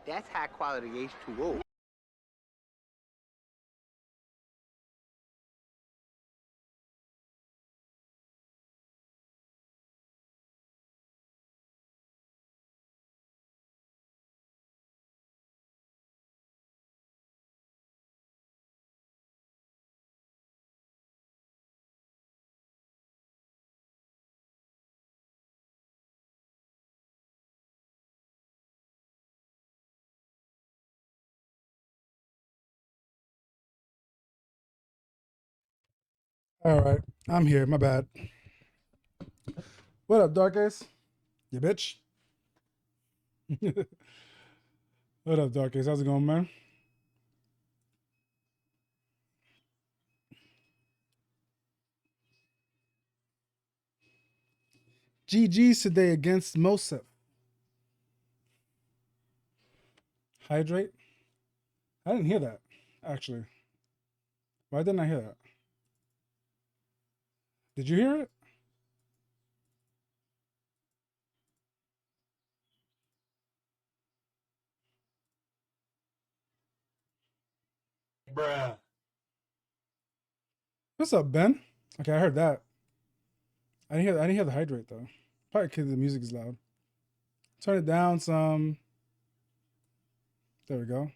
That's high quality H2O. All right, I'm here. My bad. What up, Dark Ace? You bitch. What up, Dark Ace? How's it going, man? GG's today against Mosef. Hydrate? I didn't hear that, actually. Why didn't I hear that? Did you hear it? Bruh. What's up, Ben? Okay, I heard that. I didn't hear the hydrate though. Probably because the music is loud. Turn it down some. There we go.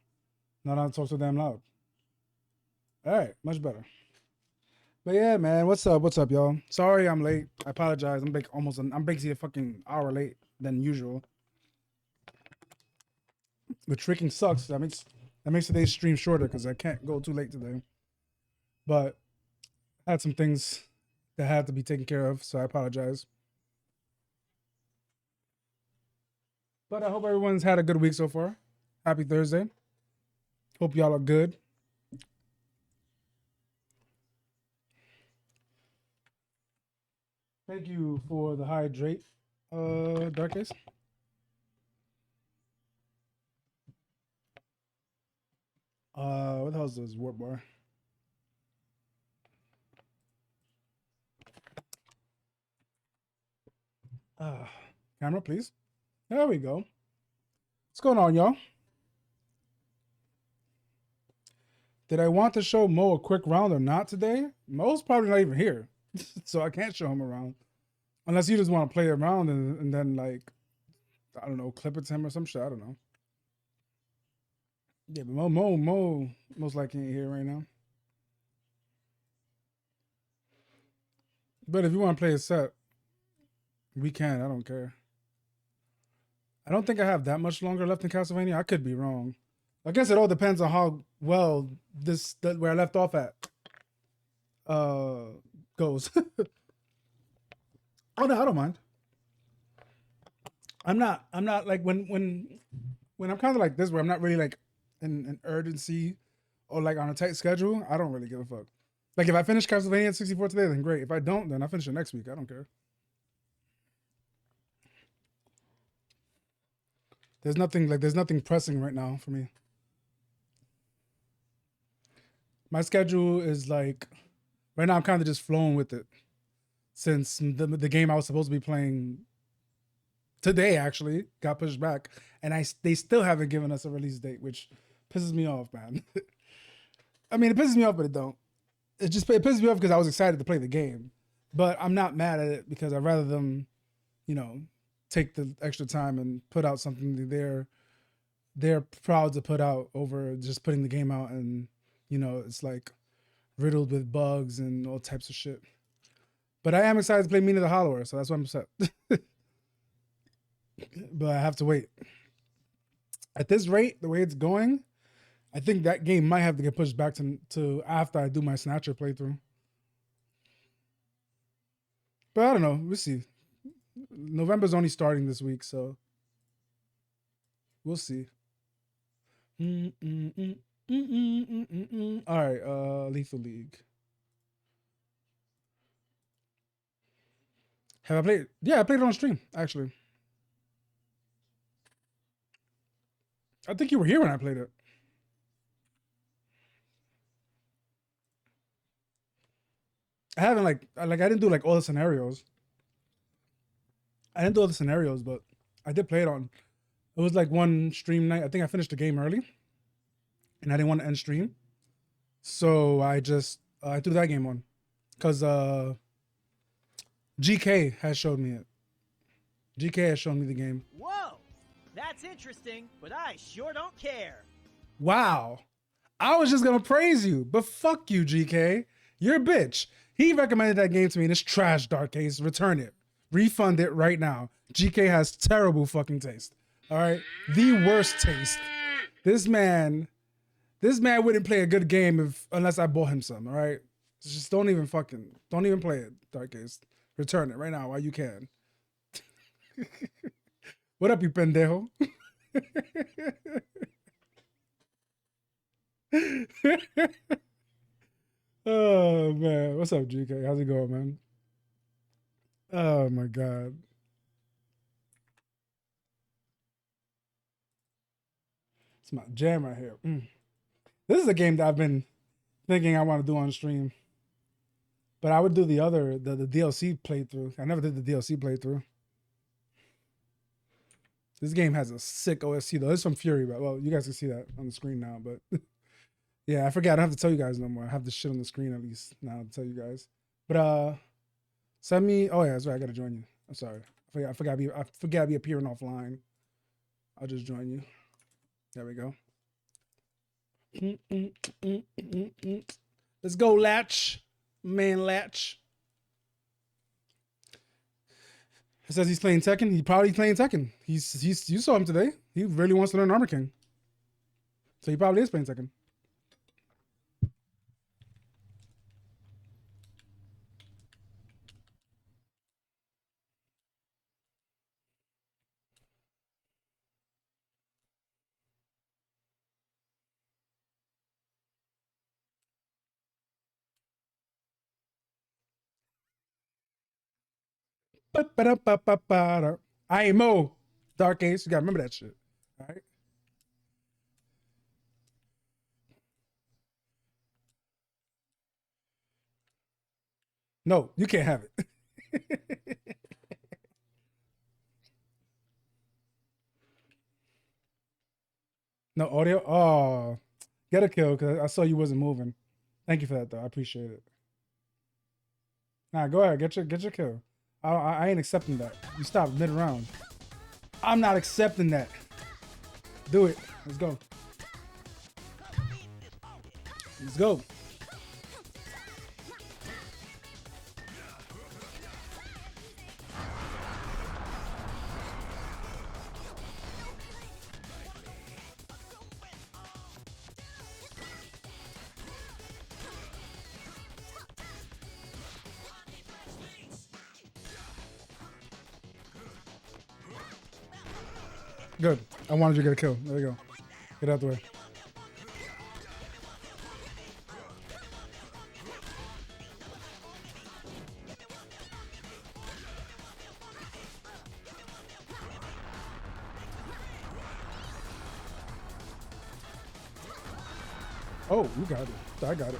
Not on talk so damn loud. All right, much better. But yeah, man, what's up? What's up, y'all? Sorry, I'm late. I apologize. I'm basically a fucking hour late than usual. But tricking sucks. That makes today's stream shorter because I can't go too late today. But I had some things that had to be taken care of, so I apologize. But I hope everyone's had a good week so far. Happy Thursday. Hope y'all are good. Thank you for the hydrate, Dark Ace. What the hell is this warp bar? Camera, please. There we go. What's going on, y'all? Did I want to show Mo a quick round or not today? Mo's probably not even here, so I can't show him around. Unless you just want to play around and then, like, I don't know, clip it to him or some shit. I don't know. Yeah, but Mo most likely ain't here right now. But if you want to play a set, we can. I don't care. I don't think I have that much longer left in Castlevania. I could be wrong. I guess it all depends on how well where I left off at uh goes. Oh no, I don't mind. I'm not like when I'm kind of like this where I'm not really like in an urgency or like on a tight schedule. I don't really give a fuck. Like if I finish Castlevania at 64 today, then great. If I don't, then I finish it next week. I don't care. There's nothing pressing right now for me. My schedule is like right now I'm kind of just flowing with it since the game I was supposed to be playing today actually got pushed back, and they still haven't given us a release date, which pisses me off, man. I mean, it pisses me off, but it don't. It pisses me off because I was excited to play the game, but I'm not mad at it because I'd rather them, you know, take the extra time and put out something that they're proud to put out over just putting the game out and it's like riddled with bugs and all types of shit. But I am excited to play Mina the Hollower, so that's why I'm upset. But I have to wait. At this rate, the way it's going, I think that game might have to get pushed back to after I do my Snatcher playthrough. But I don't know. We'll see. November's only starting this week, so we'll see. All right, Lethal League. Have I played? Yeah, I played it on stream actually. I think you were here when I played it. I haven't I didn't do like all the scenarios. I didn't do all the scenarios, but I did play it on It was like one stream night. I think I finished the game early, and I didn't want to end stream, so I just I threw that game on because GK has showed me it. GK has shown me the game. Whoa, that's interesting, but I sure don't care. Wow. I was just gonna praise you, but fuck you, GK. You're a bitch. He recommended that game to me and it's trash, Dark Case. Return it. Refund it right now. GK has terrible fucking taste. All right? The worst taste. This man wouldn't play a good game unless I bought him some, all right? Just don't even play it, Dark Case. Return it right now while you can. What up, you pendejo? Oh man, what's up, GK? How's it going, man? Oh my god, it's my jam right here. This is a game that I've been thinking I want to do on stream, but I would do the DLC playthrough. I never did the DLC playthrough. This game has a sick OST though. It's from Fury, but well, you guys can see that on the screen now. But yeah, I forgot. I don't have to tell you guys no more. I have this shit on the screen at least now to tell you guys. But send me. Oh yeah, that's right. I gotta join you. I'm sorry. I forgot to be appearing offline. I'll just join you. There we go. Let's go, Latch. Man, Latch. It says he's playing Tekken. He probably playing Tekken. You saw him today. He really wants to learn Armor King. So he probably is playing Tekken. I ain't Mo. Dark Ace. You gotta remember that shit. All right. No, you can't have it. No audio. Oh, get a kill because I saw you wasn't moving. Thank you for that though. I appreciate it. Nah, go ahead. Get your kill. I ain't accepting that. You stopped mid round. I'm not accepting that. Do it. Let's go. Let's go. Good. I wanted you to get a kill. There we go. Get out the way. Oh, you got it. I got it.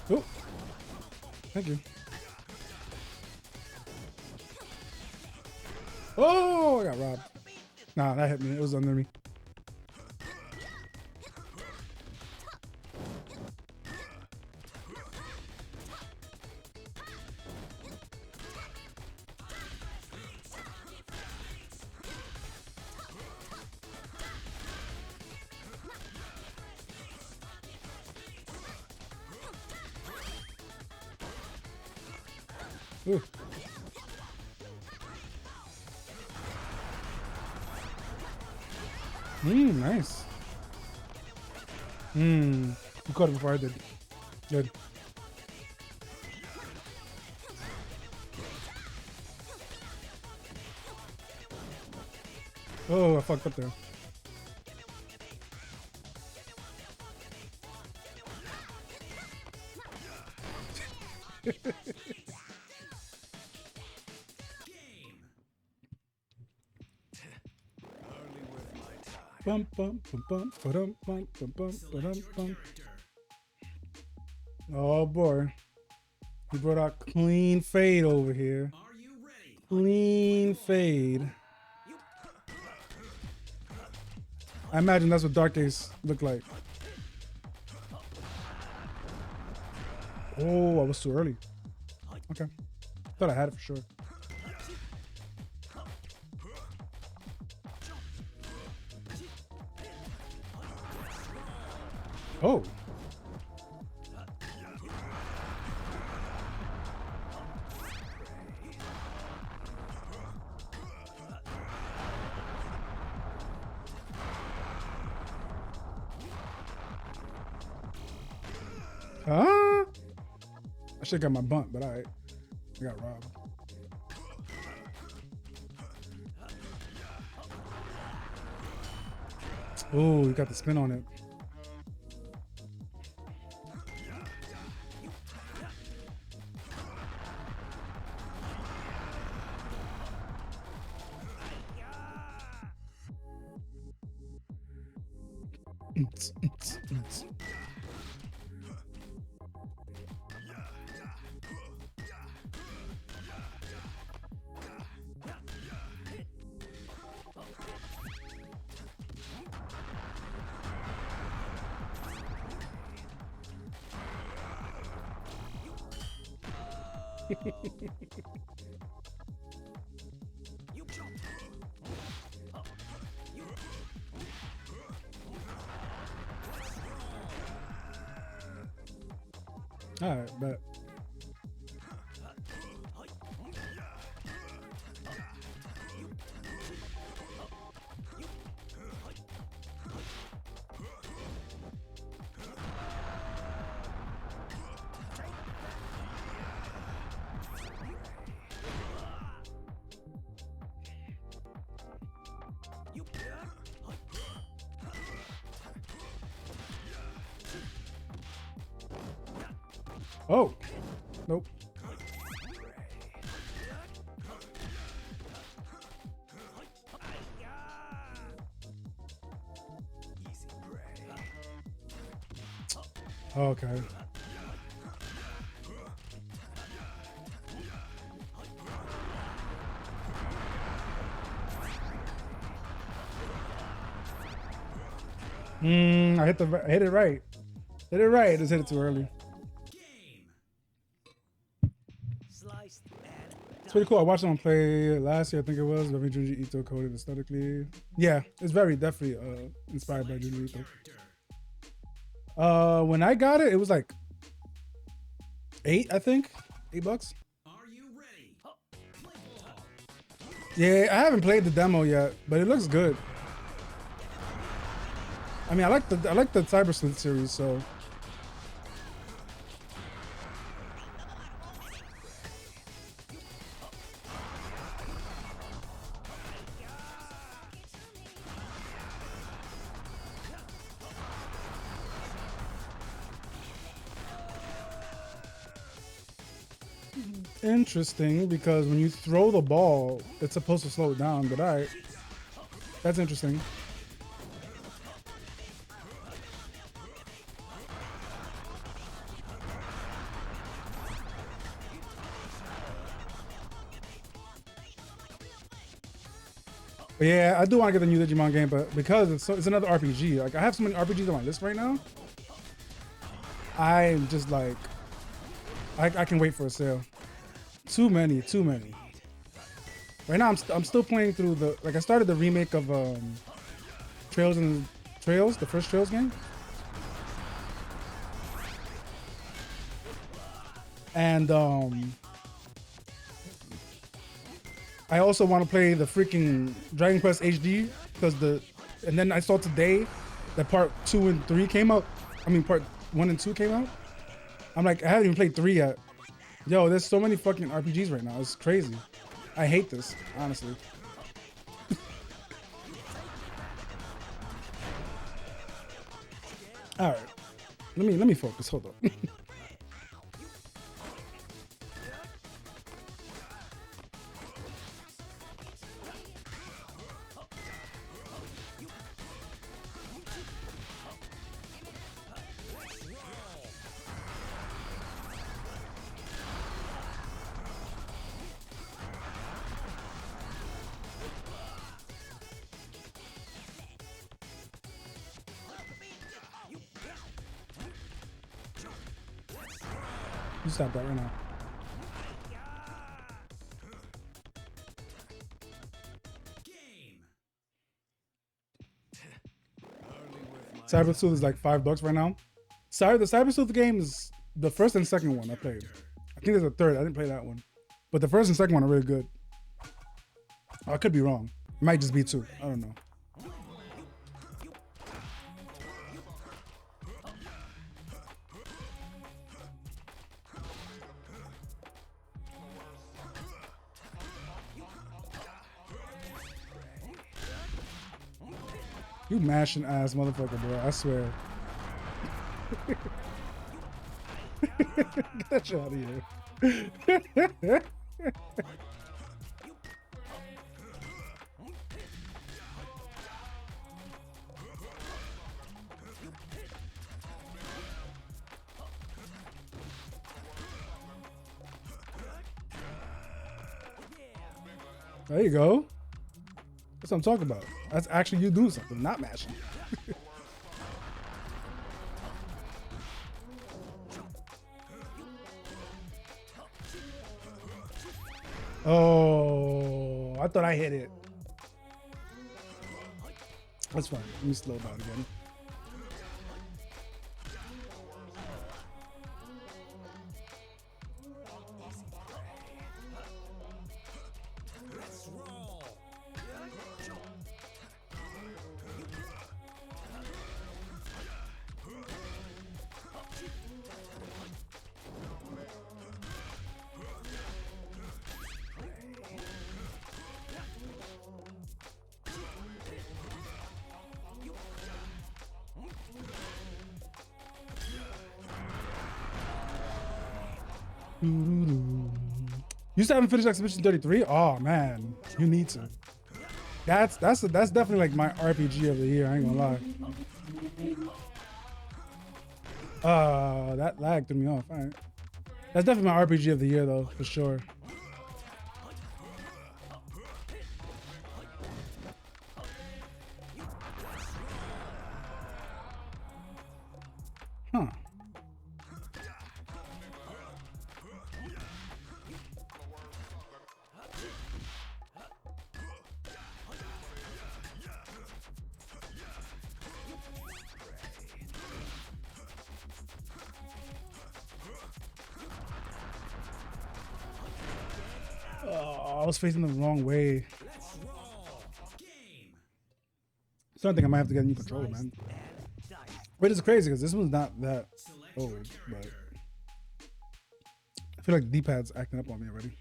Oh, thank you. Oh, I got robbed. Nah, that hit me. It was under me. Ooh. Nice. You caught it before I did. Good. Oh, I fucked up there. Bum, bum, bum, bum, ba-dum, bum, bum, bum, ba-dum, bum. Oh boy. He brought out clean fade over here. Clean fade. I imagine that's what Dark Ace looked like. Oh, I was too early. Okay. Thought I had it for sure. Oh. Huh? I should have got my bunt, but I got robbed. Oh, you got the spin on it. All right, but oh, nope. Okay. I hit it right. Hit it right. Just hit it too early. It's pretty cool. I watched someone play last year. I think it was very Junji Ito coded aesthetically. Yeah, it's very definitely inspired by Junji Ito. When I got it, it was like $8, I think. $8. Yeah, I haven't played the demo yet, but it looks good. I mean, I like the Cyber Sleuth series, so. Interesting, because when you throw the ball, it's supposed to slow it down, but alright. That's interesting. But yeah, I do want to get the new Digimon game, but because it's another RPG. Like, I have so many RPGs on my list right now. I'm just like, I can wait for a sale. Too many. Right now, I'm still playing through I started the remake of Trails, the first Trails game. And I also want to play the freaking Dragon Quest HD and then I saw today that part 2 and 3 came out. I mean, part 1 and 2 came out. I'm like, I haven't even played 3 yet. Yo, there's so many fucking RPGs right now. It's crazy. I hate this, honestly. All right, let me focus. Hold on. You stop that right now. Cyber Sleuth is like $5 right now. Sorry, the Cyber Sleuth game is the first and second one I played. I think there's a third. I didn't play that one. But the first and second one are really good. Oh, I could be wrong. It might just be two. I don't know. You mashing ass motherfucker, bro. I swear. Get that shit out of here. There you go. That's what I'm talking about. That's actually you doing something, not mashing. Oh, I thought I hit it. That's fine. Let me slow down again. You still haven't finished Exhibition 33? Oh man, you need to. That's definitely like my RPG of the year. I ain't gonna lie. That lag threw me off. All right, that's definitely my RPG of the year though, for sure. Huh. Oh, I was facing the wrong way. So I think I might have to get a new controller, man. Wait, it's crazy because this one's not that old, but I feel like the D-pad's acting up on me already.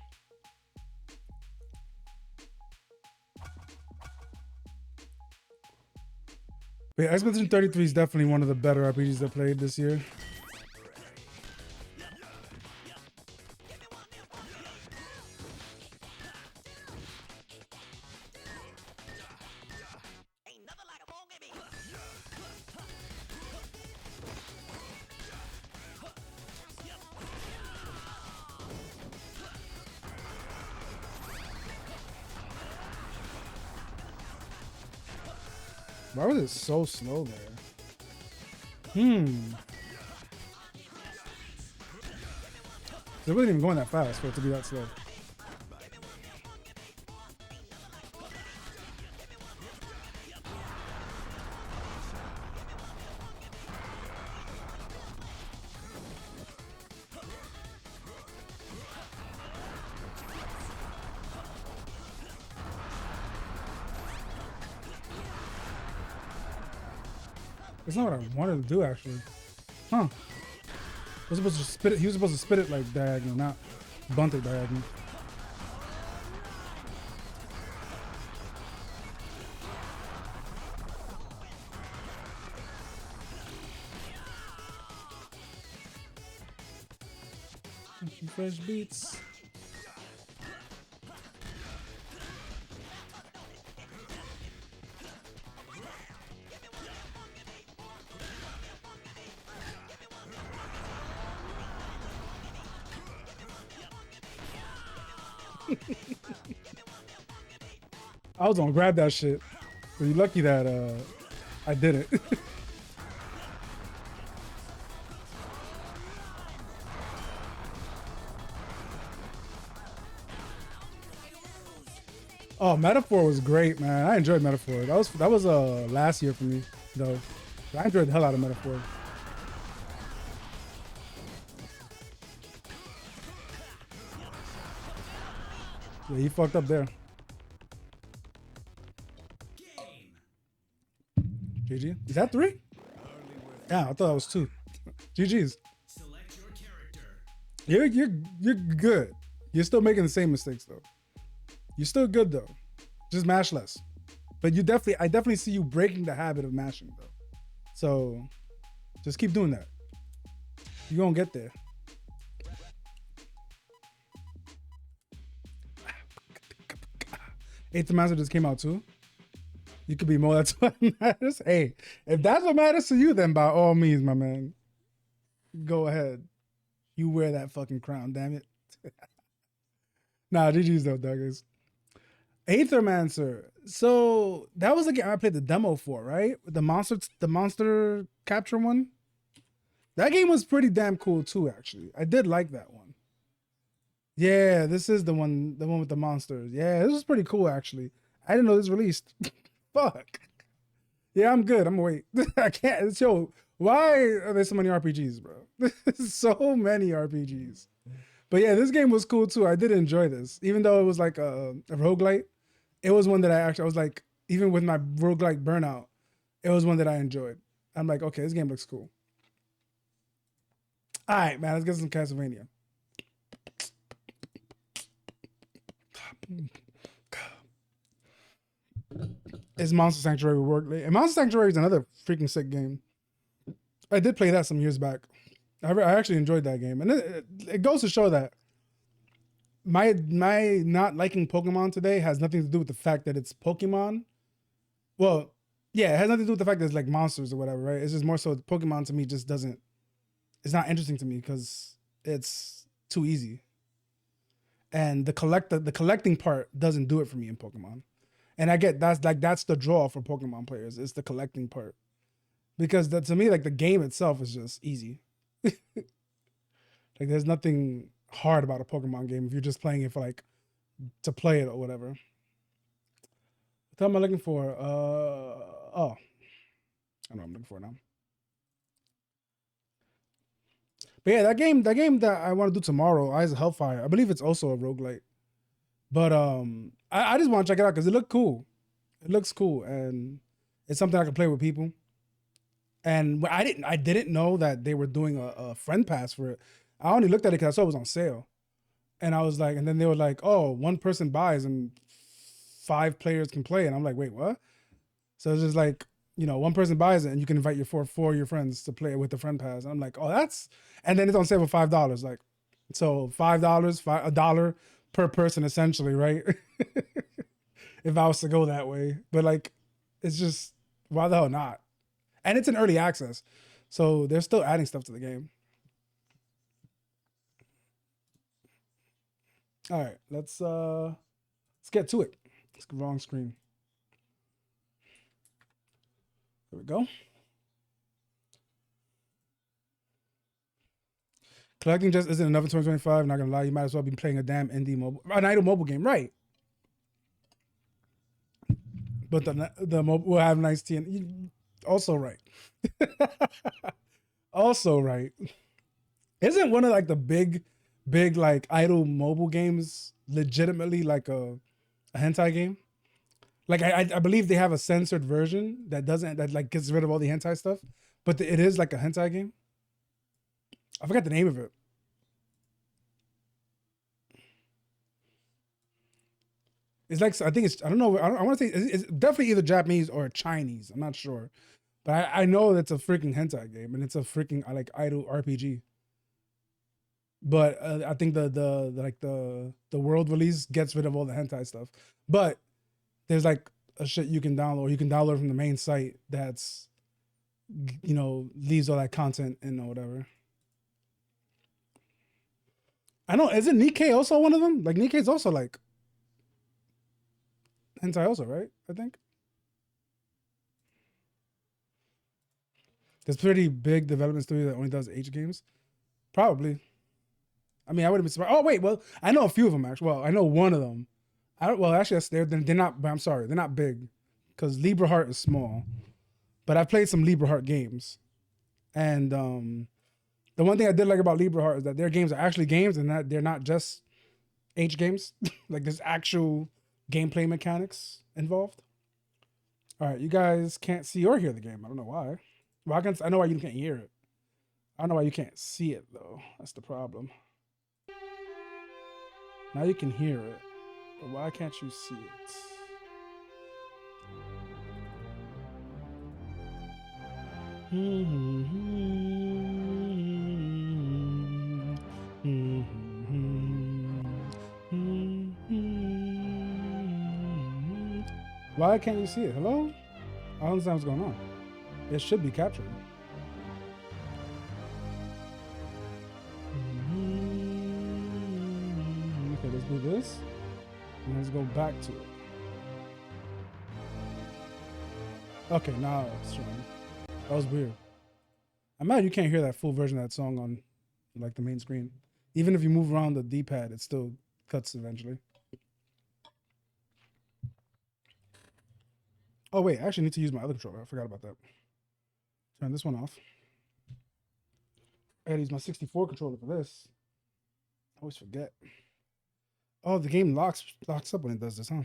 But yeah, Expedition 33 is definitely one of the better RPGs I played this year. Why was it so slow there? It wasn't even going that fast for it to be that slow. That's not what I wanted to do, actually. Huh. I was supposed to spit it. He was supposed to spit it like diagonal, not bunt it diagonal. Some fresh beats. I was gonna grab that shit, but you're lucky that I didn't. Oh, Metaphor was great, man. I enjoyed Metaphor. That was last year for me, though. I enjoyed the hell out of Metaphor. Yeah, you fucked up there. GG. Is that 3? Yeah, I thought that was 2. GG's. You're good. You're still making the same mistakes though. You're still good though. Just mash less. But I definitely see you breaking the habit of mashing though. So just keep doing that. You're gonna get there. Eighth Master just came out too. You could be more. That's what matters. Hey, if that's what matters to you, then by all means, my man, go ahead. You wear that fucking crown, damn it. Nah, GG's though, Douglas. Aethermancer. So that was the game I played the demo for, right? The monster capture one. That game was pretty damn cool too, actually. I did like that one. Yeah, this is the one with the monsters. Yeah, this was pretty cool actually. I didn't know this released. Fuck. Yeah, I'm good. I'm gonna wait. I can't. Yo, why are there so many RPGs, bro? So many RPGs. But yeah, this game was cool too. I did enjoy this, even though it was like a roguelite. It was one that I was like, even with my roguelike burnout, it was one that I enjoyed. I'm like, okay, this game looks cool. All right, man, let's get some Castlevania. Is Monster Sanctuary work? And Monster Sanctuary is another freaking sick game. I did play that some years back. I actually enjoyed that game, and it goes to show that my not liking Pokemon today has nothing to do with the fact that it's Pokemon. Well, yeah, it has nothing to do with the fact that it's like monsters or whatever, right? It's just more so Pokemon to me just doesn't. It's not interesting to me because it's too easy, and the collecting part doesn't do it for me in Pokemon. And I get that's the draw for Pokemon players. It's the collecting part, because to me, like the game itself is just easy. Like there's nothing hard about a Pokemon game if you're just playing it for like to play it or whatever. What am I looking for? Oh, I know what I'm looking for now. But yeah, that game that I want to do tomorrow, Eyes of Hellfire. I believe it's also a roguelite. But I just want to check it out because it looked cool. It looks cool, and it's something I can play with people. And I didn't know that they were doing a friend pass for it. I only looked at it because I saw it was on sale, and I was like, and then they were like, oh, one person buys and 5 players can play, and I'm like, wait, what? So it's just like, one person buys it and you can invite your four of your friends to play it with the friend pass. And I'm like, oh, and then it's on sale for $5. Like, so $5, $1 per person essentially, right? If I was to go that way, but like, it's just, why the hell not? And it's in early access, so they're still adding stuff to the game. All right, let's get to it. It's the wrong screen. There we go. Collecting just isn't enough in 2025. Not gonna lie, you might as well be playing a damn indie an idle mobile game, right? But the mobile will have nice TN. Also right. Also right. Isn't one of like the big like idle mobile games legitimately like a hentai game? Like I believe they have a censored version that like gets rid of all the hentai stuff, but it is like a hentai game. I forgot the name of it. It's like, I think it's, I don't know. I want to say it's definitely either Japanese or Chinese. I'm not sure, but I know that's a freaking hentai game and it's a freaking like idle RPG. But I think the world release gets rid of all the hentai stuff. But there's like a shit you can download. You can download from the main site that's, leaves all that content in or whatever. I know. Isn't Nikkei also one of them? Like Nikkei's also like hentai also, right? I think. There's pretty big development studio that only does H games. Probably. I mean, I wouldn't be surprised. Oh, wait. Well, I know a few of them, actually. Well, I know one of them Well, actually, they're not. But I'm sorry, they're not big, because Libra Heart is small. But I've played some Libra Heart games, and the one thing I did like about Libra Heart is that their games are actually games, and that they're not just H games. Like there's actual gameplay mechanics involved. All right, you guys can't see or hear the game. I don't know why. Well, I know why you can't hear it. I don't know why you can't see it though. That's the problem. Now you can hear it, but why can't you see it? Why can't you see it? Hello? I don't understand what's going on. It should be captured. Okay, let's do this. And let's go back to it. Okay, now it's showing. That was weird. I'm mad you can't hear that full version of that song on like the main screen. Even if you move around the D-pad, it still cuts eventually. Oh wait, I actually need to use my other controller. I forgot about that. Turn this one off. I gotta use my 64 controller for this. I always forget. Oh, the game locks up when it does this, huh?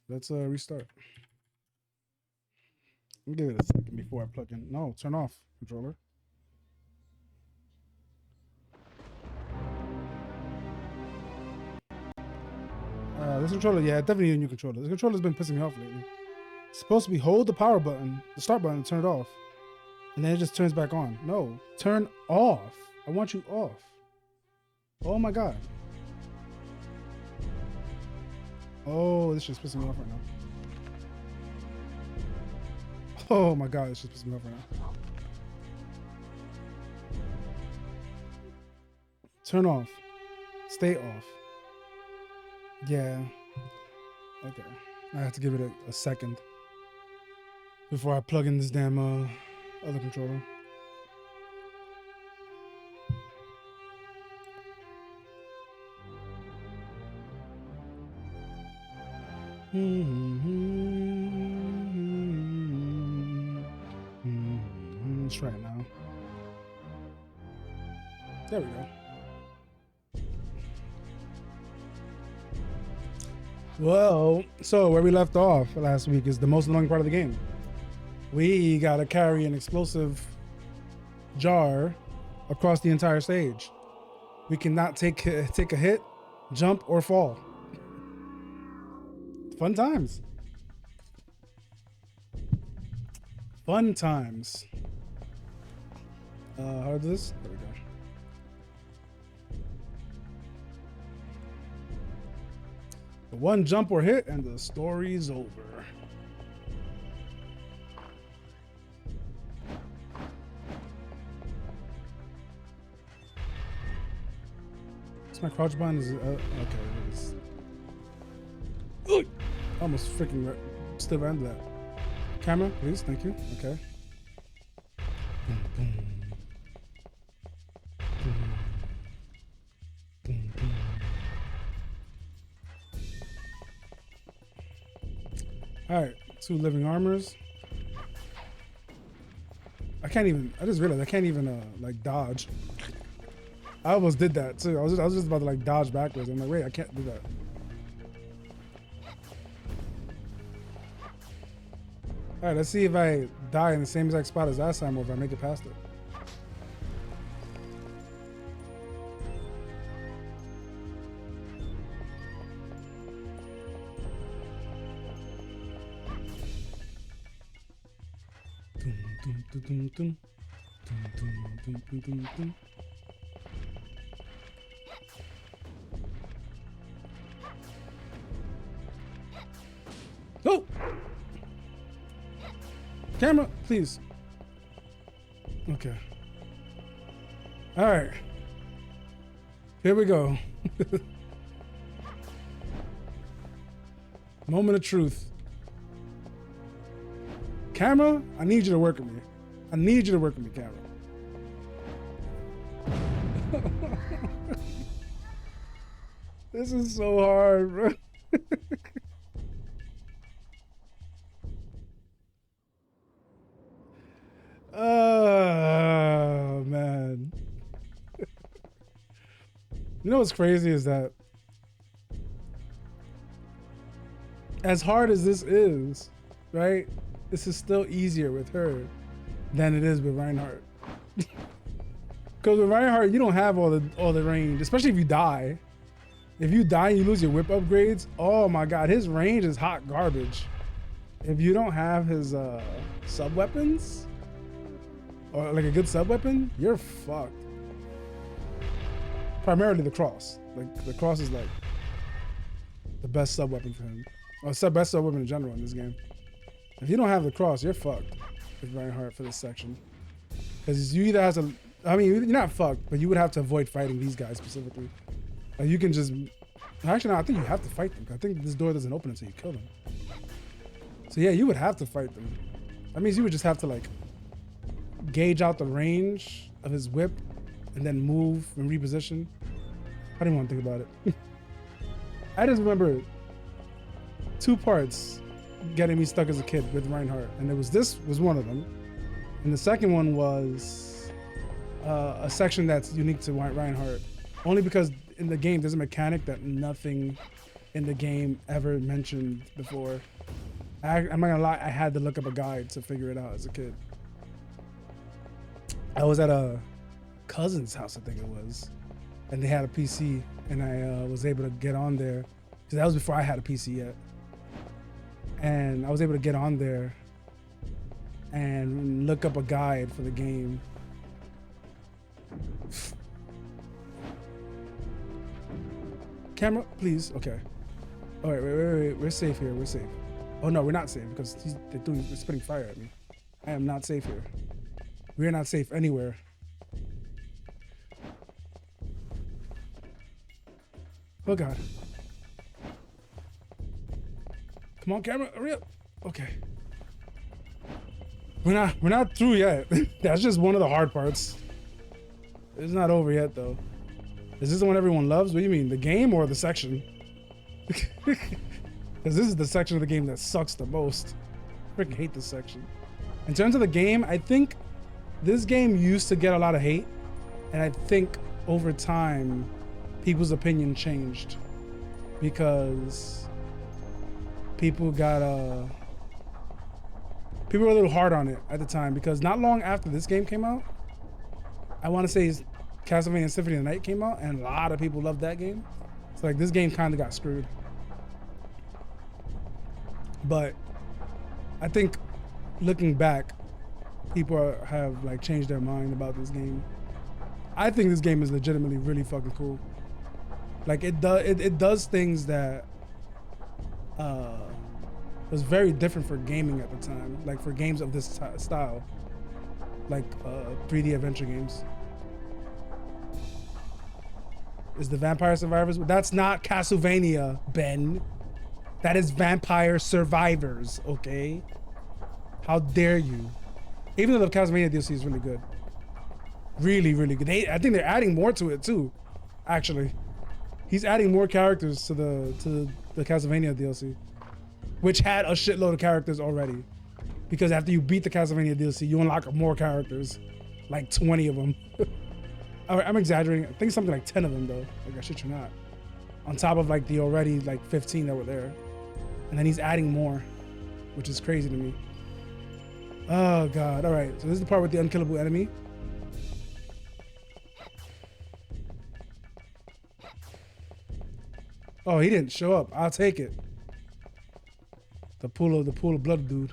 Let's restart. Let me give it a second before I plug in. No, turn off controller. This controller, yeah, definitely need a new controller. This controller's been pissing me off lately. It's supposed to be hold the power button, the start button, and turn it off. And then it just turns back on. No, turn off. I want you off. Oh my God. Oh, this shit's pissing me off right now. Oh my God, this shit's pissing me off right now. Turn off. Stay off. Yeah. Okay. I have to give it a second before I plug in this damn other controller. Let's try it now. There we go. Well, so where we left off last week is the most annoying part of the game. We gotta carry an explosive jar across the entire stage. We cannot take a hit, jump, or fall. Fun times. Fun times. How to do this? There we go. One jump or hit and the story's over. It's my crouch button is okay. It is. Ooh, almost freaking still ran that. Camera, please. Thank you. Okay. Boom, boom. Boom. Boom, boom. All right, 2 living armors. I just realized I can't even like dodge. I almost did that too. I was just about to like dodge backwards. I'm like, wait, I can't do that. All right, let's see if I die in the same exact spot as last time or if I make it past it. Oh! Camera, please. Okay. All right. Here we go. Moment of truth. Camera, I need you to work with me. I need you to work with me, camera. This is so hard, bro. Oh man. You know what's crazy is that as hard as this is, right? This is still easier with her than it is with Reinhardt. Because with Reinhardt, you don't have all the range, especially if you die. If you die and you lose your whip upgrades, oh my god, his range is hot garbage. If you don't have his sub weapons, or like a good sub weapon, you're fucked. Primarily the cross. Like the cross is like the best sub weapon for him. Or best sub weapon in general in this game. If you don't have the cross, you're fucked with Reinhardt for this section. Because you either have to, I mean, you're not fucked, but you would have to avoid fighting these guys specifically. Like you can just, actually no, I think you have to fight them. I think this door doesn't open until you kill them. So yeah, you would have to fight them. That means you would just have to like gauge out the range of his whip and then move and reposition. I didn't want to think about it. I just remember 2 parts getting me stuck as a kid with Reinhardt, and this was one of them, and the second one was a section that's unique to Reinhardt, only because in the game there's a mechanic that nothing in the game ever mentioned before. I'm not gonna lie, I had to look up a guide to figure it out as a kid. I was at a cousin's house, I think it was, and they had a PC, and I was able to get on there, because that was before I had a PC yet. And I was able to get on there and look up a guide for the game. Camera, please. Okay. Oh, wait. We're safe here. We're safe. Oh no, we're not safe because they're spitting fire at me. I am not safe here. We're not safe anywhere. Oh god. Come on, camera, hurry up. Okay. We're not through yet. That's just one of the hard parts. It's not over yet though. Is this the one everyone loves? What do you mean? The game or the section? Because this is the section of the game that sucks the most. I freaking hate this section. In terms of the game, I think this game used to get a lot of hate, and I think over time, people's opinion changed because people were a little hard on it at the time, because not long after this game came out, I want to say Castlevania Symphony of the Night came out, and a lot of people loved that game. So like this game kind of got screwed. But I think looking back, people have like changed their mind about this game. I think this game is legitimately really fucking cool. Like it does things that was very different for gaming at the time, like for games of this style, like 3D adventure games. Is the Vampire Survivors? That's not Castlevania, Ben. That is Vampire Survivors, okay? How dare you? Even though the Castlevania DLC is really good. Really, really good. I think they're adding more to it too, actually. He's adding more characters to the Castlevania DLC, which had a shitload of characters already. Because after you beat the Castlevania DLC, you unlock more characters, like 20 of them. I'm exaggerating. I think something like 10 of them though. Like I shit you not. On top of like the already like 15 that were there, and then he's adding more, which is crazy to me. Oh god. All right. So this is the part with the unkillable enemy. Oh, he didn't show up. I'll take it. The pool of blood dude.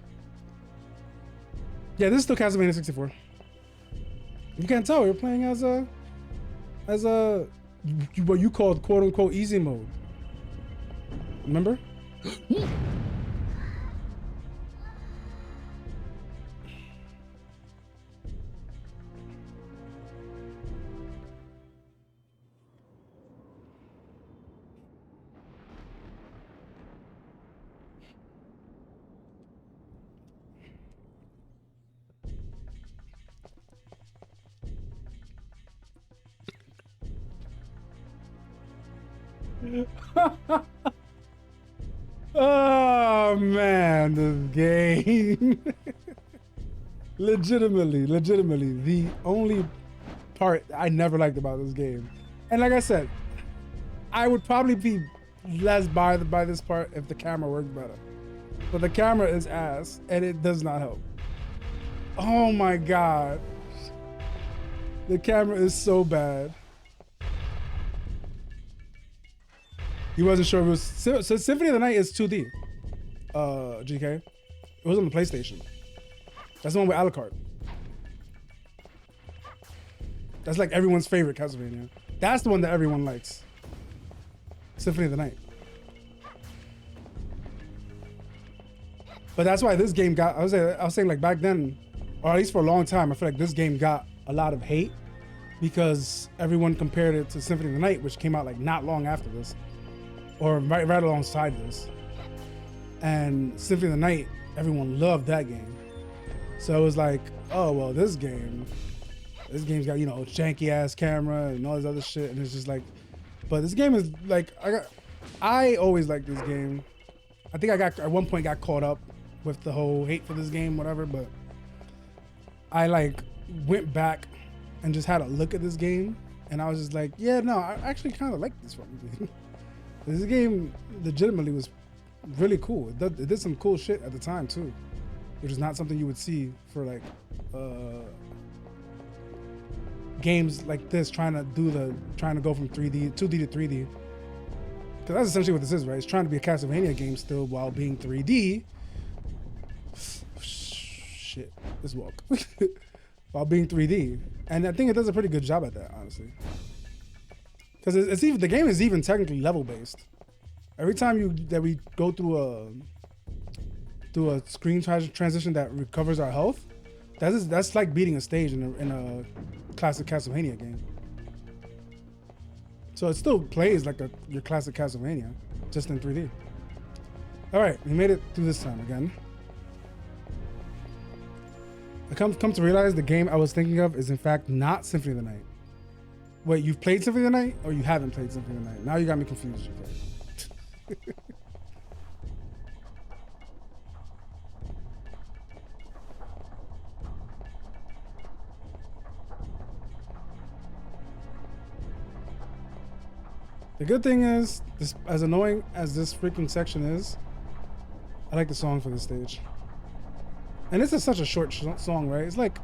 Yeah, this is still Castlevania 64. You can't tell, we're playing as what you called quote unquote easy mode. Remember? Oh man, this game. legitimately, the only part I never liked about this game. And like I said, I would probably be less bothered by this part if the camera worked better. But the camera is ass and it does not help. Oh my God. The camera is so bad. He wasn't sure if it was, so Symphony of the Night is 2D, GK. It was on the PlayStation. That's the one with Alucard. That's like everyone's favorite Castlevania. That's the one that everyone likes. Symphony of the Night. But that's why this game got, I was saying like back then, or at least for a long time, I feel like this game got a lot of hate because everyone compared it to Symphony of the Night, which came out like not long after this, or right alongside this. And Symphony of the Night, everyone loved that game. So it was like, oh, well, this game's got, you know, janky ass camera and all this other shit. And it's just like, but this game is like, I always liked this game. I think I at one point got caught up with the whole hate for this game, whatever, but I like went back and just had a look at this game. And I was just like, yeah, no, I actually kind of like this fucking game. This game legitimately was really cool. It did some cool shit at the time too, which is not something you would see for like games like this trying to go from 2D to 3D. Because that's essentially what this is, right? It's trying to be a Castlevania game still while being 3D. Shit, this walk. While being 3D. And I think it does a pretty good job at that, honestly. Because it's even, the game is even technically level based. Every time that we go through a screen transition that recovers our health, that's like beating a stage in a classic Castlevania game. So it still plays like your classic Castlevania, just in 3D. All right, we made it through this time again. I come to realize the game I was thinking of is in fact not Symphony of the Night. Wait, you've played Symphony of the Night or you haven't played Symphony of the Night? Now you got me confused. The good thing is, as annoying as this freaking section is, I like the song for this stage. And this is such a short song, right? It's like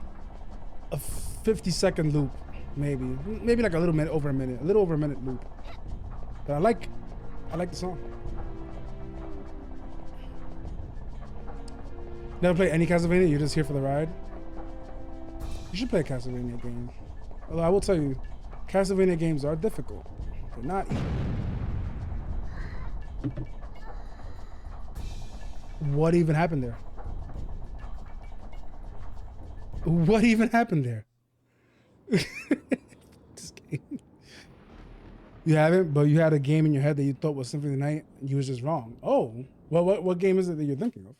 a 50-second loop, maybe like a little over a minute loop. But I like the song. Never play any Castlevania? You're just here for the ride? You should play a Castlevania game. Although I will tell you, Castlevania games are difficult. They're not easy. What even happened there? What even happened there? This game. You haven't, but you had a game in your head that you thought was Symphony of the Night, and you was just wrong. Oh, well, what game is it that you're thinking of?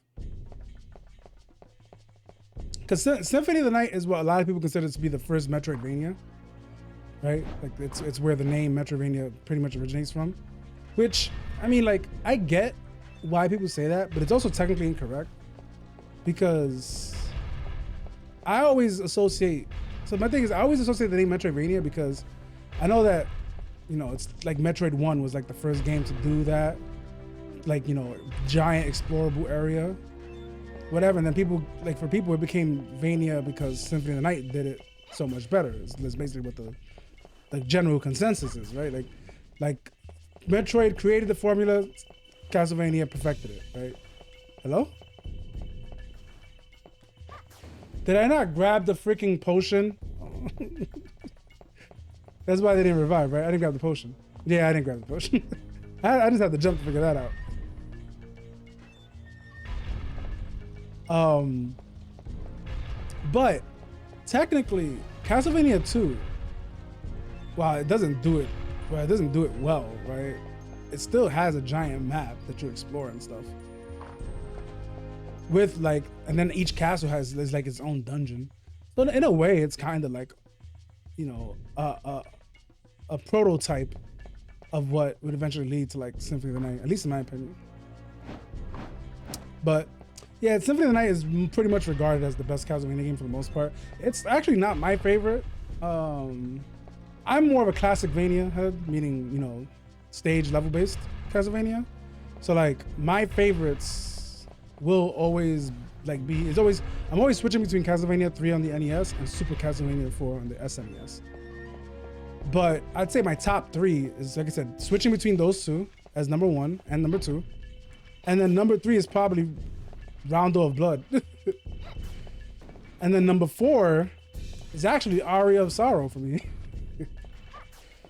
Because Symphony of the Night is what a lot of people consider to be the first Metroidvania, right? Like it's where the name Metroidvania pretty much originates from. Which, I mean, like, I get why people say that, but it's also technically incorrect because I always associate. So my thing is, I always associate the name Metroidvania because I know that, you know, it's like Metroid 1 was like the first game to do that, like, you know, giant explorable area, whatever. And then people, like, for people, it became Vania because Symphony of the Night did it so much better. That's basically what the general consensus is, right? Like Metroid created the formula, Castlevania perfected it, right? Hello? Did I not grab the freaking potion? That's why they didn't revive, right? I didn't grab the potion. Yeah, I didn't grab the potion. I just had to jump to figure that out. But technically, Castlevania 2, while it doesn't do it well, right? It still has a giant map that you explore and stuff. With like, and then each castle has like its own dungeon. So in a way, it's kind of like, you know, a prototype of what would eventually lead to like Symphony of the Night, at least in my opinion. But yeah, Symphony of the Night is pretty much regarded as the best Castlevania game for the most part. It's actually not my favorite. I'm more of a classicvania head, meaning, you know, stage level based Castlevania. So like my favorites will always like be, I'm always switching between Castlevania 3 on the NES and Super Castlevania 4 on the SNES. But I'd say my top 3 is, like I said, switching between those two as number 1 and number 2. And then number 3 is probably Rondo of Blood. And then number 4 is actually Aria of Sorrow for me.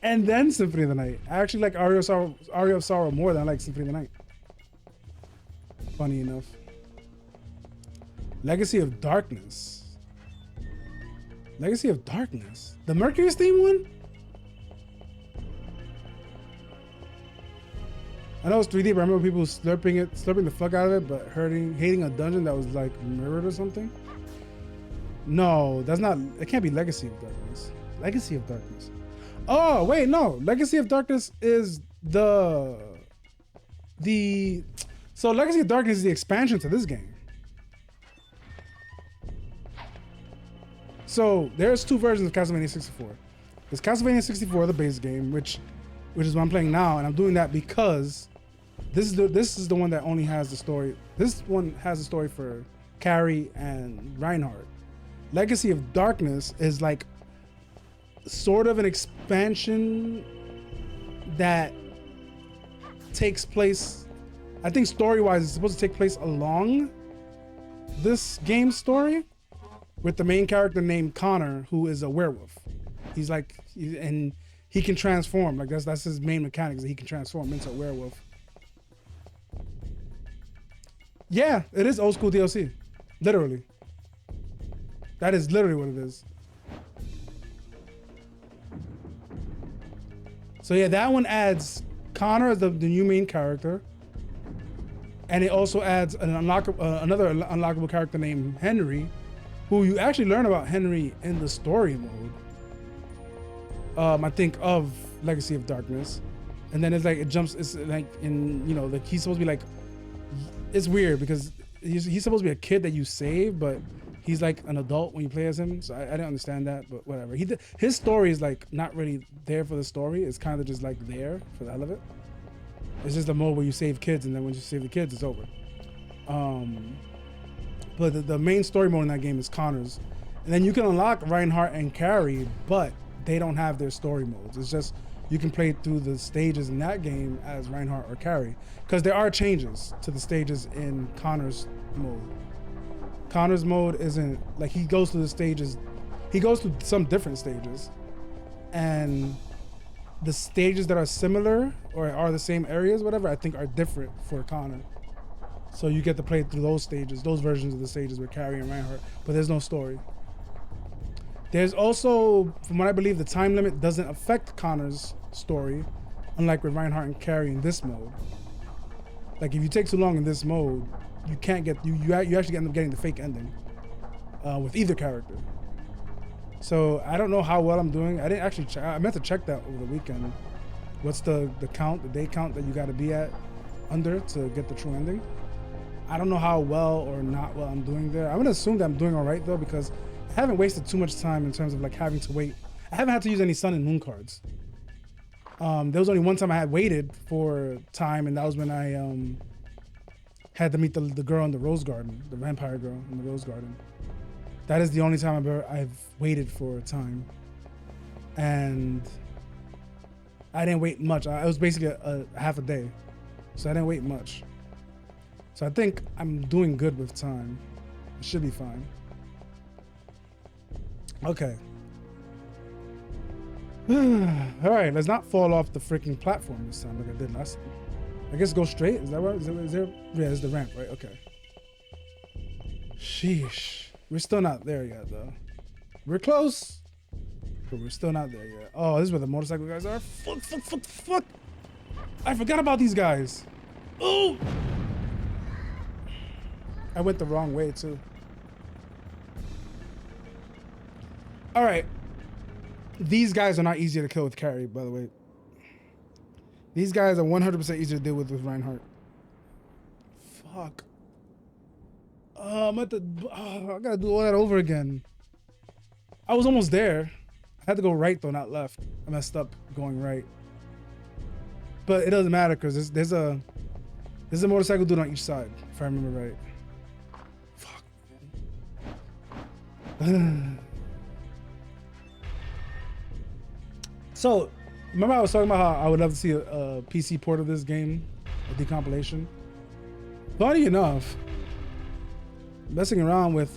And then Symphony of the Night. I actually like Aria of Sorrow more than I like Symphony of the Night. Funny enough. Legacy of Darkness. Legacy of Darkness. The Mercury's theme one? I know it's 3D, but I remember people slurping the fuck out of it, but hating a dungeon that was like mirrored or something. No, that's not, it can't be Legacy of Darkness. Legacy of Darkness. Oh, wait, no. Legacy of Darkness is so Legacy of Darkness is the expansion to this game. So there's 2 versions of Castlevania 64. There's Castlevania 64, the base game, which is what I'm playing now, and I'm doing that because this is the one that only has the story. This one has the story for Carrie and Reinhardt. Legacy of Darkness is like sort of an expansion that takes place, I think story-wise, it's supposed to take place along this game's story with the main character named Connor, who is a werewolf. And he can transform. Like that's his main mechanic, is that he can transform into a werewolf. Yeah, it is old school DLC. Literally. That is literally what it is. So yeah, that one adds Connor as the new main character. And it also adds another unlockable character named Henry, who you actually learn about Henry in the story mode. I think of Legacy of Darkness. And then it's like, it's like in, you know, like he's supposed to be like, it's weird because he's supposed to be a kid that you save, but he's like an adult when you play as him. So I didn't understand that, but whatever. His story is like not really there for the story. It's kind of just like there for the hell of it. It's just a mode where you save kids, and then when you save the kids, it's over. But the main story mode in that game is Connor's. And then you can unlock Reinhardt and Carrie, but they don't have their story modes. It's just, you can play through the stages in that game as Reinhardt or Carrie. Because there are changes to the stages in Connor's mode. Connor's mode isn't, like, he goes through the stages, he goes through some different stages. And the stages that are similar or are the same areas, whatever, I think are different for Connor. So you get to play through those stages, those versions of the stages with Carrie and Reinhardt, but there's no story. There's also, from what I believe, the time limit doesn't affect Connor's story, unlike with Reinhardt and Carrie in this mode. Like if you take too long in this mode, you can't get, you actually end up getting the fake ending with either character. So I don't know how well I'm doing. I didn't actually check, I meant to check that over the weekend. What's the count, the day count that you gotta be at under to get the true ending? I don't know how well or not well I'm doing there. I'm gonna assume that I'm doing all right though, because I haven't wasted too much time in terms of like having to wait. I haven't had to use any Sun and Moon cards. There was only one time I had waited for time, and that was when I had to meet the girl in the Rose Garden, the vampire girl in the Rose Garden. That is the only time I've waited for time. And I didn't wait much. It was basically a half a day. So I didn't wait much. So I think I'm doing good with time. It should be fine. Okay. All right, let's not fall off the freaking platform this time like I did last time. I guess go straight. Is that right? Is there? Yeah, it's the ramp, right? Okay. Sheesh. We're still not there yet, though. We're close, but we're still not there yet. Oh, this is where the motorcycle guys are. Fuck. I forgot about these guys. Oh! I went the wrong way, too. All right. These guys are not easier to kill with Carrie, by the way. These guys are 100% easier to deal with Reinhardt. Fuck. I'm at the. I gotta do all that over again. I was almost there. I had to go right though, not left. I messed up going right. But it doesn't matter because there's a motorcycle dude on each side, if I remember right. Fuck, man. So, remember I was talking about how I would love to see a PC port of this game, a decompilation. Funny enough, messing around with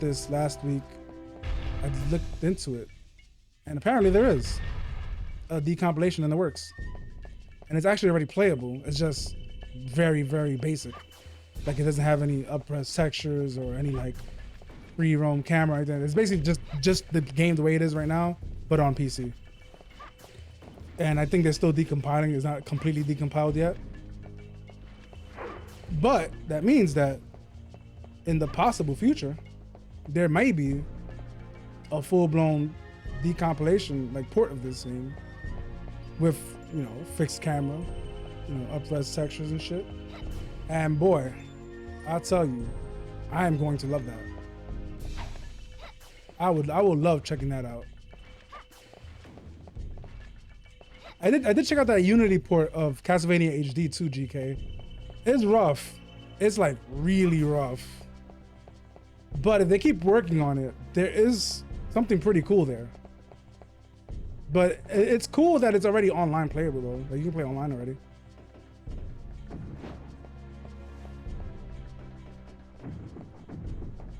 this last week, I looked into it, and apparently there is a decompilation in the works, and it's actually already playable. It's just very, very basic. Like it doesn't have any up-res textures or any like free roam camera. It's basically just the game the way it is right now, but on PC. And I think they're still decompiling. It's not completely decompiled yet. But that means that in the possible future, there may be a full-blown decompilation, like port of this game with, you know, fixed camera, you know, up-res textures and shit. And boy, I'll tell you, I am going to love that. I will love checking that out. I did check out that Unity port of Castlevania HD too, GK. It's rough. It's like really rough. But if they keep working on it, there is something pretty cool there. But it's cool that it's already online playable though. Like you can play online already.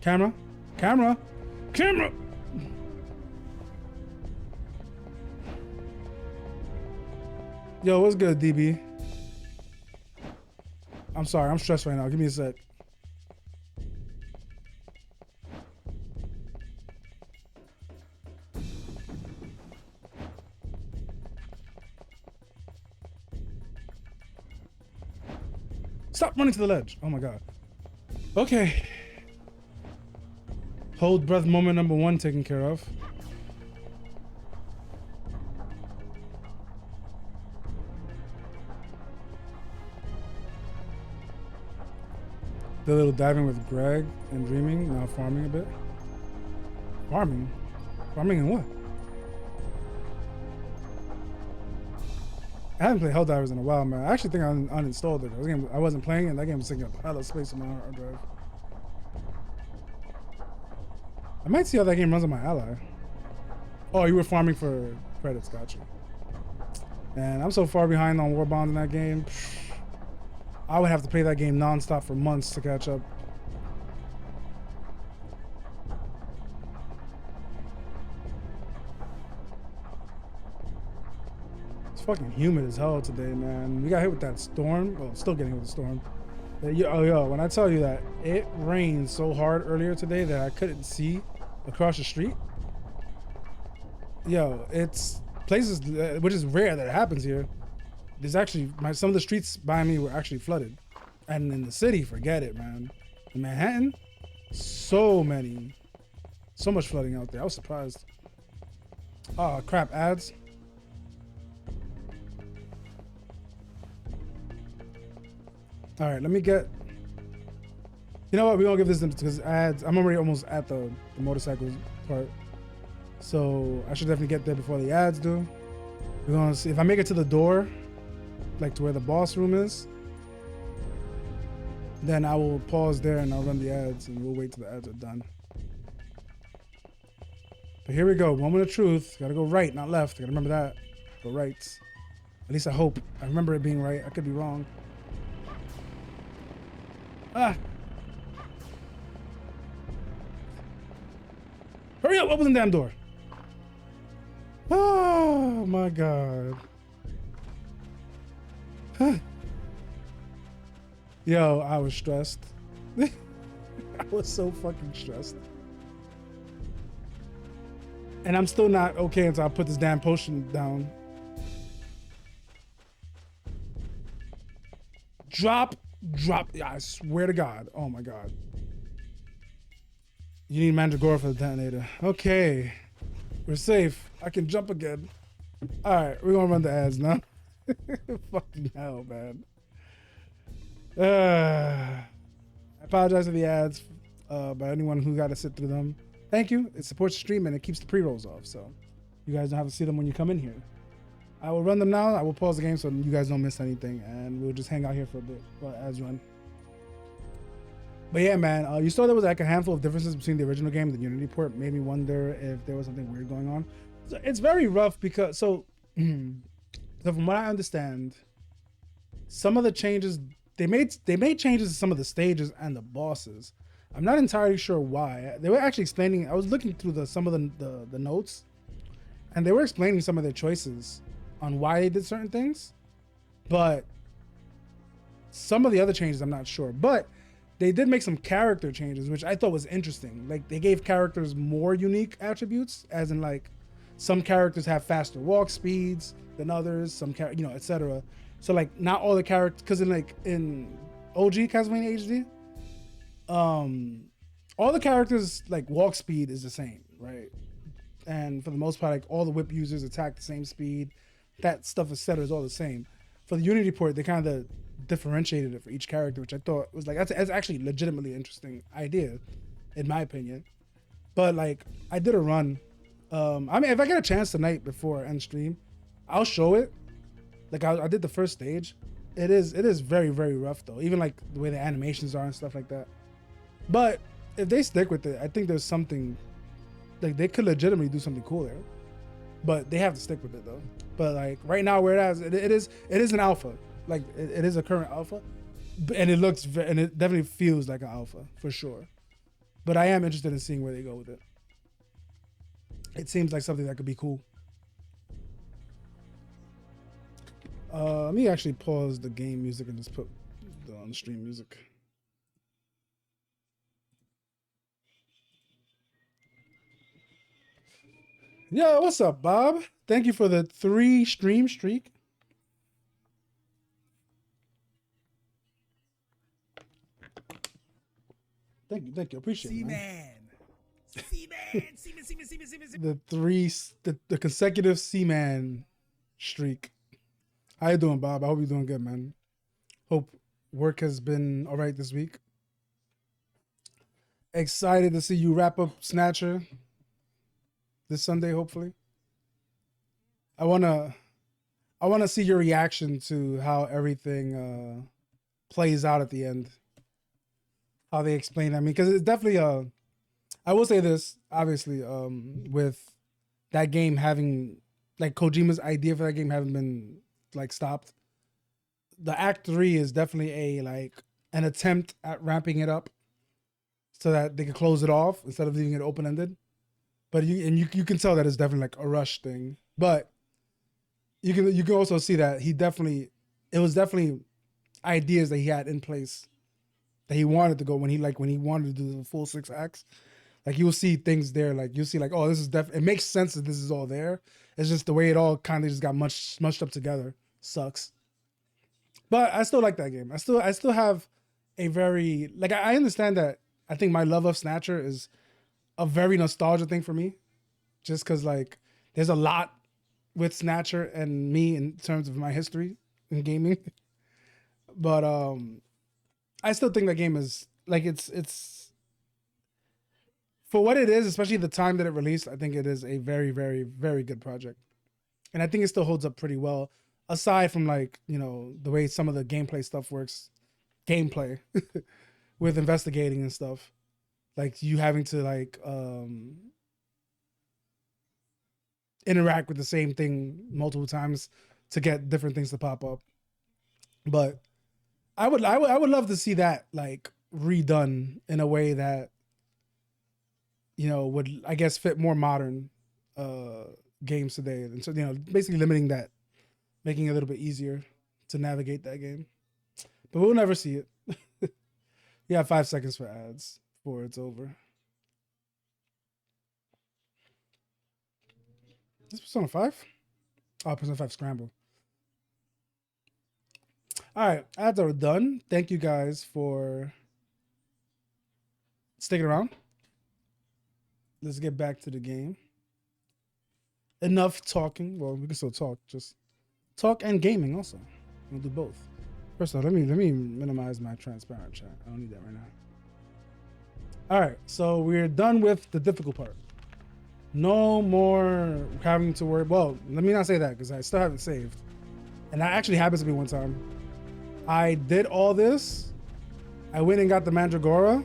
Camera? Camera? Camera! Yo, what's good, DB? I'm sorry, I'm stressed right now. Give me a sec. Stop running to the ledge. Oh my God. Okay. Hold breath moment number 1 taken care of. The little diving with Greg and dreaming, now farming a bit. Farming? Farming in what? I haven't played Helldivers in a while, man. I actually think I uninstalled it. I wasn't playing it, and that game was taking up a lot of space on my hard drive. I might see how that game runs on my Ally. Oh, you were farming for credits, gotcha. Man, I'm so far behind on War Bonds in that game. I would have to play that game non-stop for months to catch up. It's fucking humid as hell today, man. We got hit with that storm. Well, still getting hit with the storm. Yo, when I tell you that it rained so hard earlier today that I couldn't see across the street. Yo, it's places, which is rare that it happens here. There's actually, some of the streets by me were actually flooded. And in the city, forget it, man. In Manhattan, so much flooding out there. I was surprised. Oh, crap, ads. All right, let me get, you know what, we're gonna give this because ads, I'm already almost at the motorcycles part. So I should definitely get there before the ads do. We're gonna see if I make it to the door, like to where the boss room is, then I will pause there and I'll run the ads and we'll wait till the ads are done. But here we go, moment of truth. Gotta go right, not left. I gotta remember that. Go right. At least I hope. I remember it being right. I could be wrong. Ah! Hurry up, open the damn door. Oh my God. Huh. Yo, I was stressed. I was so fucking stressed. And I'm still not okay until I put this damn potion down. Drop. Yeah, I swear to God. Oh my God. You need Mandragora for the detonator. Okay. We're safe. I can jump again. All right, we're gonna run the ads now. Fucking hell, man. I apologize for the ads, by anyone who got to sit through them. Thank you. It supports the stream and it keeps the pre-rolls off, so you guys don't have to see them when you come in here. I will run them now. I will pause the game so you guys don't miss anything, and we'll just hang out here for a bit while ads run. But yeah, man, you saw there was like a handful of differences between the original game and the Unity port. Made me wonder if there was something weird going on. So it's very rough because so from what I understand, some of the changes they made changes to some of the stages and the bosses. I'm not entirely sure why. They were actually explaining. I was looking through some of the notes, and they were explaining some of their choices on why they did certain things. But some of the other changes, I'm not sure. But they did make some character changes, which I thought was interesting. Like they gave characters more unique attributes, as in like some characters have faster walk speeds than others. Some etc. So like not all the characters, because in OG Castlevania HD, all the characters like walk speed is the same, right? And for the most part, like all the whip users attack the same speed. That stuff, etc., is all the same. For the Unity port, they kind of differentiated it for each character, which I thought was like that's actually legitimately interesting idea, in my opinion. But like I did a run. I mean, if I get a chance tonight before end stream, I'll show it. Like I did the first stage. It is very, very rough though. Even like the way the animations are and stuff like that. But if they stick with it, I think there's something like they could legitimately do something cool there. But they have to stick with it though. But like right now where it is an alpha. Like it is a current alpha, and it definitely feels like an alpha for sure. But I am interested in seeing where they go with it. It seems like something that could be cool. Let me actually pause the game music and just put the on stream music. Yo, what's up, Bob? Thank you for the 3 stream streak. Thank you. Appreciate it, man. The consecutive Seaman streak. How you doing, Bob? I hope you're doing good, man. Hope work has been all right this week. Excited to see you wrap up Snatcher this Sunday, hopefully. I wanna see your reaction to how everything plays out at the end. How they explain that. I mean, because it's definitely I will say this, obviously, with that game having like Kojima's idea for that game having been like stopped. The Act 3 is definitely an attempt at ramping it up so that they can close it off instead of leaving it open-ended. But you can tell that it's definitely like a rush thing. But you can also see that it was definitely ideas that he had in place that he wanted to go when he wanted to do the full 6 acts. Like you'll see things there, like you'll see like, oh, this is it makes sense that this is all there. It's just the way it all kind of just got mushed up together. Sucks. But I still like that game. I still have a very like I understand that I think my love of Snatcher is a very nostalgia thing for me. Just cause like there's a lot with Snatcher and me in terms of my history in gaming. But I still think that game is like it's for what it is, especially the time that it released. I think it is a very, very, very good project, and I think it still holds up pretty well. Aside from like the way some of the gameplay stuff works, with investigating and stuff, like you having to like interact with the same thing multiple times to get different things to pop up. But I would love to see that like redone in a way that would I guess fit more modern games today, and so basically limiting that, making it a little bit easier to navigate that game. But we'll never see it. You have 5 seconds for ads before it's over. This Persona 5? Oh, Persona 5 Scramble. All right, ads are done. Thank you guys for sticking around. Let's get back to the game. Enough talking. Well, we can still talk. Just talk and gaming also. We'll do both. First of all, let me minimize my transparent chat. I don't need that right now. All right, so we're done with the difficult part. No more having to worry. Well, let me not say that because I still haven't saved. And that actually happens to me one time. I did all this. I went and got the Mandragora,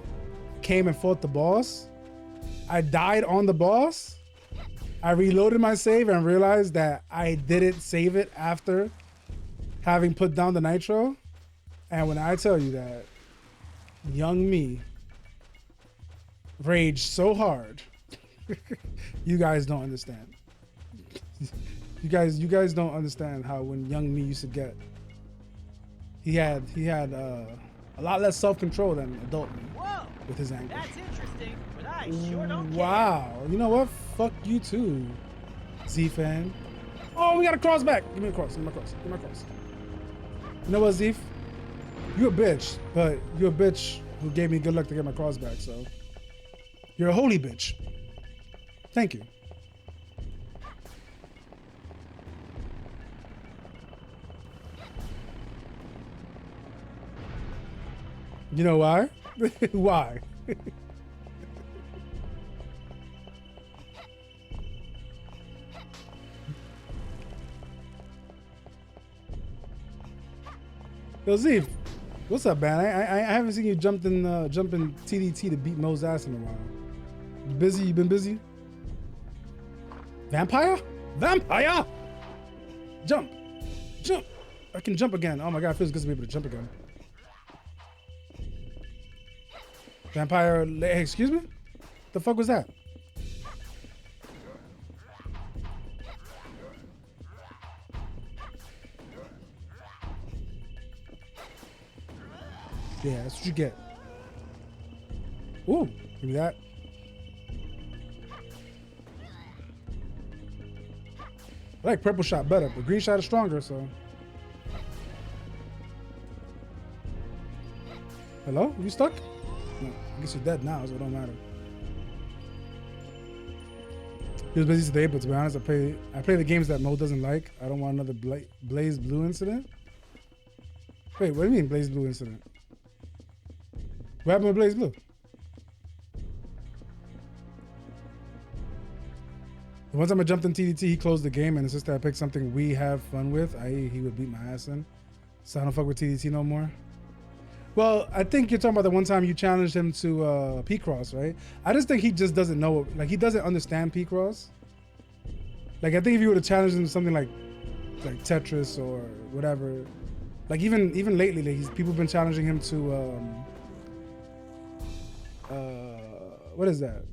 came and fought the boss. I died on the boss. I reloaded my save and realized that I didn't save it after having put down the nitro. And when I tell you that young me raged so hard, you guys don't understand. You guys don't understand how when young me used to get. He had a lot less self-control than adult me. Whoa, with his anger. that's interesting, but I sure don't care. Wow, you know what? Fuck you too, Z-Fan. Oh, we got a cross back. Give me a cross, give me a cross, give me a cross. You know what, Zeef? You a bitch, but you're a bitch who gave me good luck to get my cross back, so. You're a holy bitch. Thank you. You know why? Why? Yo, Zeef, what's up, man? I haven't seen you jump in TDT to beat Mo's ass in a while. You busy? You been busy? Vampire? Vampire! Jump! Jump! I can jump again. Oh my god, it feels good to be able to jump again. Vampire, hey, excuse me? The fuck was that? Yeah, that's what you get. Ooh, give me that. I like purple shot better, but green shot is stronger, so. Hello? You stuck? No, I guess you're dead now, so it don't matter. He was busy today, but to be honest, I play the games that Mo doesn't like. I don't want another Blaze Blue incident. Wait, what do you mean Blaze Blue incident? What happened with Blaze Blue? The one time I jumped in TDT, he closed the game and insisted I pick something we have fun with, i.e. he would beat my ass in. So I don't fuck with TDT no more. Well, I think you're talking about the one time you challenged him to P-Cross, right? I just think he just doesn't know, like he doesn't understand P-Cross. Like I think if you would have challenged him to something like Tetris or whatever, like even lately, like people have been challenging him to what is that?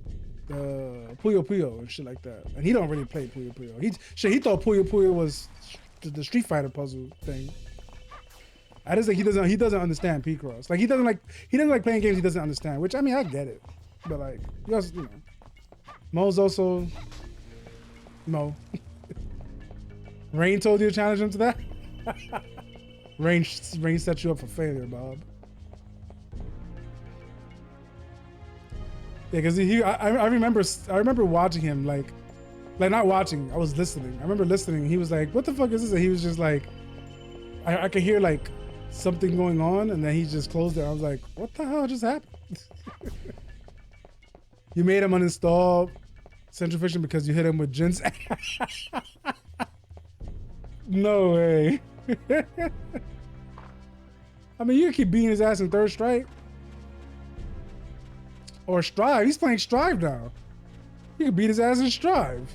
Puyo Puyo and shit like that. And he don't really play Puyo Puyo. He thought Puyo Puyo was the Street Fighter puzzle thing. I just think he doesn't understand P-Cross. Like he doesn't like playing games he doesn't understand, which I mean I get it. But like you know. Mo's also Mo. Rain told you to challenge him to that? Rain set you up for failure, Bob. Yeah, because I remember watching him like not watching. I was listening. I remember listening. He was like, "What the fuck is this?" And he was just like, I could hear like something going on, and then he just closed it. I was like, "What the hell just happened?" You made him uninstall Central Fiction because you hit him with Jin's. No way. I mean, you can keep beating his ass in Third Strike. Or Strive. He's playing Strive now. You can beat his ass in Strive.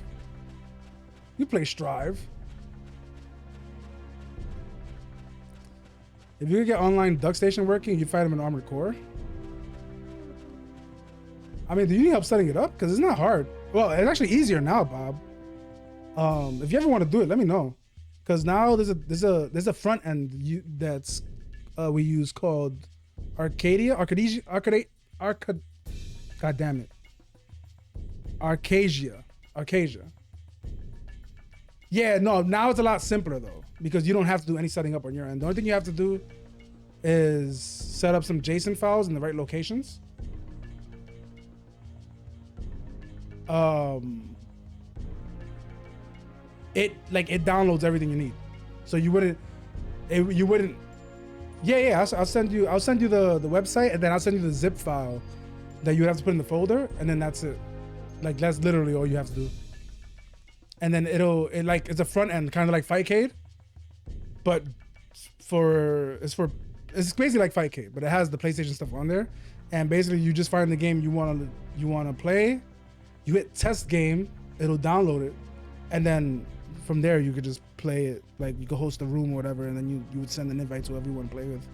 You play Strive. If you could get online Duck Station working, you fight him in Armored Core. I mean, do you need help setting it up? Because it's not hard. Well, it's actually easier now, Bob. If you ever want to do it, let me know. Because now there's a front end that's we use called Arcadia. God damn it. Arcadia. Yeah, no, now it's a lot simpler though, because you don't have to do any setting up on your end. The only thing you have to do is set up some JSON files in the right locations. It downloads everything you need. So you wouldn't Yeah. I'll send you the website, and then I'll send you the zip file that you have to put in the folder, and then that's it. Like that's literally all you have to do. And then it's a front end, kind of like Fightcade, but it's basically like Fightcade, but it has the PlayStation stuff on there. And basically, you just find the game you want to play. You hit test game, it'll download it, and then from there you could just play it. Like you could host a room or whatever, and then you would send an invite to whoever you want to play with.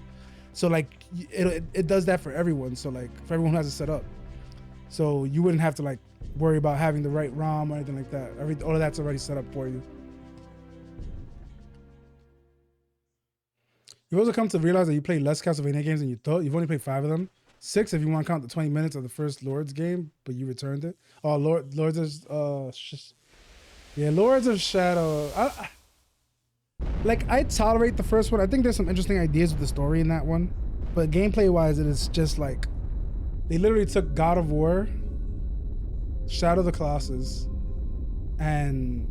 So like it does that for everyone. So like for everyone who has it set up, so you wouldn't have to like worry about having the right ROM or anything like that. All of that's already set up for you. You also come to realize that you play less Castlevania games than you thought. You've only played 5 of them. 6 if you want to count the 20 minutes of the first Lords game, but you returned it. Oh, Lords of Lords of Shadow. I tolerate the first one. I think there's some interesting ideas with the story in that one, but gameplay wise, it is just like they literally took God of War, Shadow of the Colossus, and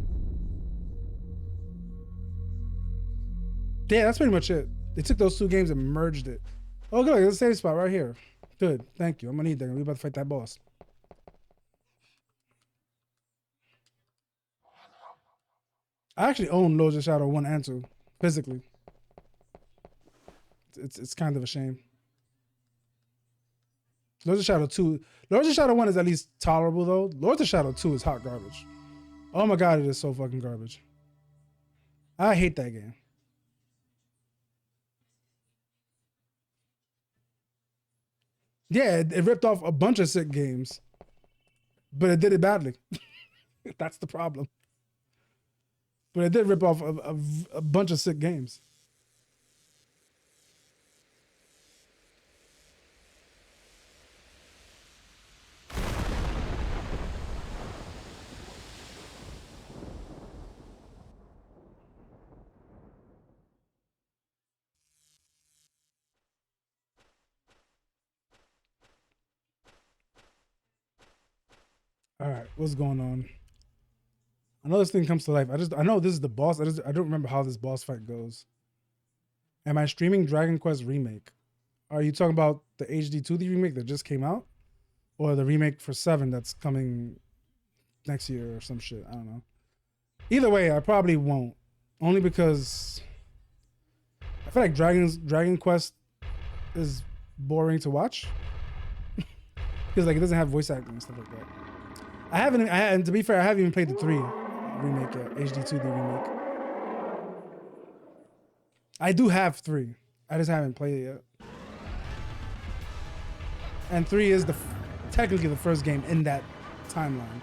yeah, that's pretty much it. They took those 2 games and merged it. Oh, good. There's a save spot right here. Good. Thank you. I'm going to need that. We're about to fight that boss. I actually own Lords of Shadow 1 and 2, physically. It's kind of a shame. Lords of Shadow 2. Lords of Shadow 1 is at least tolerable, though. Lords of Shadow 2 is hot garbage. Oh my god, it is so fucking garbage. I hate that game. Yeah, it ripped off a bunch of sick games, but it did it badly. That's the problem. But it did rip off a bunch of sick games. All right, what's going on? I know this thing comes to life. I know this is the boss. I don't remember how this boss fight goes. Am I streaming Dragon Quest Remake? Are you talking about the HD 2D remake that just came out? Or the remake for 7 that's coming next year or some shit? I don't know. Either way, I probably won't. Only because I feel like Dragon Quest is boring to watch. Because like it doesn't have voice acting and stuff like that. And to be fair, I haven't even played the 3 remake yet, HD 2D remake. I do have 3. I just haven't played it yet. And 3 is technically the first game in that timeline.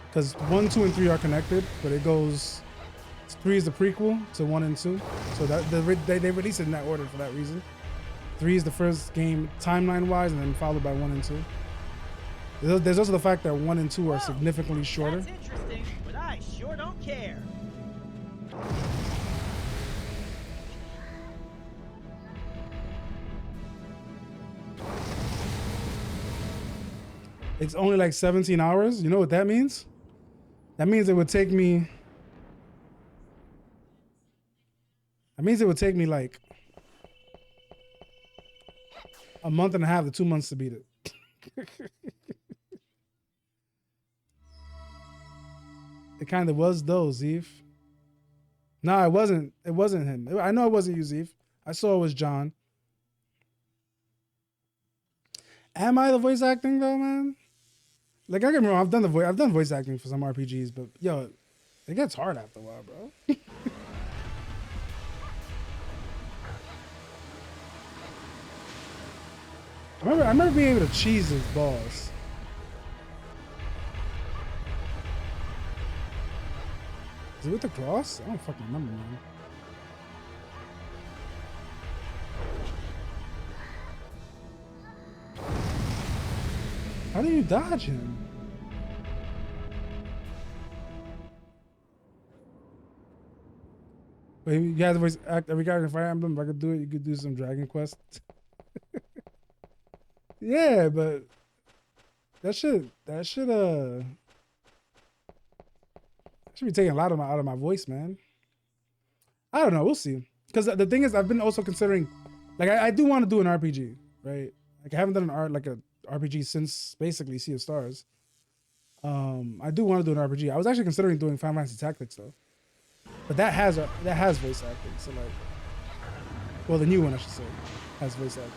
Because 1, 2, and 3 are connected, but it goes... 3 is the prequel to 1 and 2. So that they released it in that order for that reason. 3 is the first game timeline-wise, and then followed by 1 and 2. There's also the fact that 1 and 2 are significantly shorter. That's interesting, but I sure don't care. It's only like 17 hours. You know what that means? That means it would take me... That means it would take me like a month and a half to 2 months to beat it. It kind of was though, Zeef. No, it wasn't. It wasn't him. I know it wasn't you, Zeef. I saw it was John. Am I the voice acting though, man? Like I get me wrong, I've done voice acting for some RPGs, but yo, it gets hard after a while, bro. I remember being able to cheese his balls. Is it with the cross? I don't fucking remember, man. How do you dodge him? Wait, you guys voice act every character in Fire Emblem. If I could do it, you could do some Dragon Quest. Yeah, but that should be taking a lot of out of my voice, man. I don't know. We'll see. Because the thing is, I've been also considering Like I do want to do an RPG, right? Like I haven't done an RPG since basically Sea of Stars. I do want to do an RPG. I was actually considering doing Final Fantasy Tactics though, but that has voice acting. So like, well, the new one I should say has voice acting.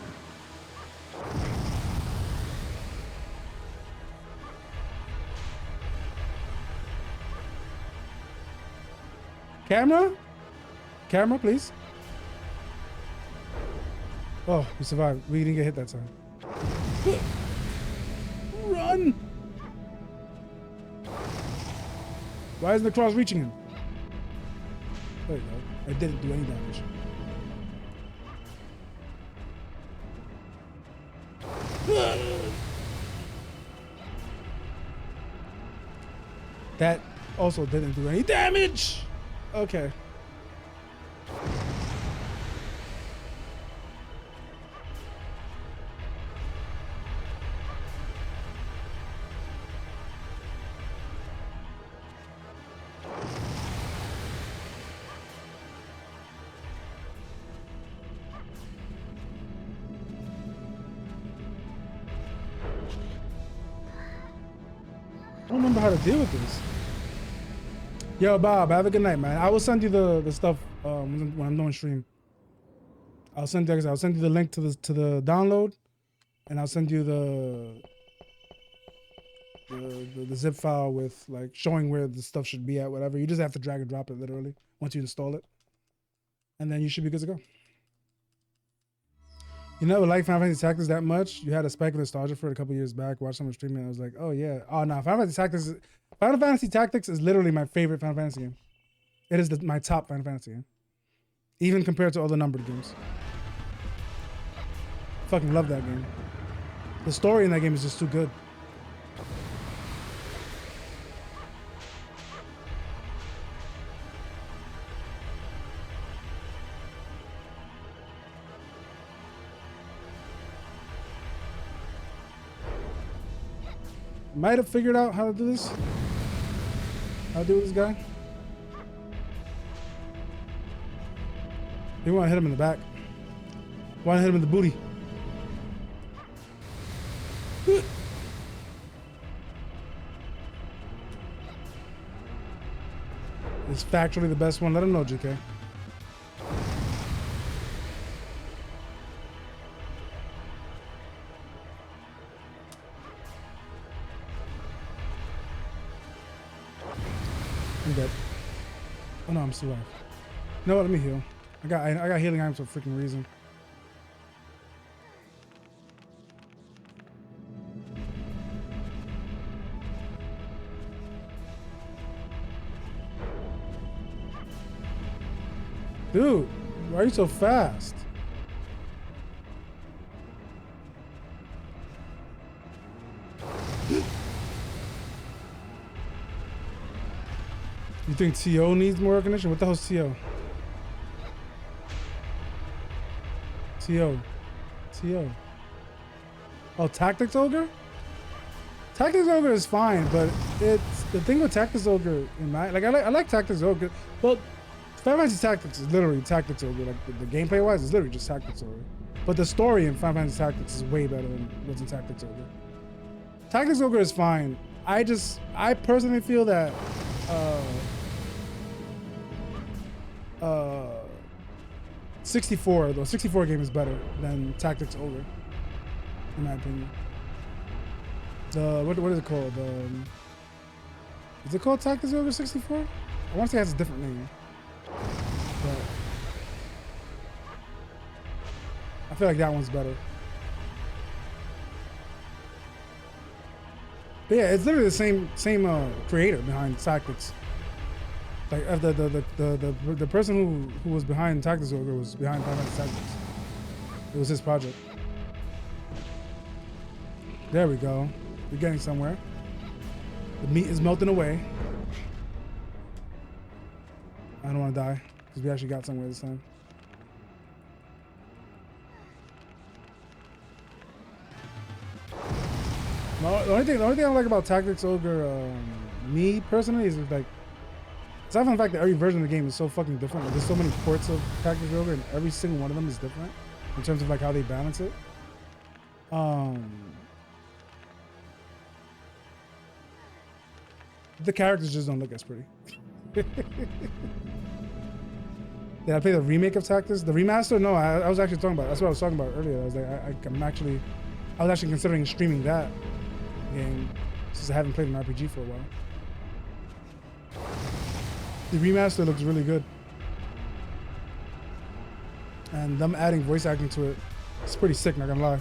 Camera, please. Oh, we survived. We didn't get hit that time. Run! Why isn't the cross reaching him? There you go. It didn't do any damage. That also didn't do any damage! Okay. I don't remember how to deal with this. Yo, Bob, have a good night, man. I will send you the stuff when I'm doing stream. I'll send you the link to the download, and I'll send you the zip file with like showing where the stuff should be at, whatever. You just have to drag and drop it literally once you install it, and then you should be good to go. You never liked Final Fantasy Tactics that much? You had a spike of nostalgia for it a couple years back. Watched someone streaming it. I was like, oh yeah. Oh no, Final Fantasy Tactics is literally my favorite Final Fantasy game. It is my top Final Fantasy game, even compared to other numbered games. Fucking love that game. The story in that game is just too good. Might have figured out how to do this. How to do with this guy. You want to hit him in the back. Want to hit him in the booty. It's factually the best one. Let him know, GK. I'm dead. Oh no, I'm still alive. You know what? Let me heal. I got healing items for a freaking reason. Dude, why are you so fast? You think TO needs more recognition? What the hell's TO? TO. Oh, Tactics Ogre? Tactics Ogre is fine, but it's the thing with Tactics Ogre in my I like Tactics Ogre. Well, Final Fantasy Tactics is literally Tactics Ogre. Like the gameplay wise is literally just Tactics Ogre. But the story in Final Fantasy Tactics is way better than what's in Tactics Ogre. Tactics Ogre is fine. I personally feel that 64 game is better than Tactics Ogre, in my opinion. What is it called? Is it called Tactics Ogre 64? I want to say it has a different name. But I feel like that one's better. But yeah, it's literally the same creator behind Tactics. Like the person who was behind Tactics Ogre was behind Final Fantasy Tactics. It was his project. There we go. We're getting somewhere. The meat is melting away. I don't want to die because we actually got somewhere this time. The only thing I like about Tactics Ogre, me personally, is like, aside from the fact that every version of the game is so fucking different. Like, there's so many ports of Tactics Ogre, and every single one of them is different. in terms of like how they balance it. The characters just don't look as pretty. Did I play the remake of Tactics? The remaster? No, I was actually talking about. That's what I was talking about earlier. I was like, I was actually considering streaming that game since I haven't played an RPG for a while. The remaster looks really good, and them adding voice acting to it, it's pretty sick. Not gonna lie.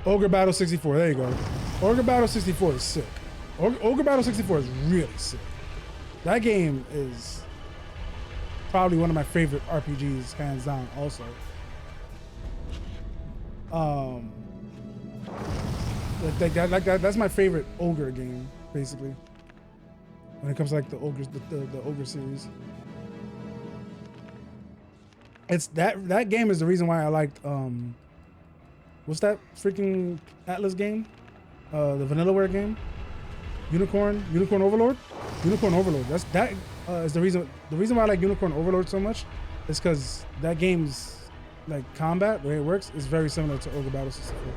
Ogre Battle 64. There you go. Ogre Battle 64 is sick. Ogre Battle 64 is really sick. That game is probably one of my favorite RPGs, hands down. Also, that's my favorite Ogre game, basically. When it comes to like the Ogres, the Ogre series, it's that game is the reason why I liked what's that freaking Atlas game? The Vanillaware game. Unicorn Overlord. Unicorn Overlord. Is the reason why I like Unicorn Overlord so much is because that game's like combat, the way it works, is very similar to Ogre Battle 64.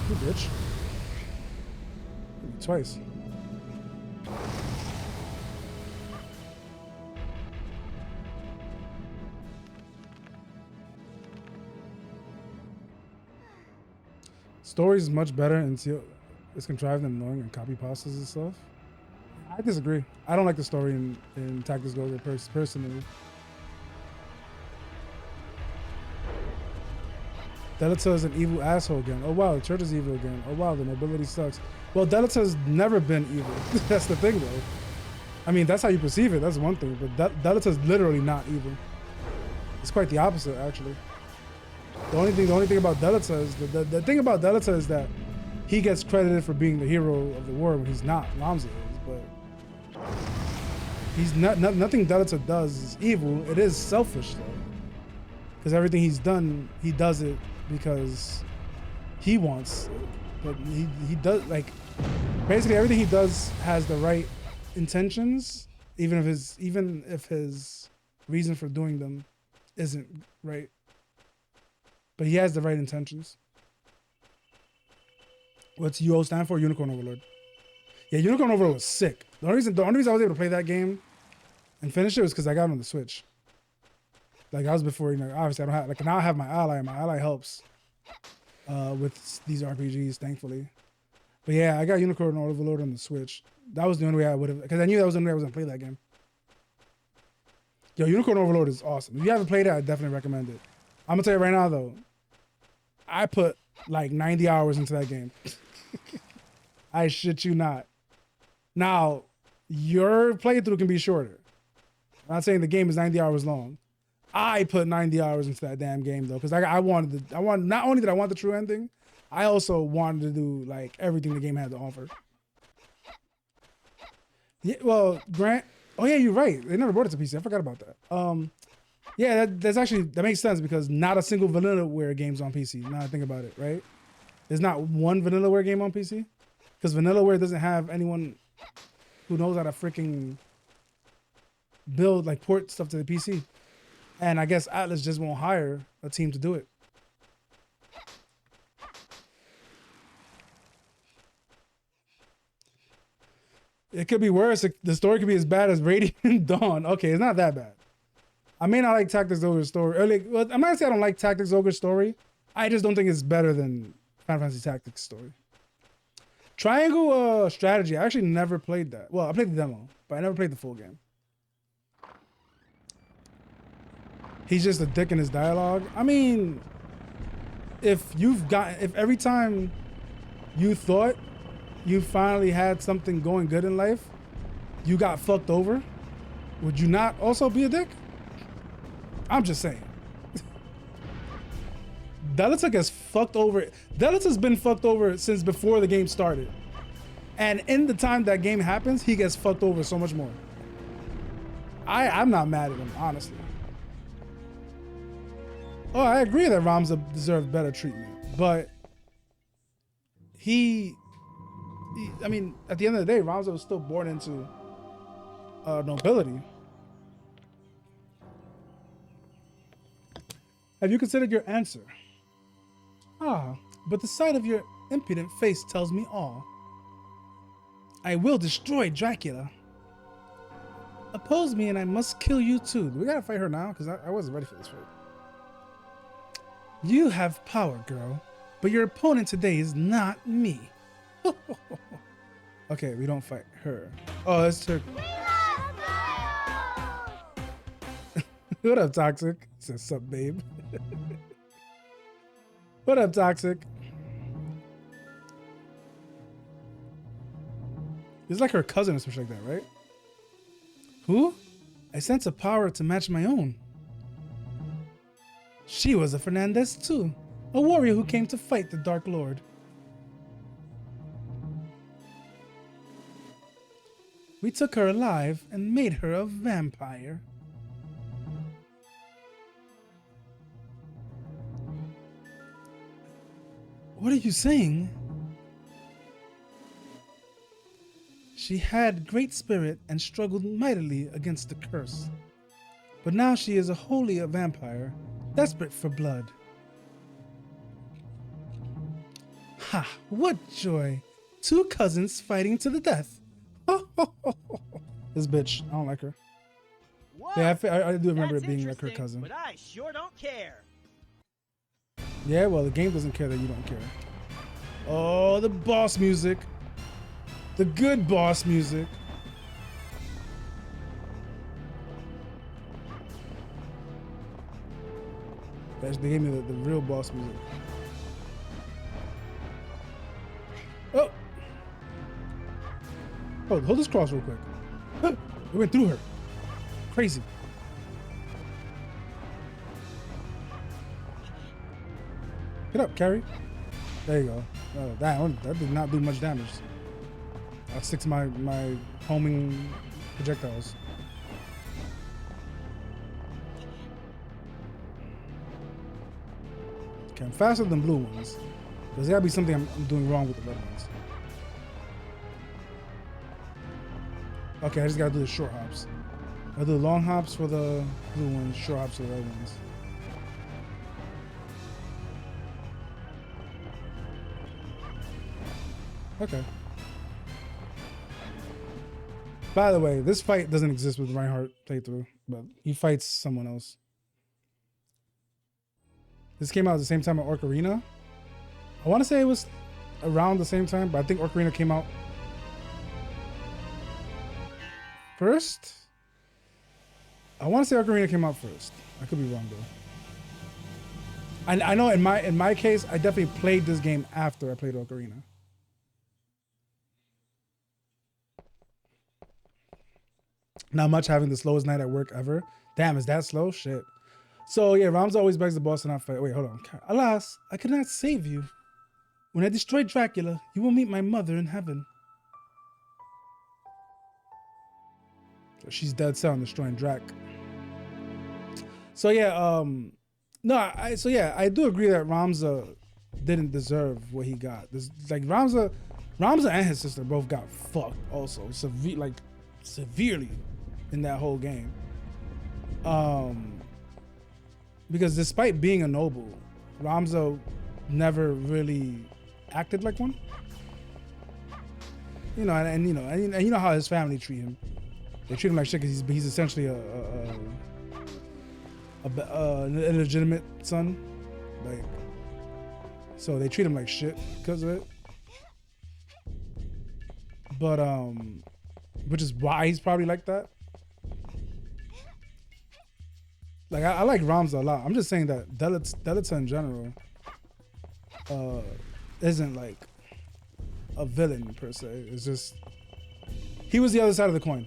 You bitch. Twice. Story is much better until it's contrived and annoying and copy pastas and stuff. I disagree. I don't like the story in Tactics Go personally. Delita is an evil asshole again. Oh wow, the church is evil again. Oh wow, the nobility sucks. Well, Delita's never been evil. That's the thing though. I mean, that's how you perceive it. That's one thing. But Delita's literally not evil. It's quite the opposite, actually. The only thing about Delita is the thing about Delita is that he gets credited for being the hero of the war when he's not. Ramza is, but he's not. Nothing Delita does is evil. It is selfish though, because everything he's done, he does it because he wants it. But he does, like, basically everything he does has the right intentions, even if his reason for doing them isn't right. But he has the right intentions. What's UO stand for? Unicorn Overlord. Yeah, Unicorn Overlord was sick. The only reason I was able to play that game and finish it was because I got it on the Switch. Like, I was before, obviously I don't have, like, now I have my ally, and my ally helps with these RPGs, thankfully. But yeah, I got Unicorn Overlord on the Switch. That was the only way I would have, because I knew that was the only way I was going to play that game. Yo, Unicorn Overlord is awesome. If you haven't played it, I definitely recommend it. I'm going to tell you right now, though, I put like 90 hours into that game. I shit you not. Now, your playthrough can be shorter. I'm not saying the game is 90 hours long. I put 90 hours into that damn game though, because I wanted not only did I want the true ending, I also wanted to do like everything the game had to offer. Yeah, well, Grant. Oh yeah, you're right. They never brought it to PC. I forgot about that. Yeah, that makes sense because not a single Vanillaware game's on PC. Now I think about it, right? There's not one Vanillaware game on PC because Vanillaware doesn't have anyone who knows how to freaking build, like, port stuff to the PC. And I guess Atlas just won't hire a team to do it. It could be worse. The story could be as bad as Radiant Dawn. Okay, it's not that bad. I may not like Tactics Ogre's story. Well, I'm not gonna say I don't like Tactics Ogre's story. I just don't think it's better than Final Fantasy Tactics story. Triangle Strategy. I actually never played that. Well, I played the demo, but I never played the full game. He's just a dick in his dialogue. I mean, if every time you thought you finally had something going good in life, you got fucked over, would you not also be a dick? I'm just saying. Delita gets fucked over. Delita's been fucked over since before the game started. And in the time that game happens, he gets fucked over so much more. I'm not mad at him, honestly. Oh, I agree that Ramza deserved better treatment. But I mean, at the end of the day, Ramza was still born into nobility. Have you considered your answer? Ah, but the sight of your impudent face tells me all. I will destroy Dracula. Oppose me and I must kill you too. We gotta fight her now, because I wasn't ready for this fight. You have power, girl, but your opponent today is not me. Okay, we don't fight her. Oh, that's her. What up, Toxic? Says, sup, babe? What up, Toxic? It's like her cousin or something like that, right? Who? I sense a power to match my own. She was a Fernandez too, a warrior who came to fight the Dark Lord. We took her alive and made her a vampire. What are you saying? She had great spirit and struggled mightily against the curse. But now she is wholly a vampire, desperate for blood. Ha! What joy! Two cousins fighting to the death. This bitch, I don't like her. Whoa, Yeah, I do remember that's it being like her interesting, cousin. But I sure don't care. Yeah, well, the game doesn't care that you don't care. Oh, the boss music. The good boss music. They gave me the real boss music. Oh! Oh, hold this cross real quick. It went through her. Crazy. Get up, Carrie. There you go. Oh, that did not do much damage. I'll stick to my homing projectiles. Okay, I'm faster than blue ones. There's gotta be something I'm doing wrong with the red ones. Okay, I just gotta do the short hops. I'll do the long hops for the blue ones, short hops for the red ones. Okay. By the way, this fight doesn't exist with Reinhardt playthrough, but he fights someone else. This came out at the same time as Ocarina. I want to say it was around the same time, but I think Ocarina came out first. I want to say Ocarina came out first. I could be wrong though. I know in my case, I definitely played this game after I played Ocarina. Not much, having the slowest night at work ever. Damn, is that slow? Shit. So yeah, Ramza always begs the boss to not fight. Wait, hold on. Alas, I could not save you. When I destroy Dracula, you will meet my mother in heaven. So she's dead set on destroying Drac. So yeah, I do agree that Ramza didn't deserve what he got. This, like Ramza and his sister both got fucked also, severely in that whole game. Because despite being a noble, Ramza never really acted like one. You know, and you know how his family treat him. They treat him like shit because he's essentially an illegitimate son. Like, so they treat him like shit because of it. But which is why he's probably like that. Like I like Ramza a lot. I'm just saying that Delita in general isn't like a villain per se. It's just he was the other side of the coin.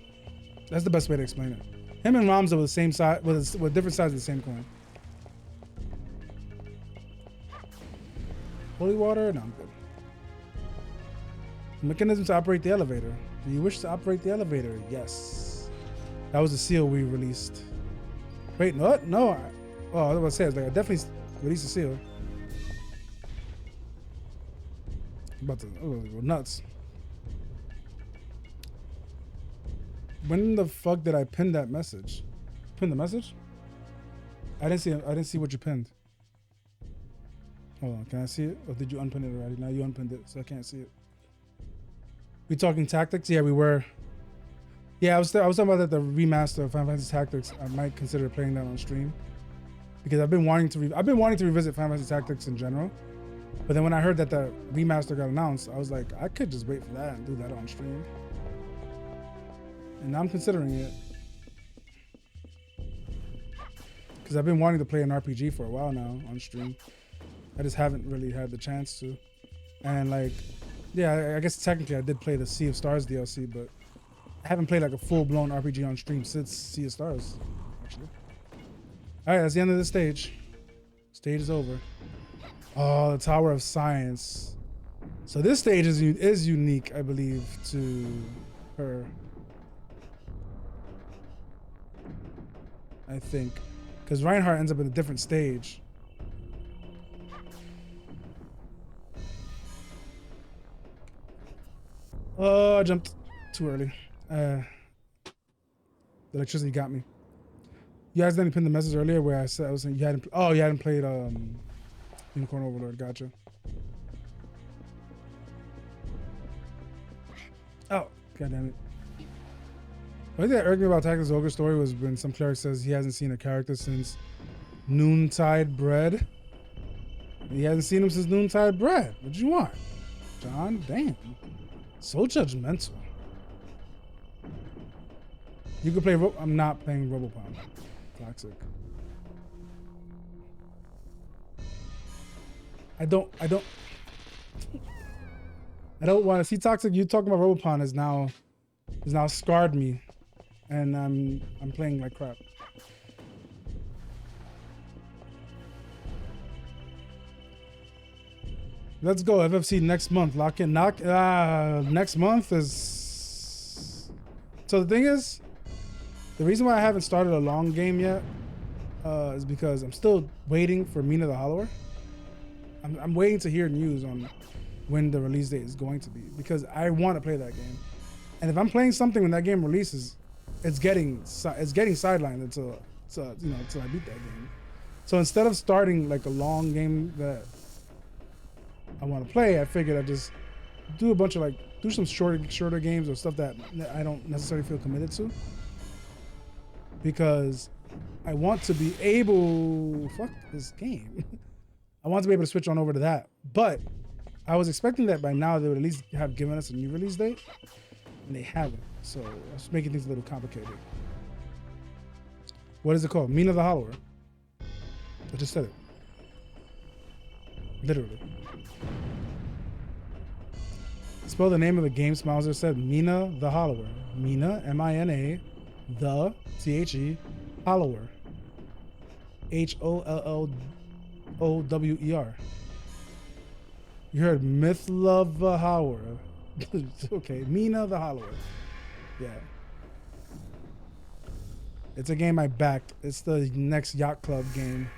That's the best way to explain it. Him and Ramza were the same side, with different sides of the same coin. Holy water? No, I'm good. Mechanism to operate the elevator. Do you wish to operate the elevator? Yes. That was the seal we released. Wait, no, no. Oh, I was about to say, I definitely released the seal. About to go nuts. When the fuck did I pin that message? Pin the message? I didn't see what you pinned. Hold on, can I see it? Or did you unpin it already? Now you unpinned it, so I can't see it. We talking tactics? Yeah, we were. Yeah, I was talking about that the remaster of Final Fantasy Tactics. I might consider playing that on stream because I've been wanting to revisit Final Fantasy Tactics in general. But then when I heard that the remaster got announced, I was like, I could just wait for that and do that on stream. And I'm considering it because I've been wanting to play an RPG for a while now on stream. I just haven't really had the chance to. And like, yeah, I guess technically I did play the Sea of Stars DLC, but I haven't played like a full-blown RPG on stream since Sea of Stars, actually. All right, that's the end of the stage. Stage is over. Oh, the Tower of Science. So this stage is unique, I believe, to her. I think. Because Reinhardt ends up in a different stage. Oh, I jumped too early. The electricity got me. You guys didn't pin the message earlier where I said I was saying you hadn't played Unicorn Overlord. Gotcha. Oh, god damn it. The only thing that irked me about Tactics Ogre story was when some cleric says he hasn't seen a character since Noontide Bread. He hasn't seen him since Noontide Bread. What you want, John? Damn. So judgmental. You could play. I'm not playing Robopon. Toxic. I don't want to see Toxic. You talking about Robopon has now scarred me, and I'm playing like crap. Let's go FFC next month. Lock in. Next month is. So the thing is, the reason why I haven't started a long game yet is because I'm still waiting for Mina the Hollower. I'm waiting to hear news on when the release date is going to be because I want to play that game. And if I'm playing something when that game releases, it's getting sidelined until I beat that game. So instead of starting like a long game that I want to play, I figured I'd just do a bunch of do some shorter games or stuff that I don't necessarily feel committed to. Because I want to be able, fuck this game. I want to be able to switch on over to that. But I was expecting that by now they would at least have given us a new release date. And they haven't. So it's making things a little complicated. What is it called? Mina the Hollower. I just said it. Literally. Spell the name of the game, Smouser said. Mina the Hollower. Mina, M-I-N-A, the, T-H-E, Hollower. H-O-L-L-O-W-E-R. You heard Mythla the Hollower. Okay, Mina the Hollower. Yeah. It's a game I backed. It's the next Yacht Club game.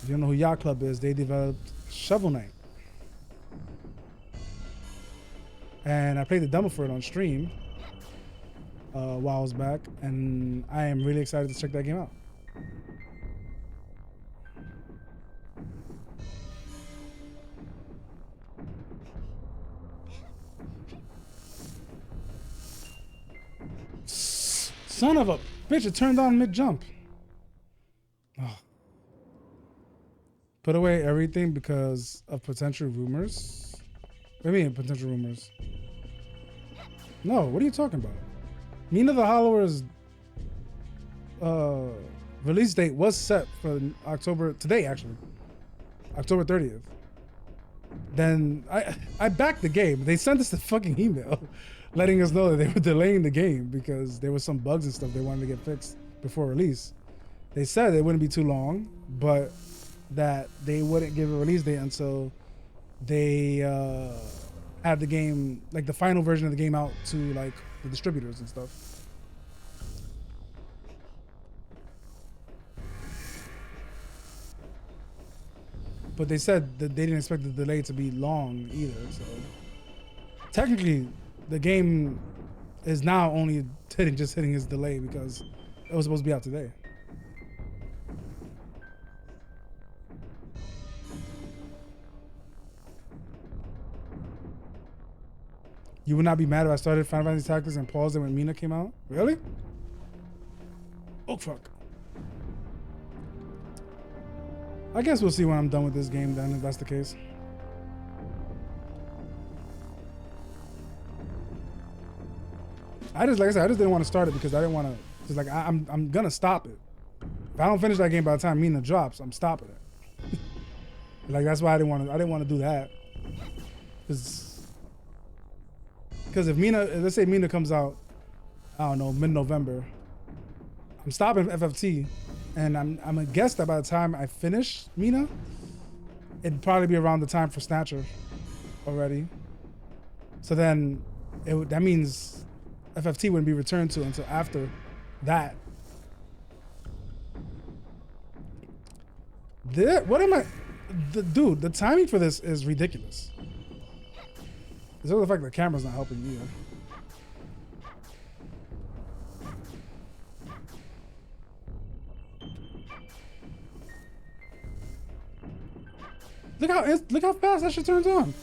If you don't know who Yacht Club is, they developed Shovel Knight. And I played the demo for it on stream a while back, and I am really excited to check that game out. Son of a bitch, it turned on mid-jump. Oh. Put away everything because of potential rumors. What do you mean potential rumors? No, what are you talking about? Mina the Hollower's release date was set for today actually. October 30th. Then I backed the game. They sent us the fucking email letting us know that they were delaying the game because there was some bugs and stuff they wanted to get fixed before release. They said it wouldn't be too long, but that they wouldn't give a release date until they have the game, like the final version of the game out to like the distributors and stuff. But they said that they didn't expect the delay to be long either. So technically, the game is now only hitting its delay because it was supposed to be out today. You would not be mad if I started Final Fantasy Tactics and paused it when Mina came out? Really? Oh, fuck. I guess we'll see when I'm done with this game then, if that's the case. Like I said, I just didn't want to start it because I didn't want to, because like, I'm gonna stop it. If I don't finish that game by the time Mina drops, I'm stopping it. Like, that's why I didn't want to do that. Because if Mina, let's say Mina comes out, I don't know, mid-November, I'm stopping FFT, and I'm gonna guess that by the time I finish Mina, it'd probably be around the time for Snatcher already. So then that means FFT wouldn't be returned to until after that. Dude, the timing for this is ridiculous. There's also the fact that the camera's not helping either. Look how fast that shit turns on.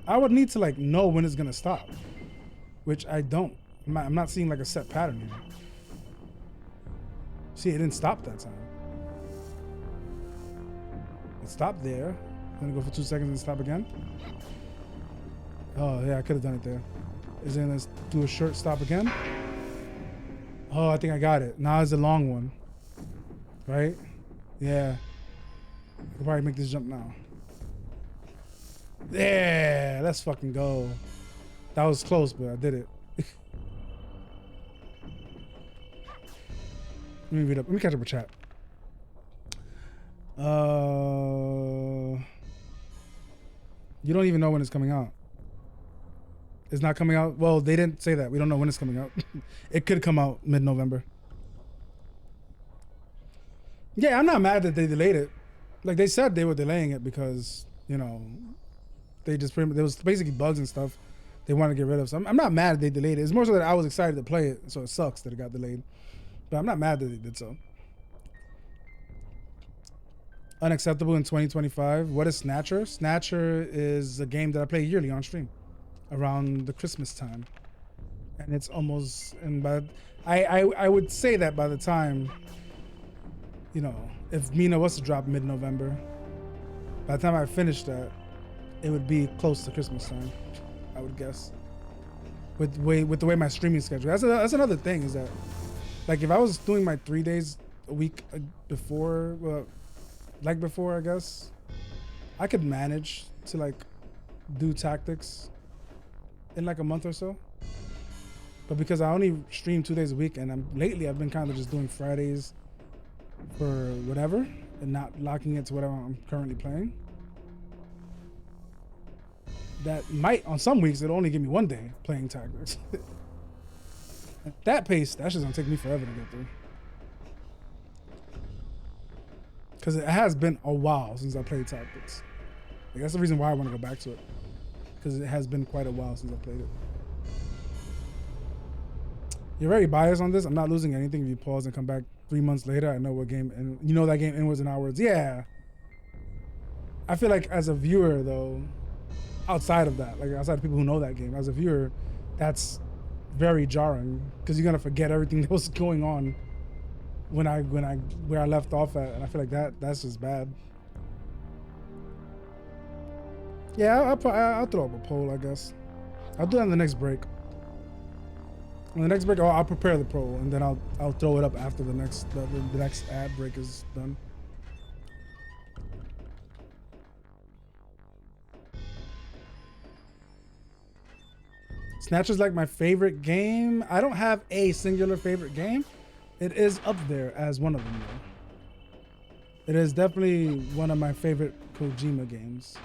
I would need to like know when it's gonna stop, which I don't. I'm not seeing like a set pattern here. See, it didn't stop that time. It stopped there. Then go for 2 seconds and stop again. Oh yeah, I could have done it there. Is then let's do a short stop again. Oh, I think I got it. Now it's a long one. Right? Yeah. I could probably make this jump now. Yeah, let's fucking go. That was close, but I did it. Let me read up. Let me catch up with chat. You don't even know when it's coming out. It's not coming out. Well, they didn't say that. We don't know when it's coming out. It could come out mid-November. Yeah, I'm not mad that they delayed it. Like they said they were delaying it because, you know, there was basically bugs and stuff they wanted to get rid of. So I'm not mad that they delayed it. It's more so that I was excited to play it, so it sucks that it got delayed. But I'm not mad that they did so. Unacceptable in 2025. What is Snatcher? Snatcher is a game that I play yearly on stream around the Christmas time. And it's almost, and I would say that by the time, you know, if Mina was to drop mid-November, by the time I finished that, it would be close to Christmas time, I would guess. With the way my streaming schedule. That's another thing is that, like, if I was doing my 3 days a week before, well, like before, I guess, I could manage to like do tactics in like a month or so. But because I only stream 2 days a week, and lately I've been kind of just doing Fridays for whatever and not locking it to whatever I'm currently playing. That might, on some weeks, it'll only give me 1 day playing tactics. At that pace, that's just gonna take me forever to get through. Because it has been a while since I played tactics. Like, that's the reason why I want to go back to it. Because it has been quite a while since I played it. You're very biased on this. I'm not losing anything if you pause and come back 3 months later. I know what game, and you know that game inwards and outwards. Yeah. I feel like as a viewer, though, outside of that, like outside of people who know that game, as a viewer, that's very jarring because you're gonna forget everything that was going on where I left off at, and I feel like that's just bad. Yeah, I'll throw up a poll, I guess. I'll do that in the next break. On the next break, I'll prepare the poll, and then I'll throw it up after the next ad break is done. Snatch is like my favorite game. I don't have a singular favorite game. It is up there as one of them, though. It is definitely one of my favorite Kojima games.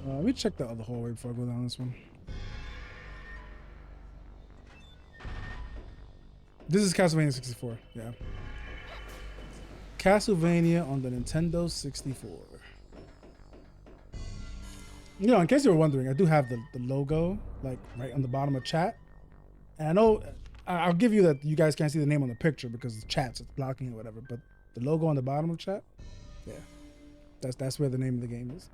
Let me check the other hallway before I go down this one. This is Castlevania 64. Yeah. Castlevania on the Nintendo 64. You know, in case you were wondering, I do have the logo like right on the bottom of chat. And I know I'll give you that you guys can't see the name on the picture because the chat's blocking or whatever, but the logo on the bottom of chat, yeah. That's where the name of the game is.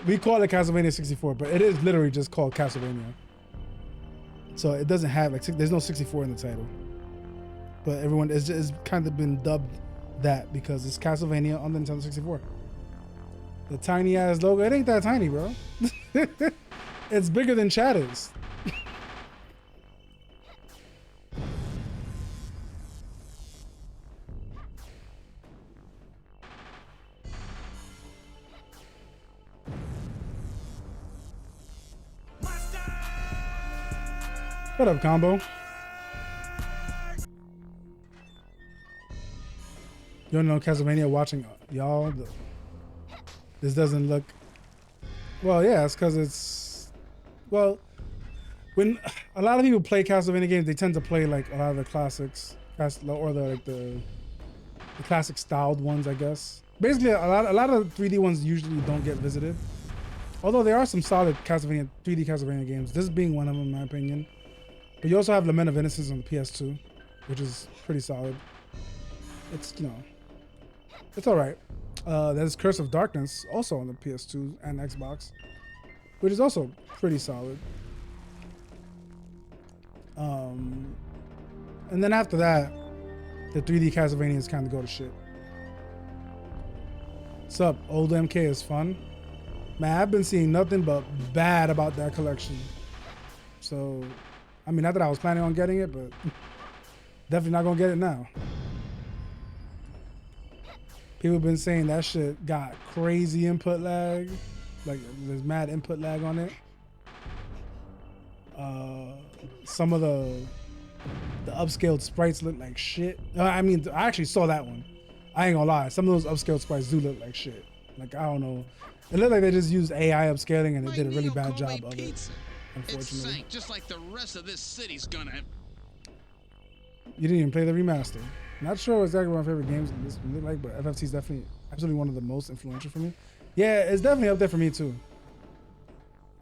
We call it Castlevania 64, but it is literally just called Castlevania. So it doesn't have like there's no 64 in the title. But everyone it's kind of been dubbed that because it's Castlevania on the Nintendo 64. The tiny ass logo, it ain't that tiny, bro. It's bigger than chat is. What up, Combo? You don't know Castlevania watching y'all? This doesn't look... Well, yeah, it's because it's... Well, when a lot of people play Castlevania games, they tend to play like a lot of the classics, or the classic styled ones, I guess. Basically, a lot of 3D ones usually don't get visited. Although there are some solid 3D Castlevania games, this being one of them in my opinion. But you also have Lament of Innocence on the PS2, which is pretty solid. It's, you know, it's all right. There's Curse of Darkness, also on the PS2 and Xbox, which is also pretty solid. And then after that, the 3D Castlevanias kind of go to shit. What's up? Old MK is fun. Man, I've been seeing nothing but bad about that collection. So, I mean, not that I was planning on getting it, but definitely not gonna get it now. People have been saying that shit got crazy input lag. Like, there's mad input lag on it. Some of the upscaled sprites look like shit. I mean, I actually saw that one. I ain't gonna lie. Some of those upscaled sprites do look like shit. Like, I don't know. It looked like they just used AI upscaling and it did a really bad job of it. Unfortunately. It sank just like the rest of this city's gonna. You didn't even play the remaster. Not sure exactly what my favorite games in this look like, but FFT is definitely absolutely one of the most influential for me. Yeah, it's definitely up there for me too.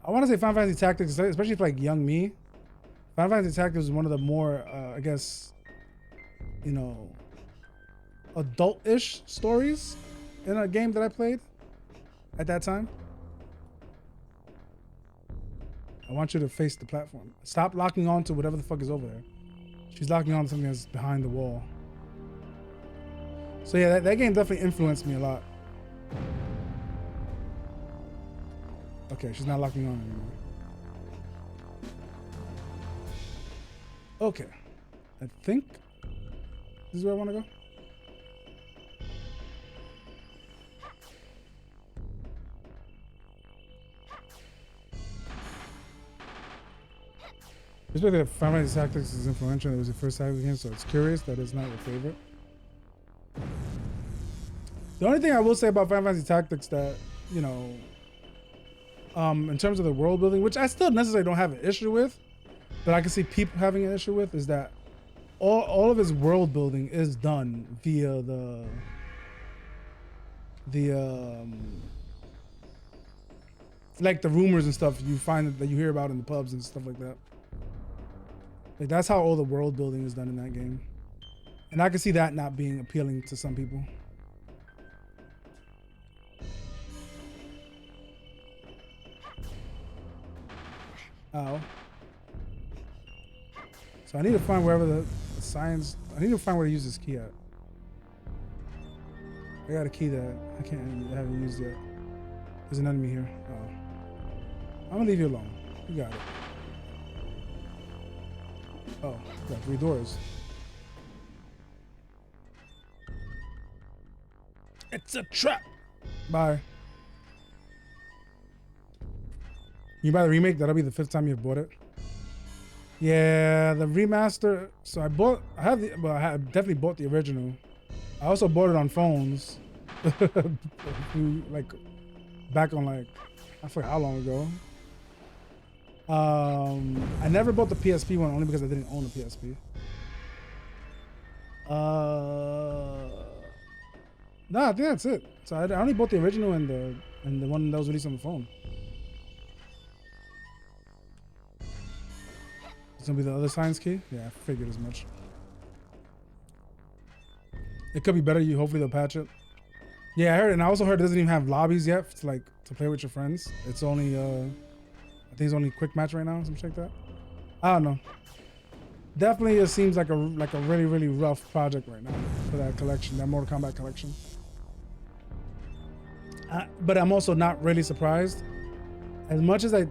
I want to say Final Fantasy Tactics, especially for like young me. Final Fantasy Tactics is one of the more, I guess, you know, adult-ish stories in a game that I played at that time. I want you to face the platform. Stop locking on to whatever the fuck is over there. She's locking on to something that's behind the wall. So yeah, that game definitely influenced me a lot. Okay, she's not locking on anymore. Okay, I think this is where I want to go. Respect that Final Fantasy Tactics is influential. It was your first Tactics game, so it's curious that it's not your favorite. The only thing I will say about Final Fantasy Tactics that, you know, in terms of the world building, which I still necessarily don't have an issue with, but I can see people having an issue with, is that all of his world building is done via like the rumors and stuff you find that you hear about in the pubs and stuff like that. Like that's how all the world building is done in that game. And I can see that not being appealing to some people. Ow. So I need to find wherever the signs, I need to find where to use this key at. I got a key that I haven't used yet. There's an enemy here. Oh. I'm gonna leave you alone. You got it. Oh, got 3 doors. It's a trap. Bye. You buy the remake? That'll be the 5th time you've bought it. Yeah, the remaster. So I definitely bought the original. I also bought it on phones. Like back on like, I forgot how long ago. I never bought the PSP one only because I didn't own a PSP. No, I think that's it. So I only bought the original and the one that was released on the phone. It's gonna be the other science key? Yeah, I figured as much. It could be better. Hopefully they'll patch it. Yeah, I heard, and I also heard it doesn't even have lobbies yet to play with your friends. It's only I think it's only quick match right now, something like that. I don't know. Definitely, it seems like a really, really rough project right now for that collection, that Mortal Kombat collection. But I'm also not really surprised. As much as I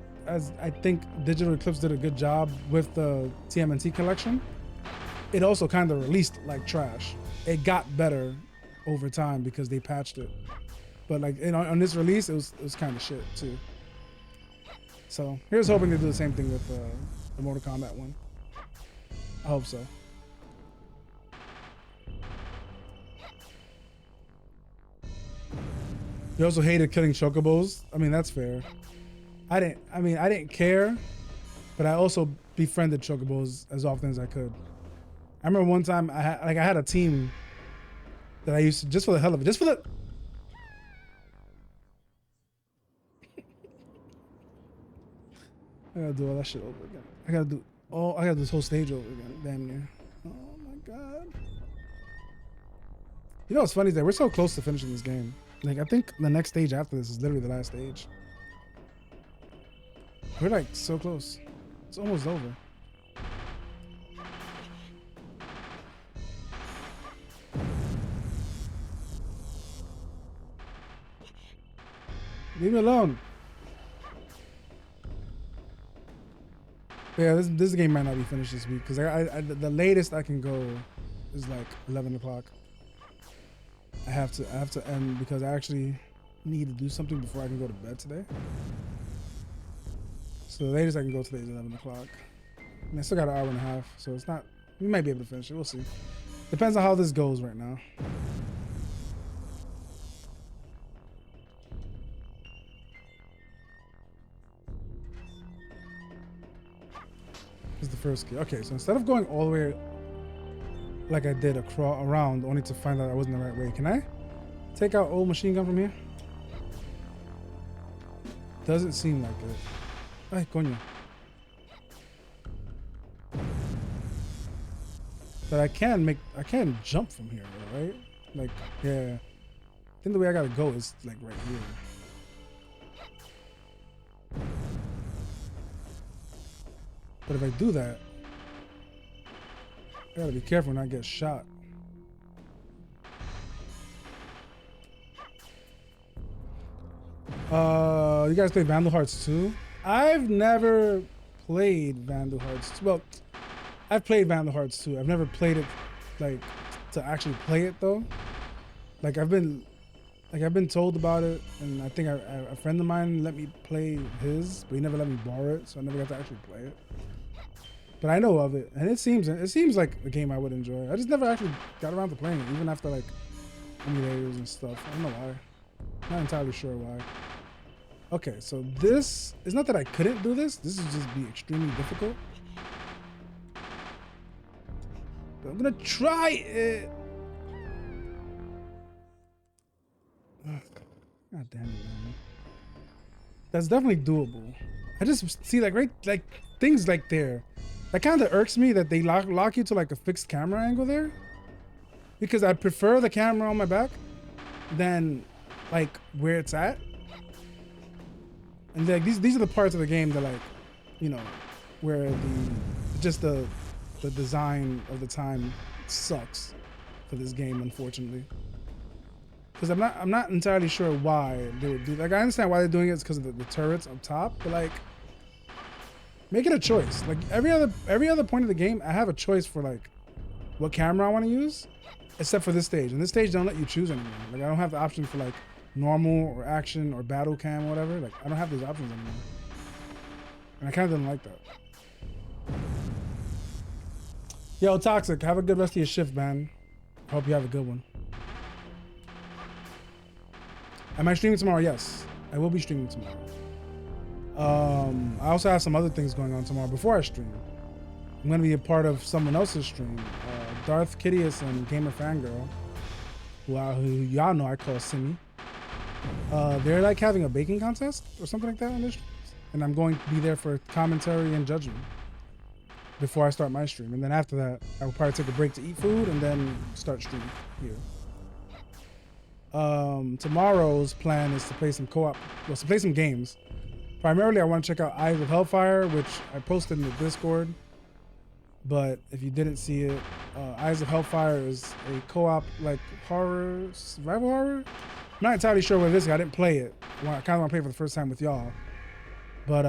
think Digital Eclipse did a good job with the TMNT collection, it also kind of released like trash. It got better over time because they patched it. But like on this release, it was kind of shit too. So here's hoping to do the same thing with the Mortal Kombat one. I hope so. You also hated killing chocobos. I mean, that's fair. I didn't care, but I also befriended chocobos as often as I could. I remember one time I had a team that I used to, just for the hell of it, just for the. I gotta do all that shit over again. I gotta do this whole stage over again. Damn near. Oh my god. You know what's funny is that we're so close to finishing this game. Like, I think the next stage after this is literally the last stage. We're like so close. It's almost over. Leave me alone. But yeah, this game might not be finished this week because the latest I can go is like 11 o'clock. I have to end because I actually need to do something before I can go to bed today. So the latest I can go today is 11 o'clock. And I still got an hour and a half, so it's not. We might be able to finish it. We'll see. Depends on how this goes right now. This is the first key. Okay, so instead of going all the way like I did around, only to find out I wasn't the right way, can I take out old machine gun from here? Doesn't seem like it. Ay, coño. But I can jump from here, right? Like, yeah. I think the way I gotta go is like right here. But if I do that, I gotta be careful not get shot. You guys play Vandal Hearts 2? I've never played Vandal Hearts 2. Well, I've played Vandal Hearts 2. I've never played it like to actually play it though. Like I've been told about it, and I think a friend of mine let me play his, but he never let me borrow it, so I never got to actually play it. But I know of it, and it seems like a game I would enjoy. I just never actually got around to playing it, even after like emulators and stuff. I don't know why. Not entirely sure why. Okay, so this is not that I couldn't do this. This is just be extremely difficult. But I'm gonna try it. Ugh. God damn it, man. That's definitely doable. I just see like things like there. That kind of irks me that they lock you to like a fixed camera angle there. Because I prefer the camera on my back than like where it's at. And like these are the parts of the game that like, you know, where the design of the time sucks for this game, unfortunately. Because I'm not entirely sure why they would do. Like I understand why they're doing it, it's because of the turrets up top, but like make it a choice. Like every other point of the game, I have a choice for like what camera I want to use, except for this stage. And this stage don't let you choose anymore. Like I don't have the option for like normal or action or battle cam or whatever. Like I don't have those options anymore. And I kind of didn't like that. Yo, Toxic, have a good rest of your shift, man. Hope you have a good one. Am I streaming tomorrow? Yes, I will be streaming tomorrow. I also have some other things going on tomorrow before I stream. I'm gonna be a part of someone else's stream. Darth Kidius and Gamer Fangirl, who y'all know I call Simi. They're like having a baking contest or something like that on their streams. And I'm going to be there for commentary and judgment before I start my stream. And then after that, I will probably take a break to eat food and then start streaming here. Tomorrow's plan is to play some co-op, well, to play some games. Primarily, I want to check out Eyes of Hellfire, which I posted in the Discord. But if you didn't see it, Eyes of Hellfire is a co-op like horror, survival horror. I'm not entirely sure what it is. I didn't play it. I kind of want to play it for the first time with y'all. But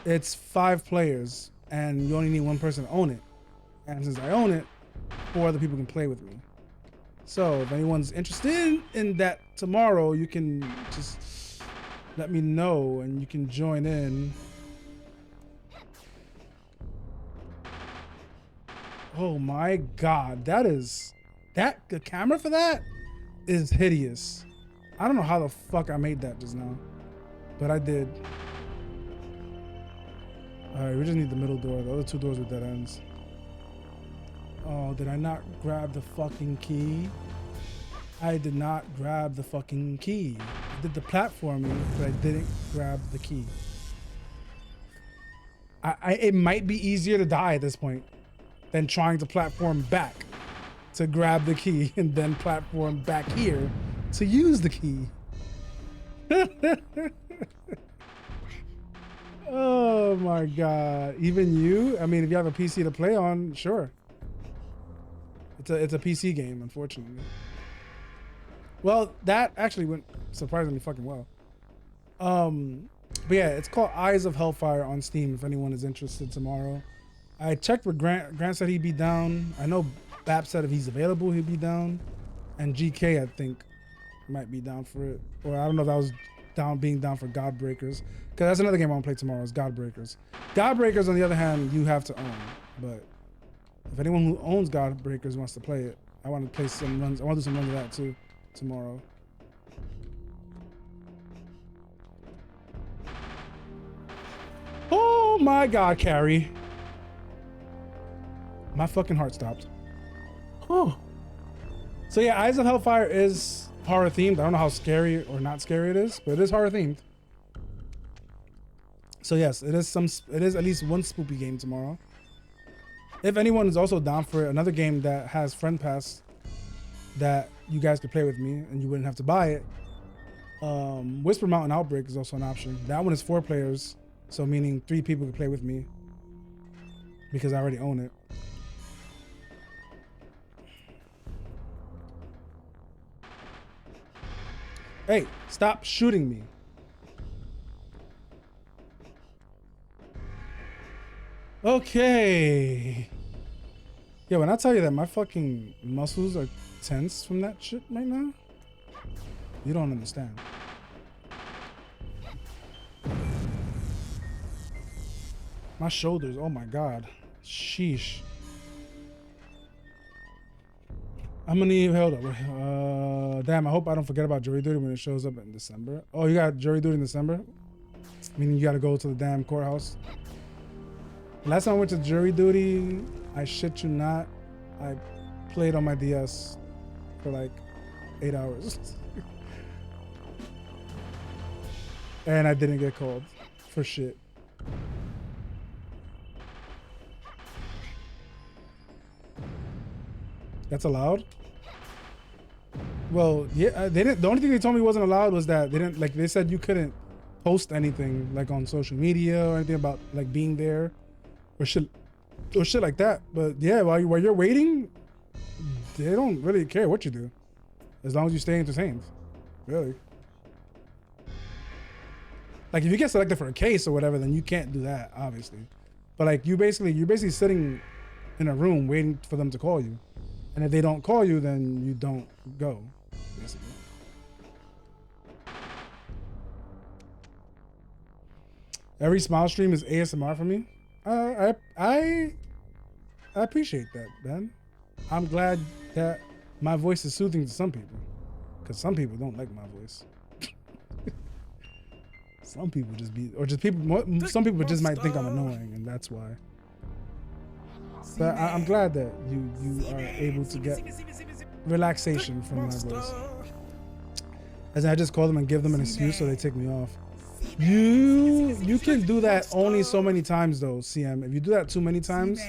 it's 5 players, and you only need 1 person to own it. And since I own it, 4 other people can play with me. So if anyone's interested in that tomorrow, you can just let me know and you can join in. Oh my God, the camera for that is hideous. I don't know how the fuck I made that just now, but I did. All right, we just need the middle door. The other 2 doors are dead ends. Oh, did I not grab the fucking key? I did not grab the fucking key. I did the platforming, but I didn't grab the key. It might be easier to die at this point than trying to platform back to grab the key and then platform back here to use the key. Oh my God. Even you? I mean, if you have a PC to play on, sure. It's a PC game, unfortunately. Well, that actually went surprisingly fucking well. But yeah, it's called Eyes of Hellfire on Steam if anyone is interested tomorrow. I checked with Grant. Grant said he'd be down. I know Bap said if he's available, he'd be down. And GK, I think, might be down for it. Or I don't know if that was being down for Godbreakers. Because that's another game I want to play tomorrow is Godbreakers. Godbreakers, on the other hand, you have to own. But if anyone who owns Godbreakers wants to play it, I want to play some runs. I want to do some runs of that too tomorrow. Oh my God, Carrie. My fucking heart stopped. Oh. So yeah, Eyes of Hellfire is horror themed. I don't know how scary or not scary it is, but it is horror themed. So yes, it is at least one spoopy game tomorrow. If anyone is also down for it, another game that has friend pass that you guys could play with me and you wouldn't have to buy it. Whisper Mountain Outbreak is also an option. That one is 4 players, so meaning 3 people could play with me because I already own it. Hey, stop shooting me. Okay. Yeah, when I tell you that my fucking muscles are tense from that shit right now, you don't understand. My shoulders, oh my God. Sheesh. I'm gonna need, hold up. Damn, I hope I don't forget about jury duty when it shows up in December. Oh, you got jury duty in December? Meaning you gotta go to the damn courthouse. Last time I went to jury duty, I shit you not, I played on my DS for like 8 hours. And I didn't get called for shit. That's allowed? Well, yeah, they didn't. The only thing they told me wasn't allowed was that they didn't, like, they said you couldn't post anything like on social media or anything about like being there or shit like that. But yeah, while you're waiting, they don't really care what you do as long as you stay entertained, really. Like if you get selected for a case or whatever, then you can't do that, obviously. But like you're basically sitting in a room waiting for them to call you. And if they don't call you, then you don't go, basically. Every smile stream is ASMR for me. I appreciate that, Ben. I'm glad that my voice is soothing to some people, because some people don't like my voice. Some people just be, or just people. Some people just might think I'm annoying, and that's why. But I'm glad that you are able to get relaxation from my voice. As I just call them and give them an excuse so they take me off. You can do that only so many times though, CM. If you do that too many times,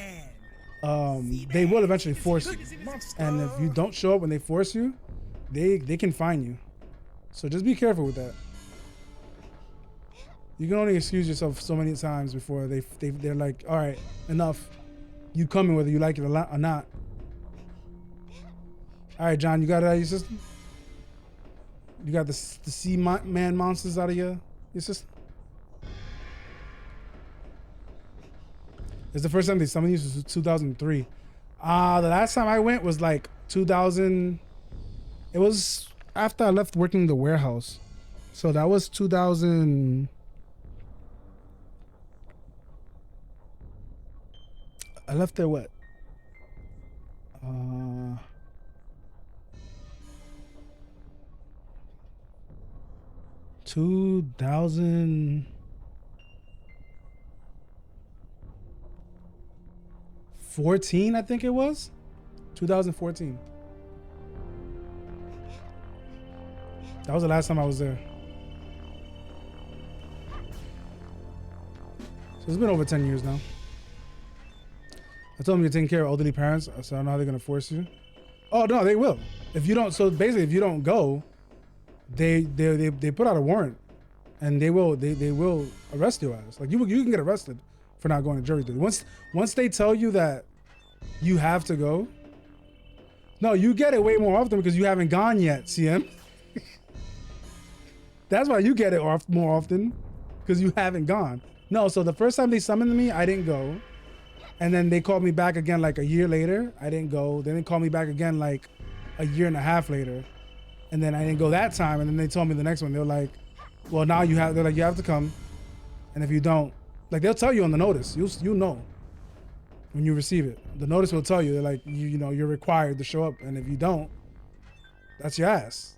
they will eventually force you. And if you don't show up when they force you, they can fine you. So just be careful with that. You can only excuse yourself so many times before they're like, all right, enough. You coming whether you like it or not. All right, John, you got it out of your system? You got the sea man monsters out of your system? It's the first time they summoned you since 2003. The last time I went was like 2000. It was after I left working the warehouse. So that was 2000. I left there what? 2014, I think it was. 2014. That was the last time I was there. So it's been over 10 years now. I told them you're taking care of elderly parents, so I don't know how they're gonna force you. Oh no, they will. If you don't, so basically, if you don't go, they put out a warrant, and they will arrest your ass. Like you can get arrested for not going to jury duty. Once they tell you that you have to go, no, you get it way more often because you haven't gone yet, CM. That's why you get it more often because you haven't gone. No, so the first time they summoned me, I didn't go. And then they called me back again like a year later. I didn't go. Then they called me back again like a year and a half later. And then I didn't go that time. And then they told me the next one. They were like, well, now you have to come. And if you don't, like they'll tell you on the notice. You'll know when you receive it. The notice will tell you, they're like, you know, you're required to show up. And if you don't, that's your ass.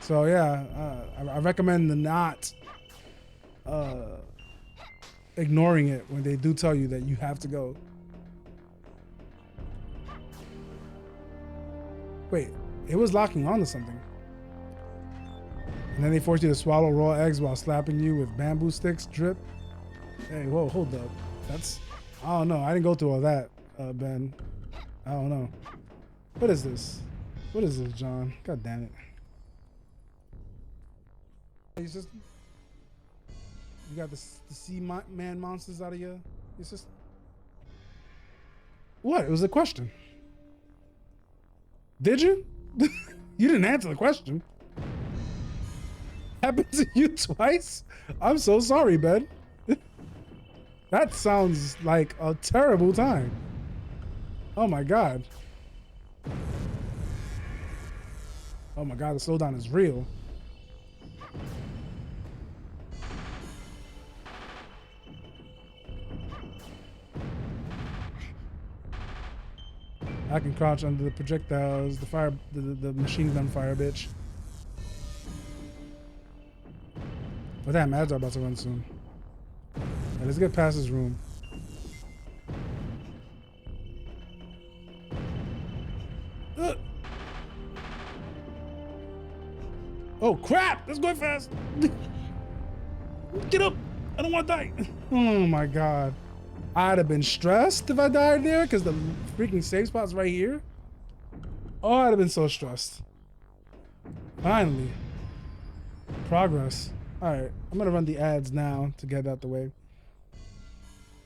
So yeah, I recommend the not ignoring it when they do tell you that you have to go. Wait, it was locking on to something. And then they force you to swallow raw eggs while slapping you with bamboo sticks. Drip. Hey, whoa, hold up. I don't know. I didn't go through all that, Ben. I don't know. What is this? What is this, John? God damn it. You got the sea man monsters out of your system? What? It was a question. Did you? You didn't answer the question. Happened to you twice? I'm so sorry, Ben. That sounds like a terrible time. Oh my God. Oh my God, the slowdown is real. I can crouch under the projectiles, the machine gun fire, bitch. But damn, ads are about to run soon. Right, let's get past this room. Oh crap! Let's go fast. Get up! I don't want to die. Oh my God. I'd have been stressed if I died there because the freaking safe spot's right here. Oh, I'd have been so stressed. Finally. Progress. All right, I'm gonna run the ads now to get it out the way.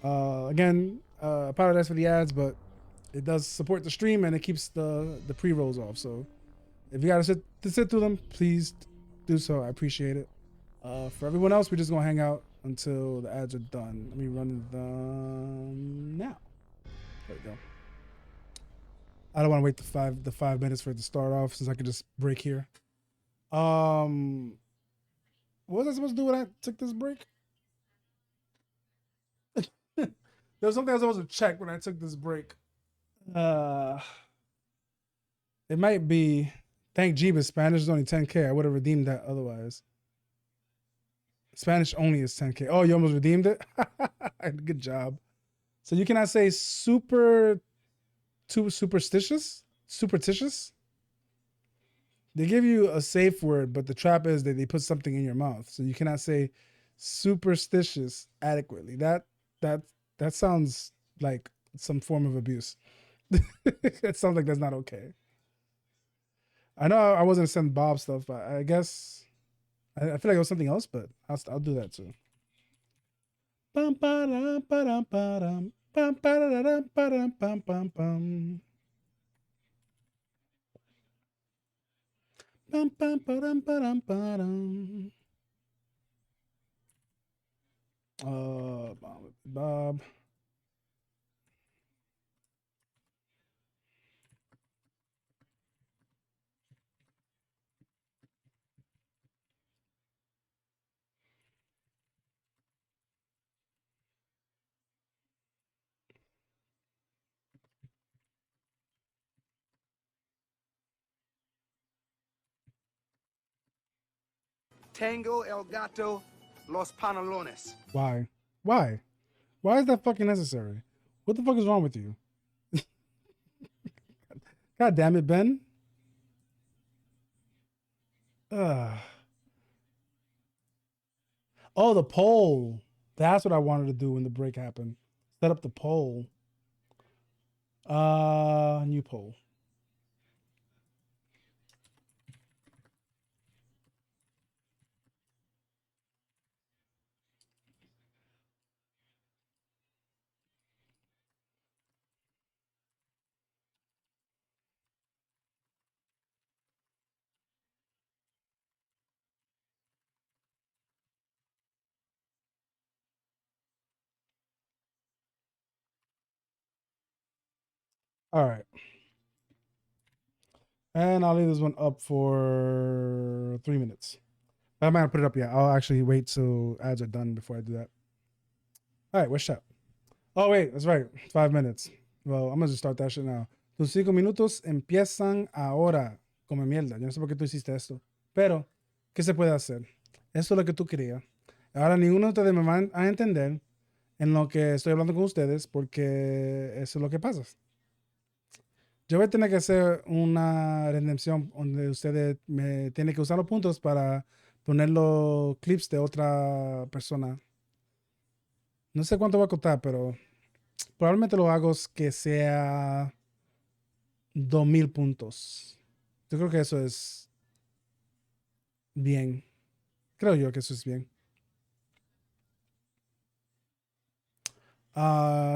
Again, apologize for the ads, but it does support the stream and it keeps the pre-rolls off. So if you gotta sit through them, please do so. I appreciate it. For everyone else, we're just gonna hang out until the ads are done. Let me run them now. There we go. I don't want to wait the 5 minutes for it to start off since I could just break here. What was I supposed to do when I took this break? There was something I was supposed to check when I took this break. It might be Thank Jeebus. Spanish is only 10K. I would have redeemed that otherwise. Spanish only is 10K. Oh, you almost redeemed it? Good job. So you cannot say superstitious? Superstitious? They give you a safe word, but the trap is that they put something in your mouth. So you cannot say superstitious adequately. That sounds like some form of abuse. It sounds like that's not okay. I know I wasn't send Bob stuff, but I guess I feel like it was something else, but I'll do that too. Bum, ba-dum, ba-dum, ba-dum, bum, ba-da-da-dum, ba-dum, bum, bum, bum. Bum, bum, ba-dum, ba-dum, ba-dum. Bob. Tango el gato, los pantalones. Why? Why? Why is that fucking necessary? What the fuck is wrong with you? God damn it, Ben. Ugh. Oh, the poll. That's what I wanted to do when the break happened. Set up the poll. New poll. All right. And I'll leave this one up for 3 minutes. I might not put it up yet. I'll actually wait till ads are done before I do that. All right, what's up? Oh, wait, that's right. 5 minutes. Well, I'm going to just start that shit now. Tus 5 minutos empiezan ahora. Come mierda. Yo no sé por qué tú hiciste esto. Pero, ¿qué se puede hacer? Eso es lo que tú querías. Ahora ninguno de ustedes me van a entender en lo que estoy hablando con ustedes porque eso es lo que pasa. Yo voy a tener que hacer una redención donde ustedes me tienen que usar los puntos para poner los clips de otra persona. No sé cuánto va a costar, pero probablemente lo hago que sea 2000 puntos. Yo creo que eso es bien. Creo yo que eso es bien.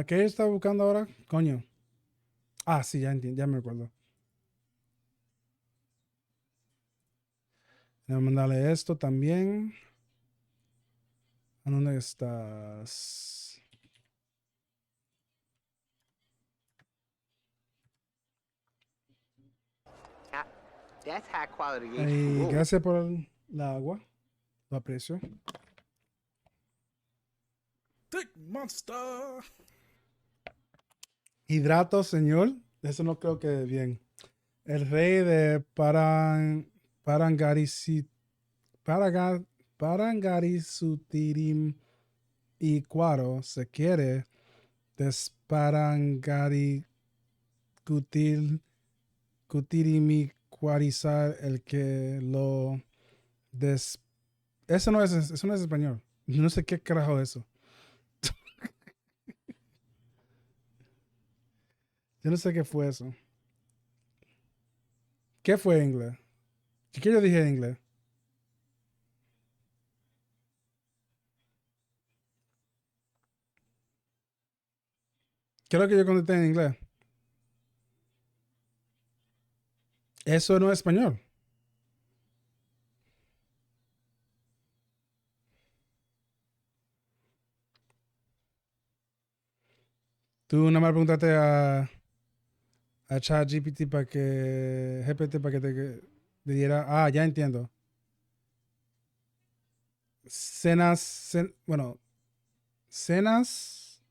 ¿Qué está buscando ahora? Coño. Ah, sí, ya entiendo, ya me acuerdo. Voy a mandarle esto también. ¿A dónde estás? Ah, that's high quality Y H2O. gracias por el agua. Lo aprecio. Dick Monster. Hidrato, señor. Eso no creo que bien. El rey de Parangarisutirim y Cuaro se quiere desparangaricutirimikuarizar el que lo eso no es español. No sé qué carajo es eso. Yo no sé qué fue eso. ¿Qué fue en inglés? ¿Qué yo dije en inglés? ¿Qué es lo que yo contesté en inglés? Eso no es español. Tú nada más preguntaste a ChatGPT para que GPT para que te diera. Ah, ya entiendo. Bueno, cenas.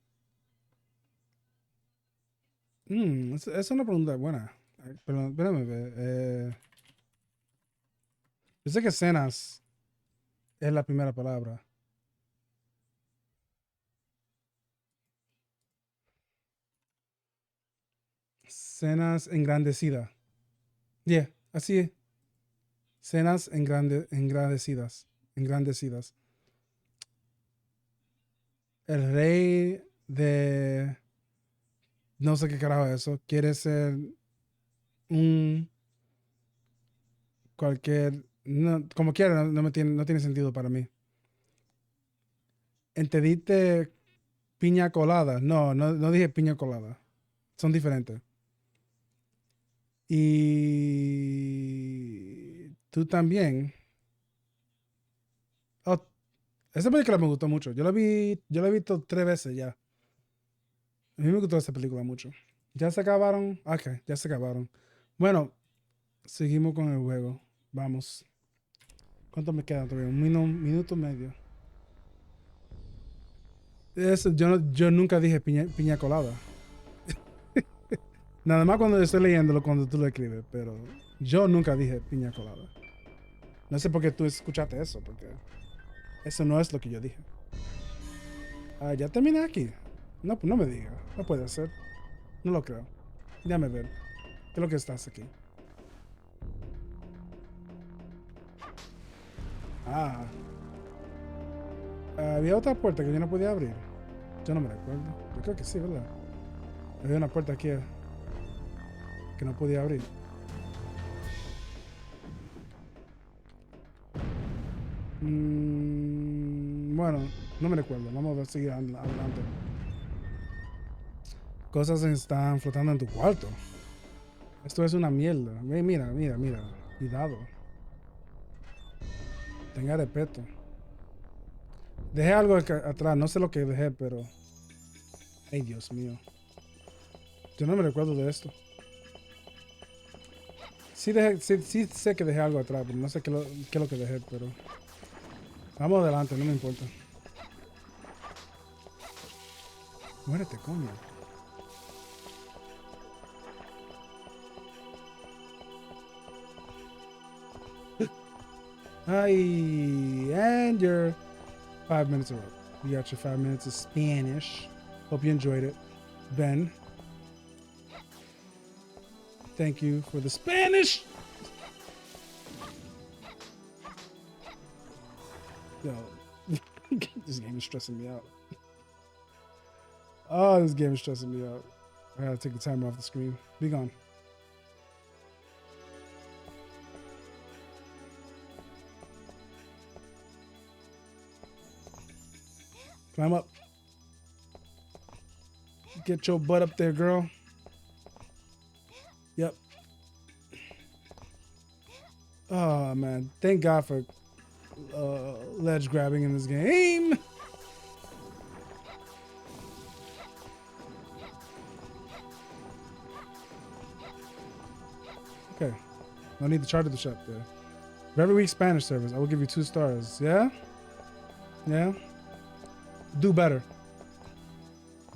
Es una pregunta buena. Perdón, espérame. Yo sé que cenas es la primera palabra. Cenas engrandecida. Yeah, así es. Cenas engrandecidas. Engrandecidas. El rey de... No sé qué carajo es eso. Quiere ser un... Cualquier... No, como quiera, no tiene sentido para mí. ¿Entendiste piña colada? No dije piña colada. Son diferentes. Y tú también. Oh, esa película me gustó mucho. Yo la he visto 3 veces ya. A mí me gustó esa película mucho. ¿Ya se acabaron? Ok, ya se acabaron. Bueno, seguimos con el juego. Vamos. ¿Cuánto me queda todavía? Un minuto y medio. Yo nunca dije piña colada. Nada más cuando estoy leyéndolo, cuando tú lo escribes, pero yo nunca dije piña colada. No sé por qué tú escuchaste eso, porque eso no es lo que yo dije. Ah, ya terminé aquí. No, pues no me digas. No puede ser. No lo creo. Déjame ver. ¿Qué es lo que estás aquí? Ah. Había otra puerta que yo no podía abrir. Yo no me recuerdo. Yo creo que sí, ¿verdad? Había una puerta aquí que no podía abrir. Bueno, no me recuerdo. Vamos a seguir adelante. Cosas están flotando en tu cuarto. Esto es una mierda. Mira. Cuidado. Tenga respeto. Dejé algo atrás. No sé lo que dejé, pero... Ay, Dios mío. Yo no me recuerdo de esto. Sí sé que dejé algo atrás, pero no sé qué es lo que dejé, pero... Vamos adelante, no me importa. Muérete, coño. Hi, and your 5 minutes are up. You got your 5 minutes of Spanish. Hope you enjoyed it. Ben, thank you for the Spanish. Yo, this game is stressing me out. Oh, this game is stressing me out. I gotta take the timer off the screen. Be gone. Climb up. Get your butt up there, girl. Yep. Oh, man. Thank God for ledge grabbing in this game. Okay. No need to charter the shop there. Very weak Spanish service. I will give you 2 stars. Yeah? Yeah? Do better.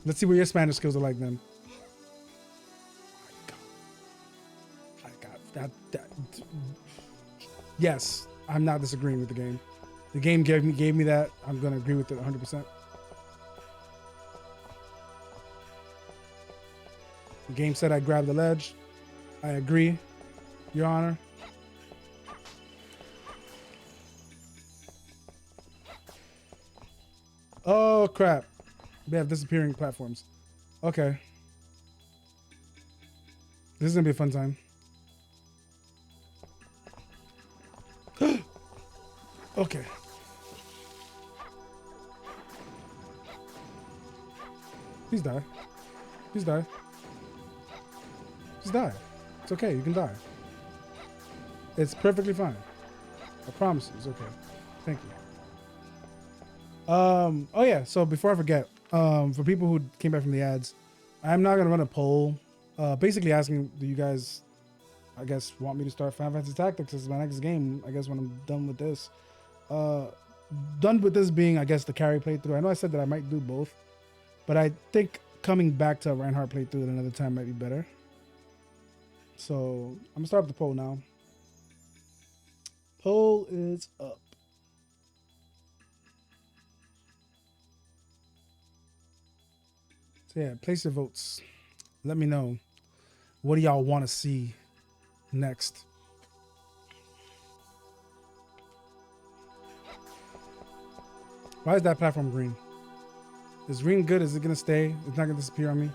Let's see what your Spanish skills are like then. My God. Yes, I'm not disagreeing with the game. The game gave me that. I'm gonna agree with it 100%. The game said I grabbed the ledge. I agree, Your Honor. Oh crap. They have disappearing platforms. Okay. This is gonna be a fun time. Okay. Please die. Please die. Just die. It's okay. You can die. It's perfectly fine. I promise you, it's okay. Thank you. Oh yeah, so before I forget, for people who came back from the ads, I'm not gonna run a poll, basically asking, do you guys, I guess, want me to start Final Fantasy Tactics as my next game, I guess, when I'm done with this. Done with this being, I guess, the Carrie playthrough. I know I said that I might do both, but I think coming back to a Reinhardt playthrough at another time might be better. So I'm gonna start up the poll now. Poll is up. So yeah, place your votes. Let me know. What do y'all want to see next? Why is that platform green? Is green good? Is it gonna stay? It's not gonna disappear on me.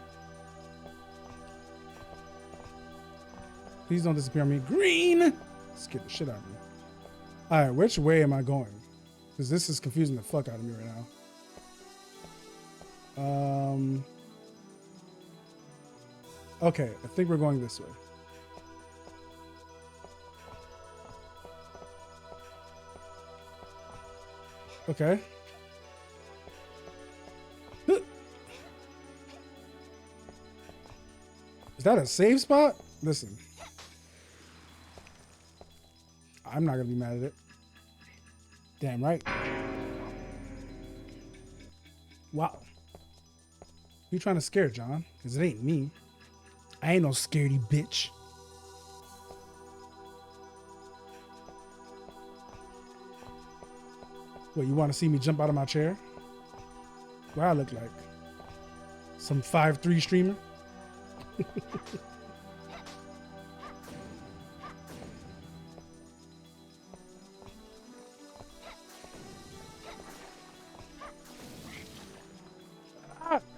Please don't disappear on me. Green! Scared the shit out of me. All right, which way am I going? Because this is confusing the fuck out of me right now. Okay, I think we're going this way. Okay. Is that a save spot? Listen. I'm not gonna be mad at it. Damn right. Wow. Who you trying to scare, John? Because it ain't me. I ain't no scaredy bitch. What, you want to see me jump out of my chair? What I look like? Some 5'3" streamer?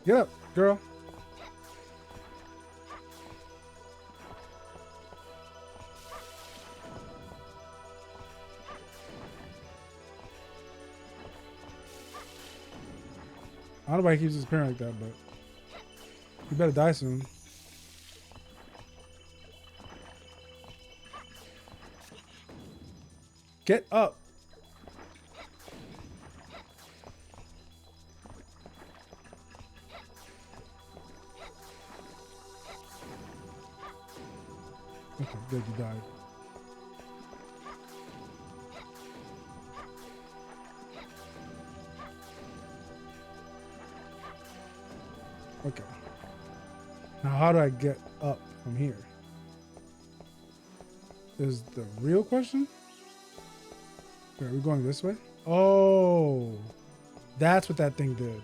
Get up, girl. I don't know why he keeps disappearing like that, but you better die soon. Get up. Okay, good, you died. Okay. Now how do I get up from here? Is the real question? Wait, are we going this way? Oh, that's what that thing did.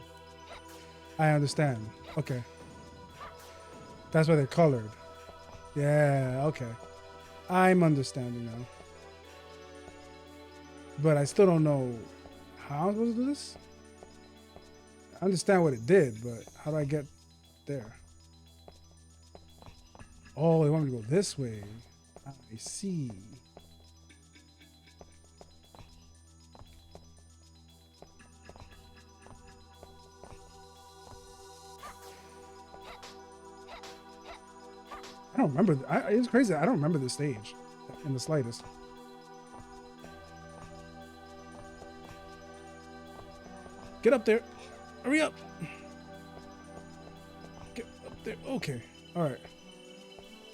I understand. Okay. That's why they're colored. Yeah, okay. I'm understanding now. But I still don't know how I'm supposed to do this. I understand what it did, but how do I get there? Oh, they want me to go this way. I see. I don't remember. It's crazy. I don't remember this stage in the slightest. Get up there. Hurry up. Get up there. Okay. All right.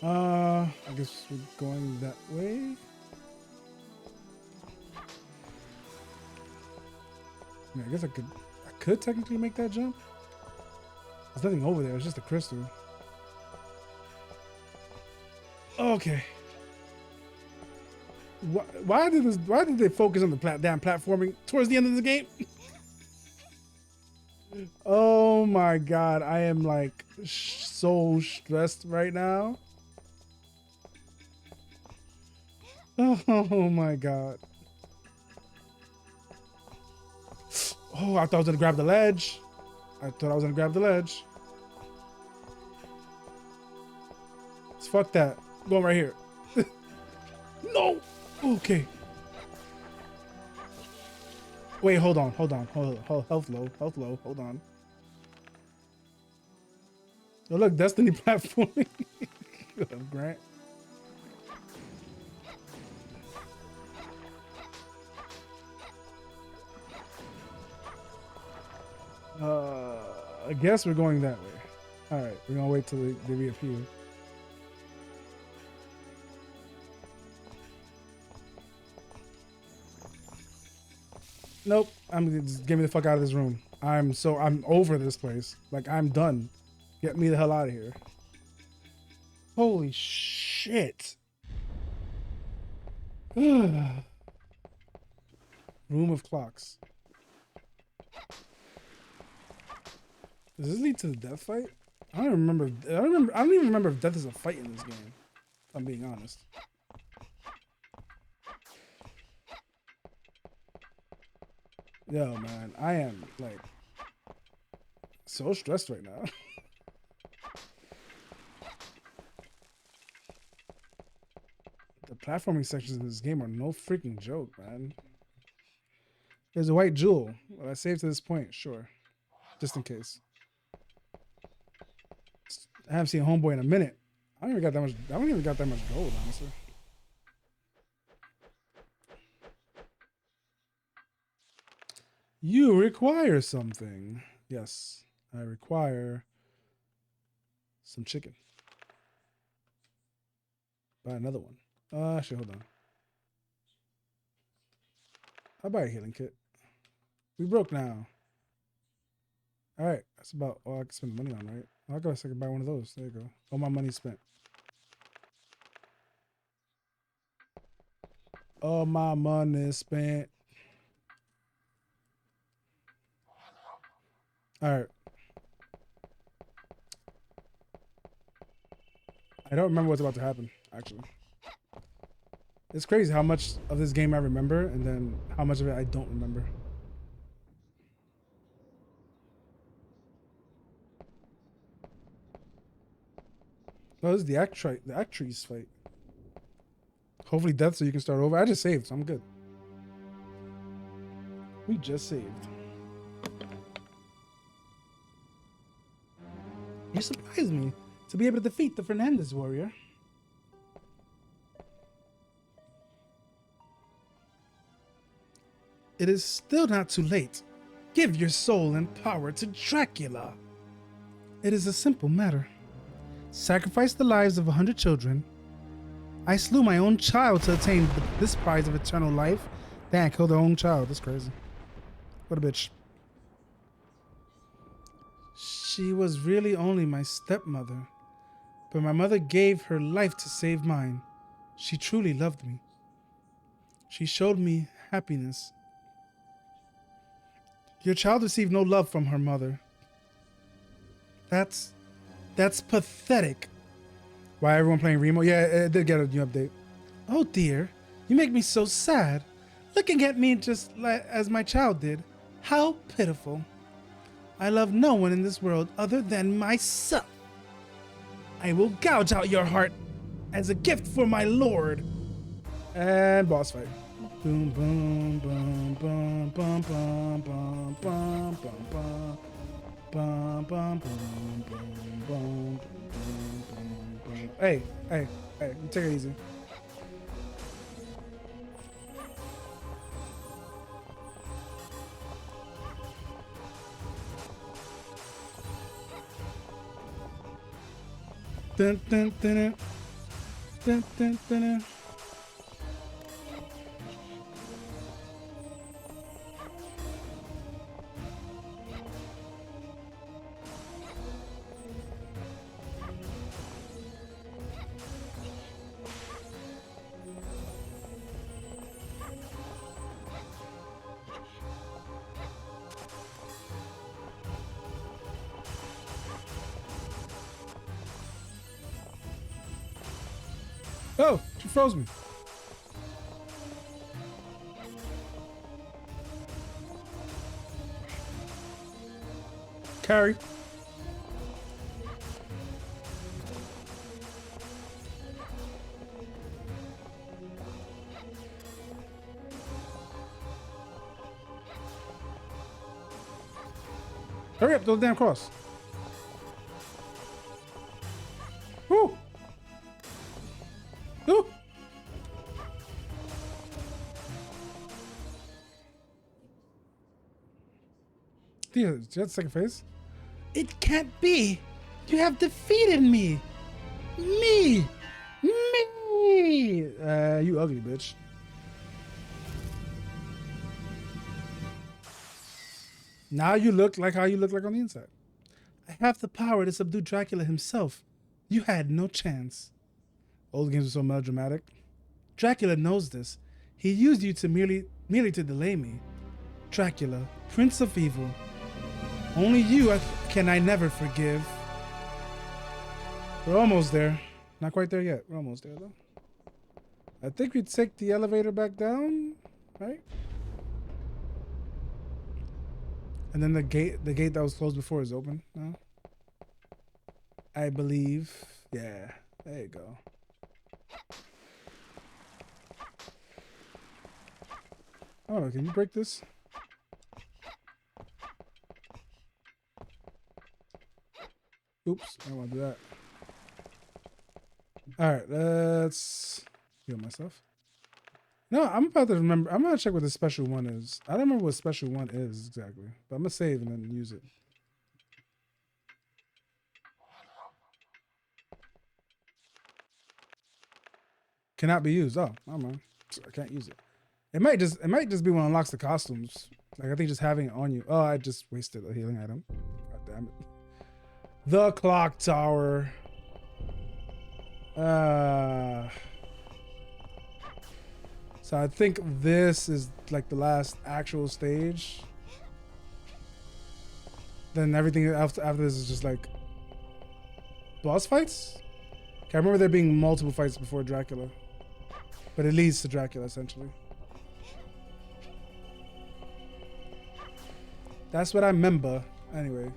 I guess we're going that way. Yeah, I guess I could technically make that jump. There's nothing over there. It's just a crystal. Okay. Why did they focus on the damn platforming towards the end of the game? Oh my god, I am like so stressed right now. Oh my god. Oh, I thought I was gonna grab the ledge. Fuck that. I'm going right here. No. Okay. Wait, hold on. Health low. Hold on. Oh, look, Destiny platforming. Good up, Grant. I guess we're going that way. All right, we're gonna wait till they reappear. Nope. Just get me the fuck out of this room. I'm over this place. Like, I'm done. Get me the hell out of here. Holy shit. Room of clocks. Does this lead to the death fight? I don't remember. I don't even remember if death is a fight in this game. If I'm being honest. Yo, man, I am like so stressed right now. The platforming sections in this game are no freaking joke, man. There's a white jewel. Will I save to this point? Sure. Just in case. I haven't seen Homeboy in a minute. I don't even got that much gold, honestly. You require something. Yes, I require some chicken. Buy another one. Actually, hold on. I'll buy a healing kit. We broke now. All right, that's about all I can spend money on, right? I'll go. I can buy one of those. There you go. All my money spent. All my money spent. All right. I don't remember what's about to happen, actually. It's crazy how much of this game I remember and then how much of it I don't remember. No, this is the actress fight. Hopefully death so you can start over. I just saved, so I'm good. We just saved. You surprised me to be able to defeat the Fernandez warrior. It is still not too late. Give your soul and power to Dracula. It is a simple matter. Sacrifice the lives of 100 children. I slew my own child to attain this prize of eternal life. Damn, I killed her own child. That's crazy. What a bitch. She was really only my stepmother, but my mother gave her life to save mine. She truly loved me. She showed me happiness. Your child received no love from her mother. That's pathetic. Why everyone playing Remo? Yeah, it did get a new update. Oh dear, you make me so sad. Looking at me just as my child did. How pitiful. I love no one in this world other than myself. I will gouge out your heart as a gift for my lord. And boss fight. Boom, boom, boom, boom, boom, boom, boom, boom, boom, boom. Bum, bum, boom, boom, boom, boom, boom, boom. Hey, you take it easy. Dun, dun, dun, dun, dun, dun, dun. Oh, she froze me. Carrie. Hurry up, those damn cross. Woo! Woo! Did you have the second phase? It can't be! You have defeated me! Me! Me! You ugly bitch. Now you look like how you look like on the inside. I have the power to subdue Dracula himself. You had no chance. Old games are so melodramatic. Dracula knows this. He used you to merely to delay me. Dracula, Prince of Evil. Only you can I never forgive. We're almost there. Not quite there yet. We're almost there though. I think we take the elevator back down, right? And then the gate that was closed before is open now. I believe. Yeah, there you go. Oh, can you break this? Oops, I don't want to do that. Alright, let's heal myself. No, I'm about to remember. I'm gonna check what the special one is. I don't remember what special one is exactly, but I'm gonna save and then use it. Cannot be used. Oh, I don't know. I can't use it. It might just be when it unlocks the costumes. Like I think just having it on you. Oh, I just wasted a healing item. God damn it. The clock tower. So I think this is like the last actual stage. Then everything after this is just like boss fights? Okay, I remember there being multiple fights before Dracula. But it leads to Dracula essentially. That's what I remember. Anyway.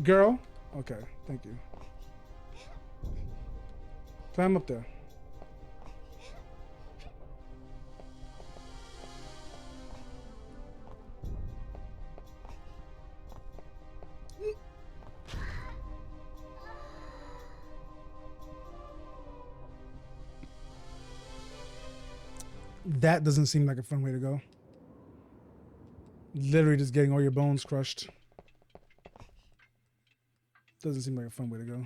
Girl? Okay, thank you. Climb up there. That doesn't seem like a fun way to go. Literally just getting all your bones crushed. Doesn't seem like a fun way to go.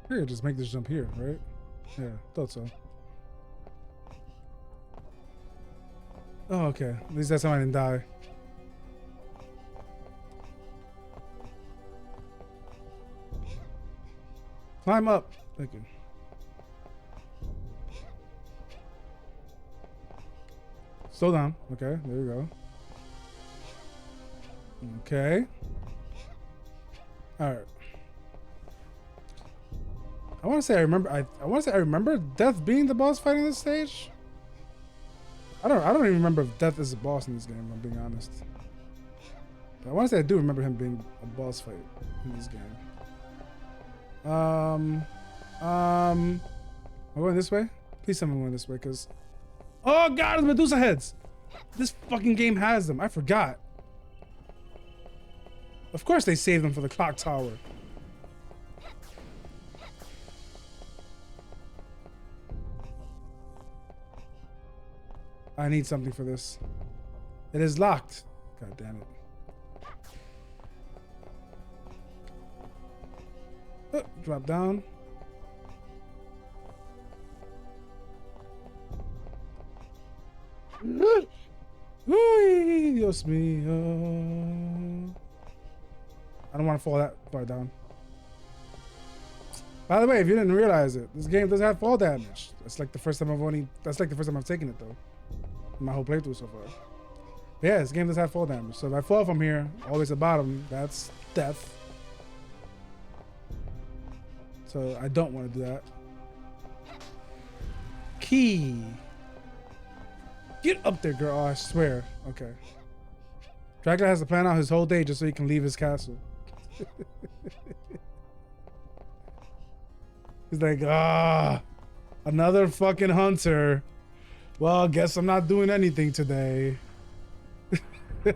Here, just make this jump here, right? Yeah, thought so. Oh, okay. At least that's how I didn't die. Climb up. Thank you. Slow down. Okay, there we go. Okay. All right. I want to say I remember. I want to say I remember Death being the boss fight in this stage. I don't even remember if Death is a boss in this game. If I'm being honest. But I want to say I do remember him being a boss fight in this game. Am I going this way? Please tell me I'm going this way, cause oh god, it's Medusa heads. This fucking game has them. I forgot. Of course they saved them for the clock tower. I need something for this. It is locked. God damn it. Oh, drop down. Uy, Dios mío. I don't want to fall that far down. By the way, if you didn't realize it, this game doesn't have fall damage. That's like the first time I've taken it though. In my whole playthrough so far. But yeah, this game does have fall damage. So if I fall from here, always at the bottom, that's death. So I don't want to do that. Key. Get up there, girl. Oh, I swear. Okay. Dracula has to plan out his whole day just so he can leave his castle. He's like, another fucking hunter. Well, guess I'm not doing anything today. Can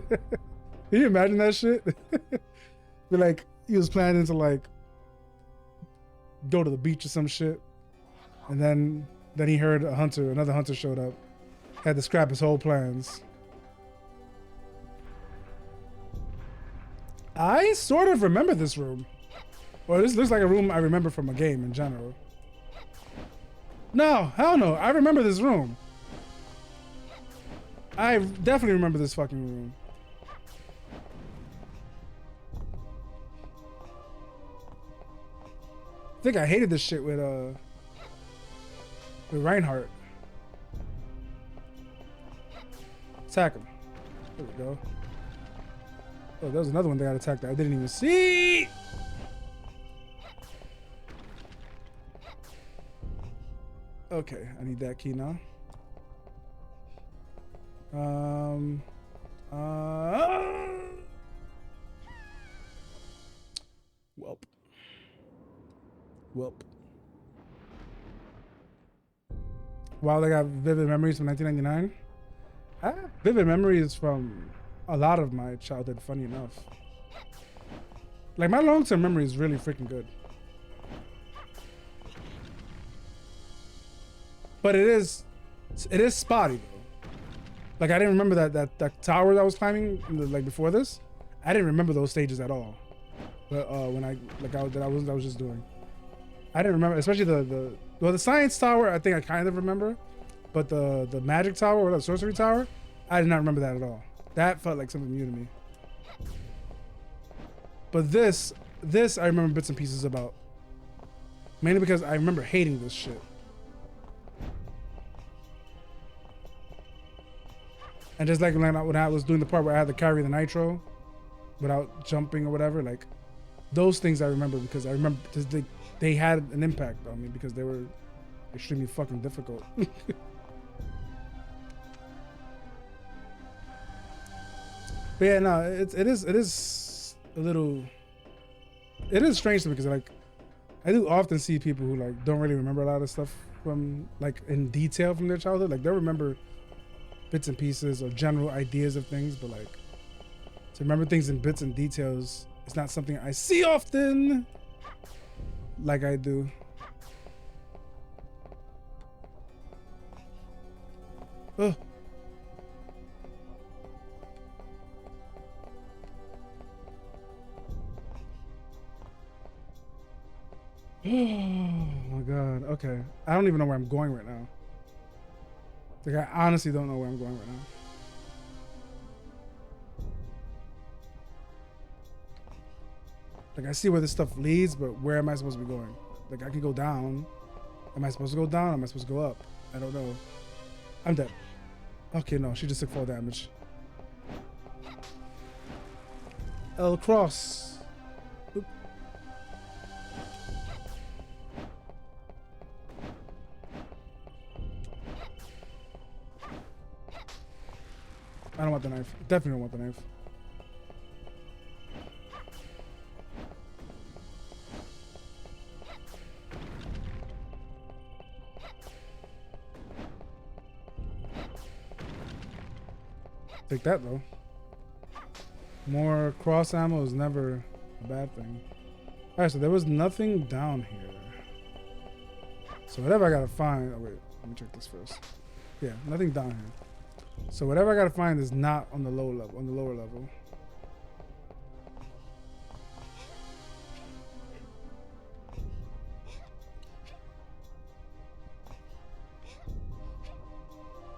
you imagine that shit? Be like, he was planning to like go to the beach or some shit, and then he heard another hunter showed up, had to scrap his whole plans. I sort of remember this room. Or this looks like a room I remember from a game in general. No, hell no. I remember this room. I definitely remember this fucking room. I think I hated this shit with Reinhardt. Attack him. There we go. Oh, there was another one that got attacked that I didn't even see. Okay, I need that key now. Welp. Wow, I got vivid memories from 1999. I have vivid memories from a lot of my childhood, funny enough. Like, my long-term memory is really freaking good. But it is spotty though. Like, I didn't remember that tower that I was climbing like before this. I didn't remember those stages at all. But when I was just doing. I didn't remember, especially the science tower. I think I kind of remember, but the magic tower or the sorcery tower, I did not remember that at all. That felt like something new to me. But this I remember bits and pieces about. Mainly because I remember hating this shit. And just like when I was doing the part where I had to carry the nitro without jumping or whatever, like those things I remember because I remember they had an impact on me because they were extremely fucking difficult. But yeah, no, it is a little, it is strange to me because like I do often see people who like don't really remember a lot of stuff from like in detail from their childhood. Like they'll remember bits and pieces or general ideas of things, but like to remember things in bits and details, it's not something I see often like I do. Oh. Oh my god, okay. I don't even know where I'm going right now. Like, I honestly don't know where I'm going right now. Like, I see where this stuff leads, but where am I supposed to be going? Like, I can go down. Am I supposed to go down? Am I supposed to go up? I don't know. I'm dead. Okay, no, she just took fall damage. L cross. Oop. I don't want the knife. Definitely don't want the knife. Take that though. More cross ammo is never a bad thing. Alright, so there was nothing down here. So whatever I gotta find. Oh wait, let me check this first. Yeah, nothing down here. So whatever I gotta find is not on the lower level. On the lower level.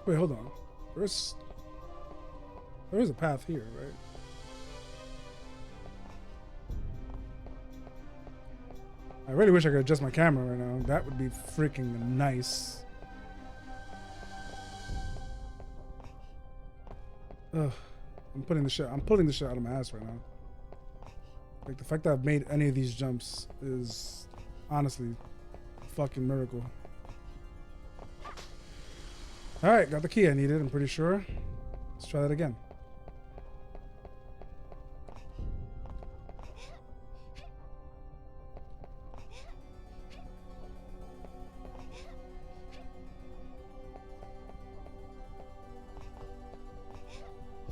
Wait, hold on. There is a path here, right? I really wish I could adjust my camera right now. That would be freaking nice. Ugh. I'm pulling the shit out of my ass right now. Like the fact that I've made any of these jumps is honestly a fucking miracle. Alright, got the key I needed, I'm pretty sure. Let's try that again.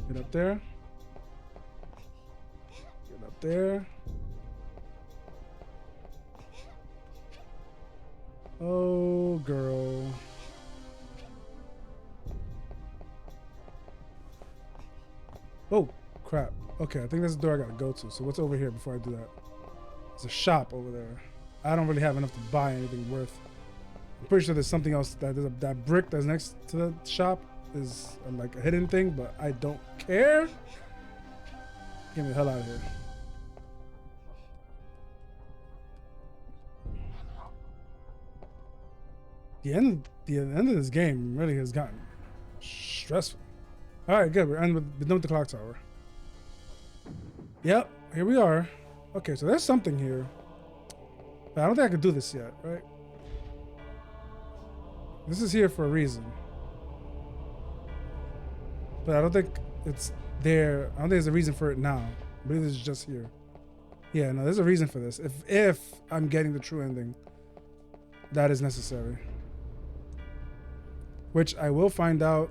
Get up there. Get up there. Oh, girl. Oh, crap. Okay, I think that's the door I gotta go to. So what's over here before I do that? There's a shop over there. I don't really have enough to buy anything worth. I'm pretty sure there's something else. That brick that's next to the shop is like a hidden thing, but I don't care. Get me the hell out of here. The end of this game really has gotten stressful. All right, good. We're done with the clock tower. Yep, here we are. Okay, so there's something here. But I don't think I can do this yet, right? This is here for a reason. But I don't think it's there. I don't think there's a reason for it now. I believe this is just here. Yeah, no, there's a reason for this. If I'm getting the true ending, that is necessary. Which I will find out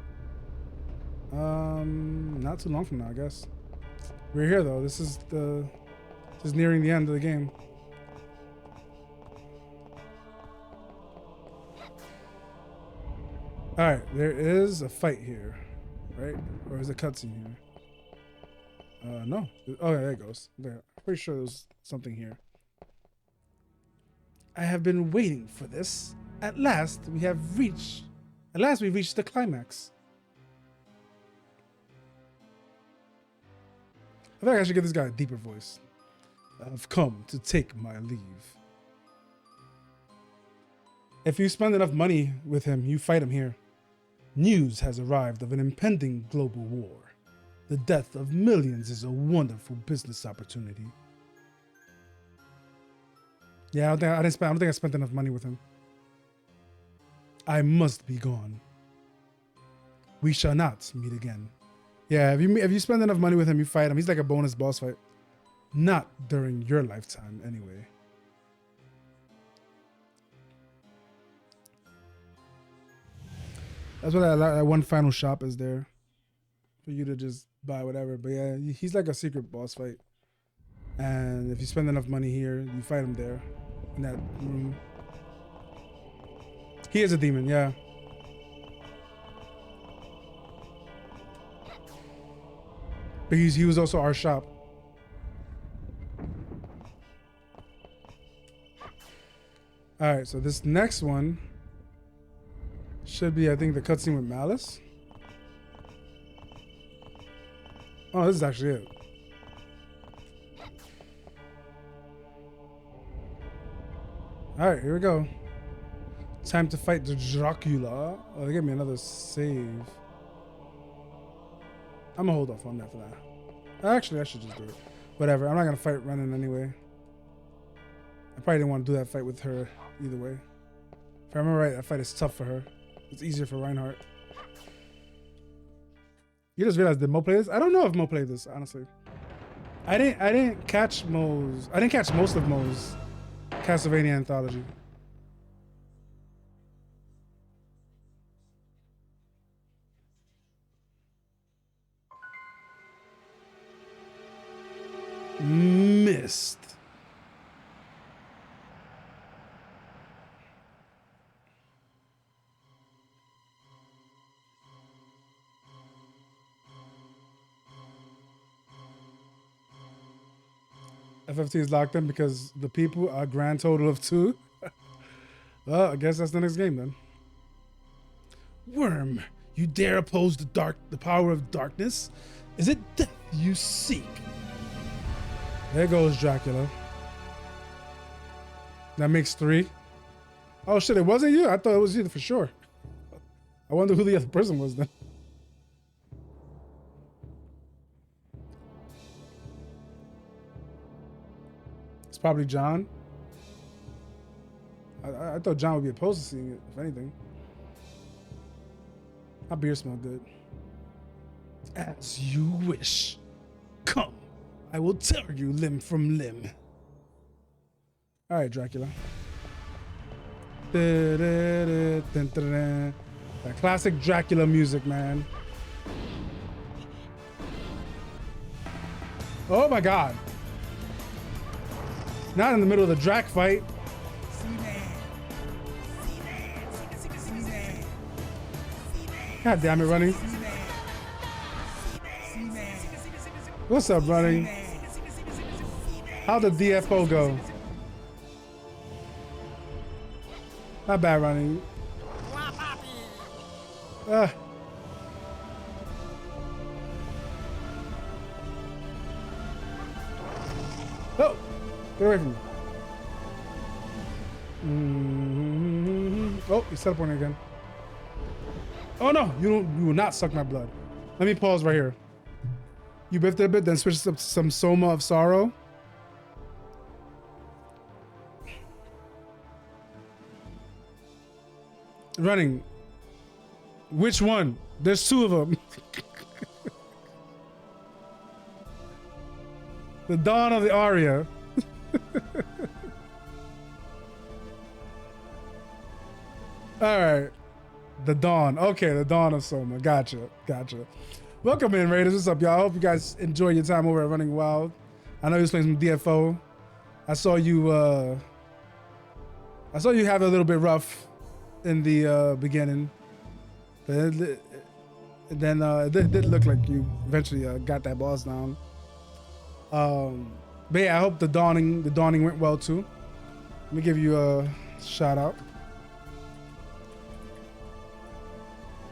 not too long from now, I guess. We're here though. This is nearing the end of the game. Alright, there is a fight here, right? Or is a cutscene here? No. Oh, yeah, there it goes. There. I'm pretty sure there's something here. I have been waiting for this. At last, we've reached the climax. I think I should give this guy a deeper voice. I've come to take my leave. If you spend enough money with him, you fight him here. News has arrived of an impending global war. The death of millions is a wonderful business opportunity. Yeah, I don't think I spent enough money with him. I must be gone. We shall not meet again. Yeah, if you spend enough money with him, you fight him. He's like a bonus boss fight. Not during your lifetime, anyway. That's what that one final shop is there. For you to just buy whatever. But yeah, he's like a secret boss fight. And if you spend enough money here, you fight him there. In that room. He is a demon, yeah. But he was also our shop. Alright, so this next one should be, I think, the cutscene with Malice. Oh, this is actually it. Alright, here we go. Time to fight the Dracula. Oh, they gave me another save. I'm gonna hold off on that for that. Actually, I should just do it. Whatever, I'm not gonna fight running anyway. I probably didn't want to do that fight with her either way. If I remember right, that fight is tough for her. It's easier for Reinhardt. You just realized, did Mo play this? I don't know if Mo played this, honestly. I didn't catch most of Mo's Castlevania anthology. Missed. FFT is locked in because the people are a grand total of 2. Well, I guess that's the next game then. Worm, you dare oppose the power of darkness? Is it death you seek? There goes Dracula. That makes 3. Oh shit, it wasn't you? I thought it was you for sure. I wonder who the other person was then. It's probably John. I thought John would be opposed to seeing it, if anything. My beer smelled good. As you wish. Come. I will tear you limb from limb. All right, Dracula. That classic Dracula music, man. Oh my God. Not in the middle of the Drac fight. God damn it, Running. What's up, Running? How'd the DFO go? Not bad running. Ah. Oh, get away from me. Oh, he's teleporting again. Oh no, you will not suck my blood. Let me pause right here. You biffed it a bit, then switch up to some Soma of Sorrow. Running. Which one? There's two of them. The Dawn of the Aria. All right. The Dawn. Okay, the Dawn of Soma. Gotcha. Welcome in, Raiders. What's up, y'all? I hope you guys enjoy your time over at Running Wild. I know you was playing some DFO. I saw you have it a little bit rough in the beginning. But then it did look like you eventually got that boss down. But yeah, I hope the dawning went well too. Let me give you a shout out.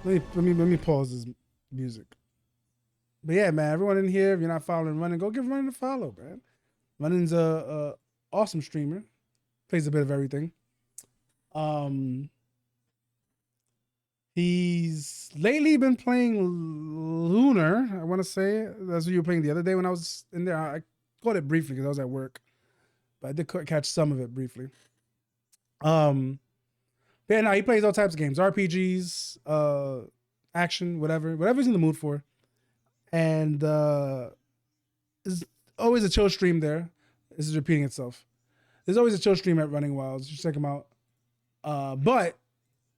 Let me pause this music. But yeah, man, everyone in here, if you're not following Running, go give Running a follow, man. Running's a awesome streamer. Plays a bit of everything. He's lately been playing Lunar, I want to say. That's what you were playing the other day when I was in there. I caught it briefly because I was at work. But I did catch some of it briefly. Yeah, no, he plays all types of games. RPGs, action, whatever he's in the mood for. And there's always a chill stream there. This is repeating itself. There's always a chill stream at Running Wilds. Just check him out.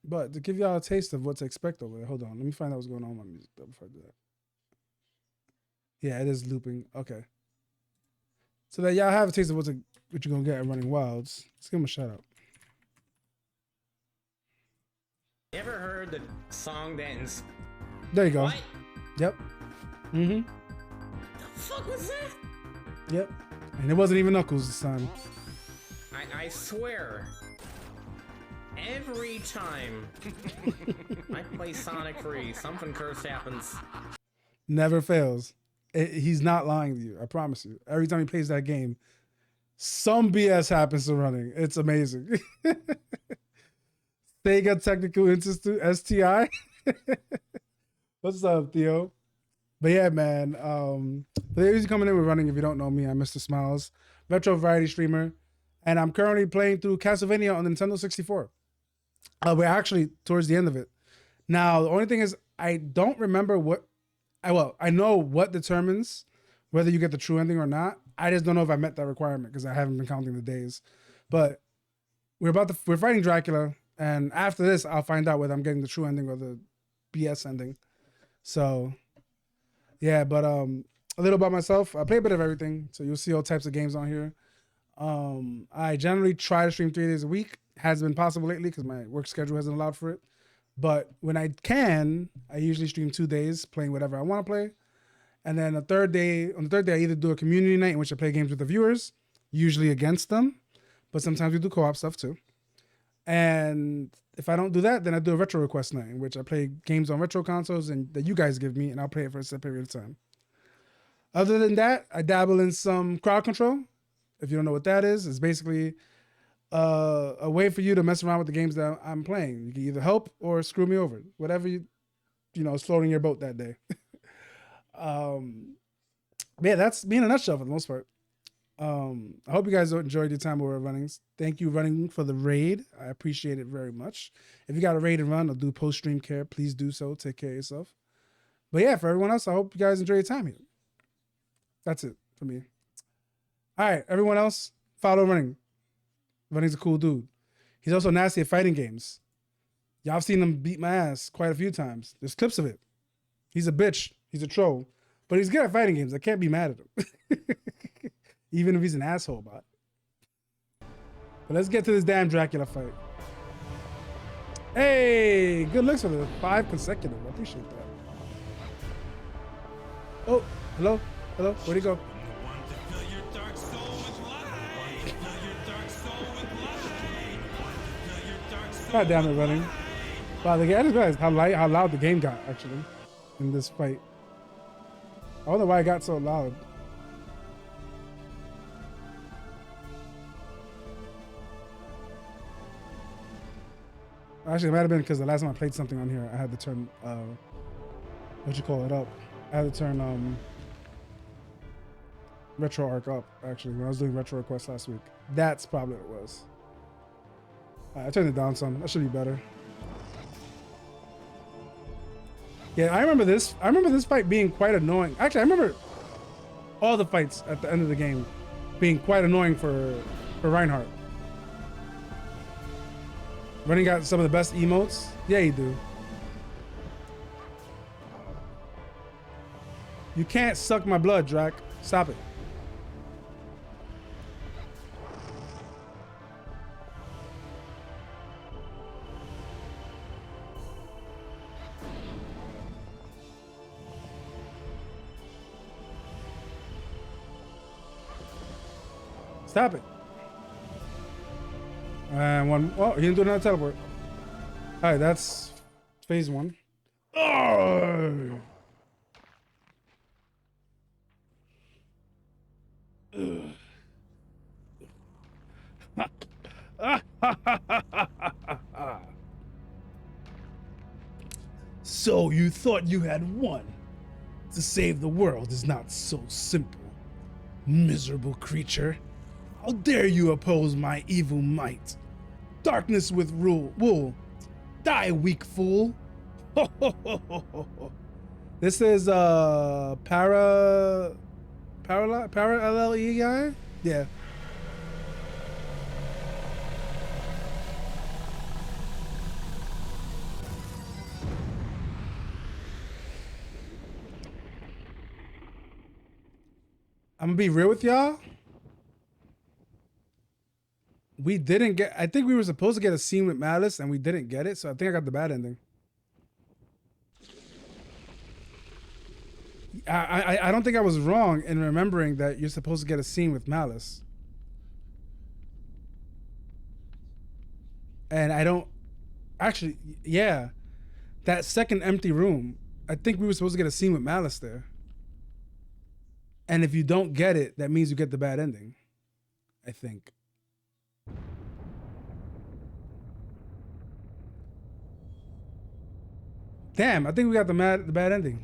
But to give y'all a taste of what to expect over there, hold on. Let me find out what's going on with my music though before I do that. Yeah, it is looping. Okay. So that y'all have a taste of what you're gonna get at Running Wilds. Let's give him a shout out. You ever heard the song that There you go. What? Yep. Mm-hmm. The fuck was that? Yep. And it wasn't even Knuckles this time. I swear, every time I play Sonic 3, something cursed happens. Never fails. He's not lying to you. I promise you. Every time he plays that game, some BS happens to Running. It's amazing. Sega Technical Institute, STI. What's up, Theo? But yeah, man. They're usually coming in with Running. If you don't know me, I'm Mr. Smiles, retro variety streamer, and I'm currently playing through Castlevania on the Nintendo 64. We're actually towards the end of it. Now, the only thing is, I don't remember I know what determines whether you get the true ending or not. I just don't know if I met that requirement because I haven't been counting the days. But we're fighting Dracula. And after this, I'll find out whether I'm getting the true ending or the BS ending. So, yeah, but a little about myself. I play a bit of everything, so you'll see all types of games on here. I generally try to stream 3 days a week. Hasn't been possible lately because my work schedule hasn't allowed for it. But when I can, I usually stream 2 days, playing whatever I want to play. And then on the third day, I either do a community night in which I play games with the viewers, usually against them. But sometimes we do co-op stuff too. And if I don't do that, then I do a retro request night in which I play games on retro consoles and that you guys give me, and I'll play it for a set period of time. Other than that, I dabble in some crowd control. If you don't know what that is, it's basically a way for you to mess around with the games that I'm playing. You can either help or screw me over, whatever you know is floating your boat that day. Yeah, that's me in a nutshell for the most part. I hope you guys enjoyed your time over at Running. Thank you, Running, for the raid. I appreciate it very much. If you got a raid and run or do post-stream care, please do so. Take care of yourself. But yeah, for everyone else, I hope you guys enjoy your time here. That's it for me. All right, everyone else, follow Running. Running's a cool dude. He's also nasty at fighting games. Y'all have seen him beat my ass quite a few times. There's clips of it. He's a bitch. He's a troll. But he's good at fighting games. I can't be mad at him. Even if he's an asshole about it. But let's get to this damn Dracula fight. Hey, good looks for the 5 consecutive. I appreciate that. Oh, hello? Hello? Where'd he go? God damn it, running. Wow, I just realized how loud the game got actually in this fight. I wonder why it got so loud. Actually, it might have been because the last time I played something on here, I had to turn what you call it up. I had to turn retro arc up actually when I was doing retro requests last week. That's probably what it was. I turned it down some. That should be better. Yeah, I remember this. I remember this fight being quite annoying. Actually, I remember all the fights at the end of the game being quite annoying for Reinhardt. Running got some of the best emotes. Yeah, you do. You can't suck my blood, Drac. Stop it. Stop it. And one. Oh, he didn't do another teleport. All right, that's phase one. Oh! So you thought you had won. To save the world is not so simple. Miserable creature. How dare you oppose my evil might? Darkness with wool. Die, weak fool. This is para LLE guy? Yeah. I'm gonna be real with y'all. We didn't get, I think we were supposed to get a scene with Malice and we didn't get it, so I think I got the bad ending. I don't think I was wrong in remembering that you're supposed to get a scene with Malice. And I don't, actually, yeah. That second empty room, I think we were supposed to get a scene with Malice there. And if you don't get it, that means you get the bad ending. I think. Damn, I think we got the bad ending.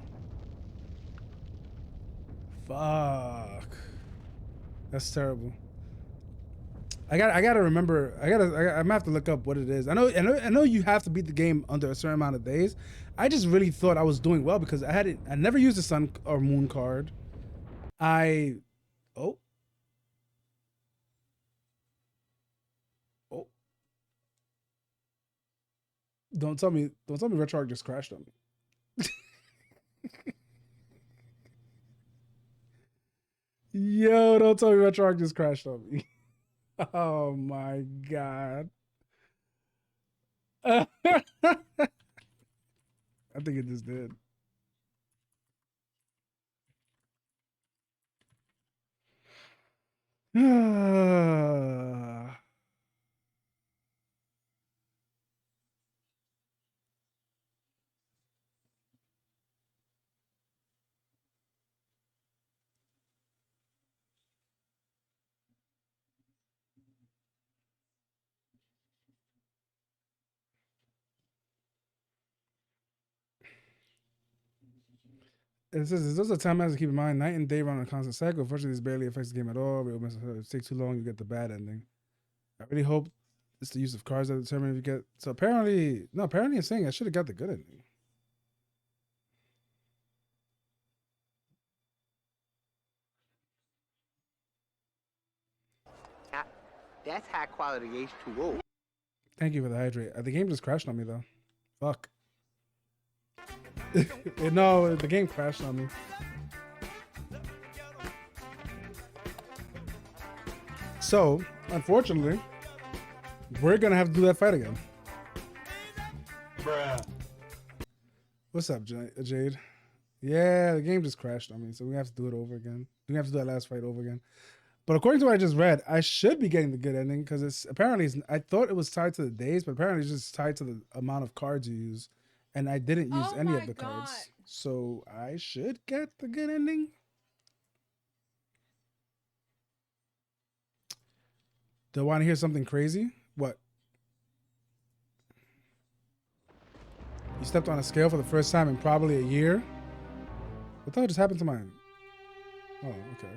Fuck. That's terrible. I gotta remember. I'm gonna have to look up what it is. I know you have to beat the game under a certain amount of days. I just really thought I was doing well because I never used the sun or moon card. Oh. Don't tell me RetroArch just crashed on me. Yo, don't tell me RetroArch just crashed on me. Oh my god. I think it just did. It says, those are time to keep in mind. Night and day run on a constant cycle. Unfortunately, this barely affects the game at all. If it takes too long, you get the bad ending. I really hope it's the use of cards that determine if you get. So apparently it's saying I should have got the good ending. That's high quality H2O. Thank you for the hydrate. The game just crashed on me though. Fuck. No, the game crashed on me. So, unfortunately, we're gonna have to do that fight again. Bruh. What's up, Jade? Yeah, the game just crashed on me, so we have to do it over again. We have to do that last fight over again. But according to what I just read, I should be getting the good ending because I thought it was tied to the days, but apparently it's just tied to the amount of cards you use. And I didn't use any of the cards. So I should get the good ending. Do I want to hear something crazy? What? You stepped on a scale for the first time in probably a year? What the hell just happened to mine? Oh, okay.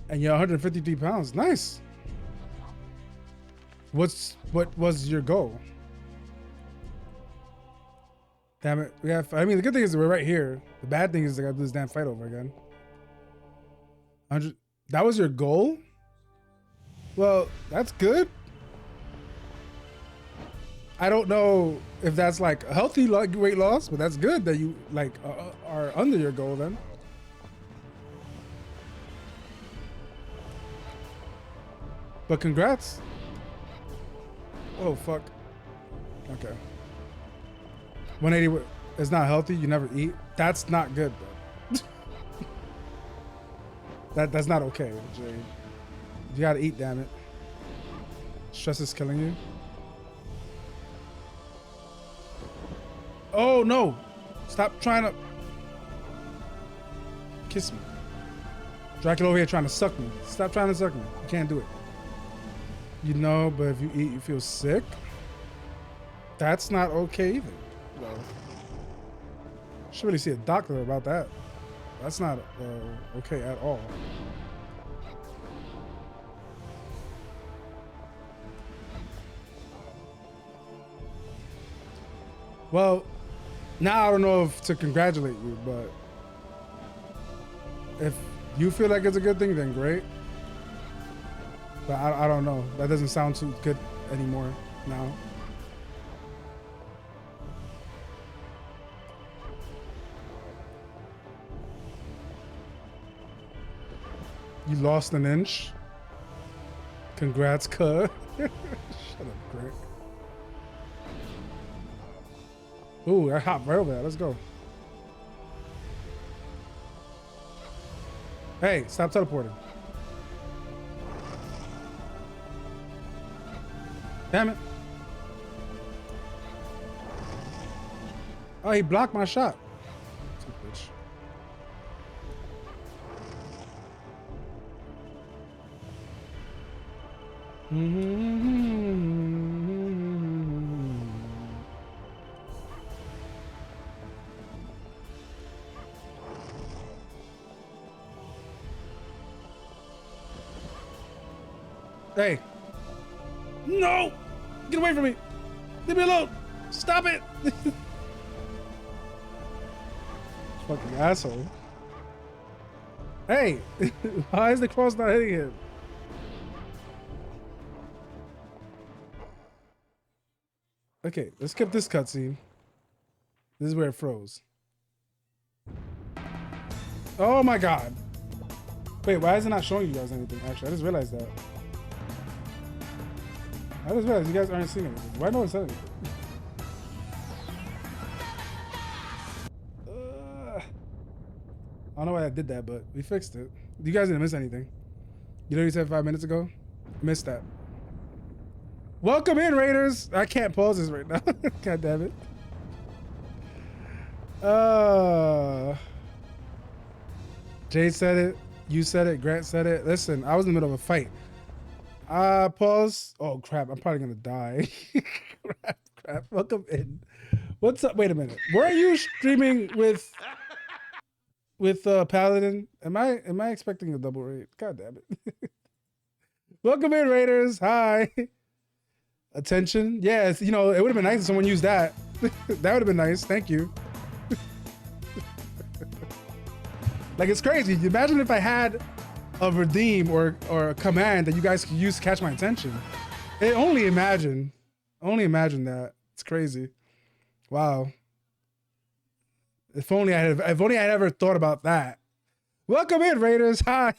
And you're 153 pounds. Nice. What was your goal? Damn it. I mean, the good thing is that we're right here. The bad thing is I gotta do this damn fight over again. 100. That was your goal? Well, that's good. I don't know if that's like a healthy weight loss, but that's good that you like are under your goal then. But congrats. Oh, fuck. Okay. 180 is not healthy. You never eat. That's not good, bro. That's not okay, Jay. You gotta eat, damn it. Stress is killing you. Oh, no. Stop trying to kiss me. Dracula over here trying to suck me. Stop trying to suck me. You can't do it. You know, but if you eat, you feel sick. That's not okay either. Well, should really see a doctor about that. That's not okay at all. Well, now I don't know if to congratulate you, but if you feel like it's a good thing, then great. But I don't know. That doesn't sound too good anymore now. You lost an inch. Congrats, cuz. Shut up, Greg. Ooh, I hopped right over there. Let's go. Hey, stop teleporting. Damn it. Oh, he blocked my shot. Bitch. Hey. No! Get away from me! Leave me alone! Stop it! Fucking asshole. Hey! Why is the cross not hitting him? Okay, let's skip this cutscene. This is where it froze. Oh my god. Wait, why is it not showing you guys anything? Actually, I just realized that. I just realized you guys aren't seeing anything. Why no one said anything? I don't know why I did that, but we fixed it. You guys didn't miss anything. You know what you said 5 minutes ago? Missed that. Welcome in, Raiders! I can't pause this right now. God damn it. Jade said it. You said it. Grant said it. Listen, I was in the middle of a fight. Pause. Oh crap! I'm probably gonna die. crap. Welcome in. What's up? Wait a minute. Were you streaming with Paladin? Am I expecting a double raid? God damn it. Welcome in, Raiders. Hi. Attention. Yes. You know it would have been nice if someone used that. That would have been nice. Thank you. Like it's crazy. Imagine if I had a redeem or a command that you guys could use to catch my attention. Only imagine that. It's crazy. Wow. If only I had ever thought about that. Welcome in, Raiders. Hi.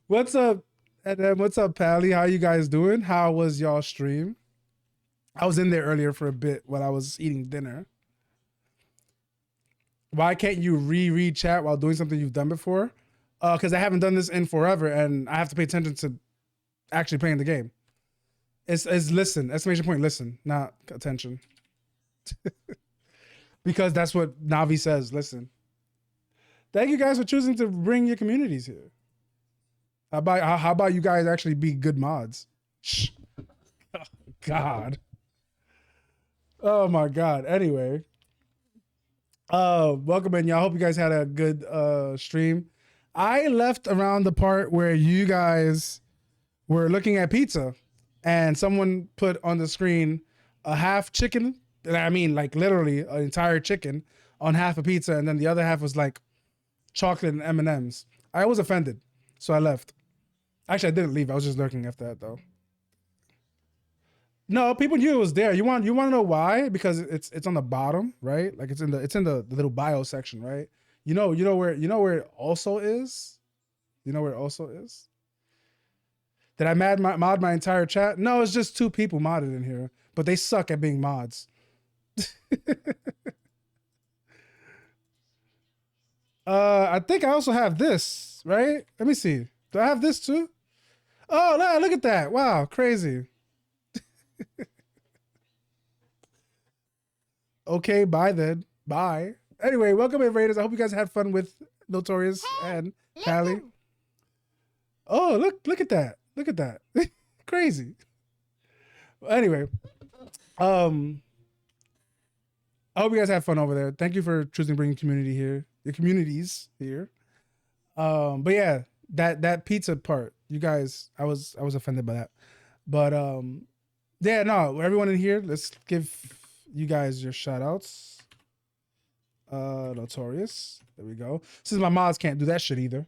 What's up? And what's up, Pally? How you guys doing? How was y'all stream? I was in there earlier for a bit while I was eating dinner. Why can't you reread chat while doing something you've done before? because I haven't done this in forever, and I have to pay attention to actually playing the game. It's listen, exclamation point, listen, not attention. Because that's what Navi says, listen. Thank you guys for choosing to bring your communities here. How about you guys actually be good mods? Shh. Oh, God. Oh my God. Anyway. Welcome in, y'all. Hope you guys had a good stream. I left around the part where you guys were looking at pizza and someone put on the screen a half chicken. And I mean, like literally an entire chicken on half a pizza. And then the other half was like chocolate and M&Ms. I was offended. So I left. Actually, I didn't leave. I was just lurking after that though. No, people knew it was there. You want to know why? Because it's on the bottom, right? Like it's in the little bio section, right? You know where it also is? You know where it also is? Did I mod my entire chat? No, it's just 2 people modded in here, but they suck at being mods. I think I also have this, right? Let me see. Do I have this too? Oh, look at that. Wow, crazy. Okay, bye then. Bye. Anyway, welcome in, Raiders. I hope you guys had fun with Notorious and Callie. Oh, look at that. Look at that. Crazy. Anyway, I hope you guys have fun over there. Thank you for choosing to bring your communities here. But yeah, that pizza part, you guys, I was offended by that. But yeah, no, everyone in here, let's give you guys your shout outs. Notorious. There we go. Since my mods can't do that shit either.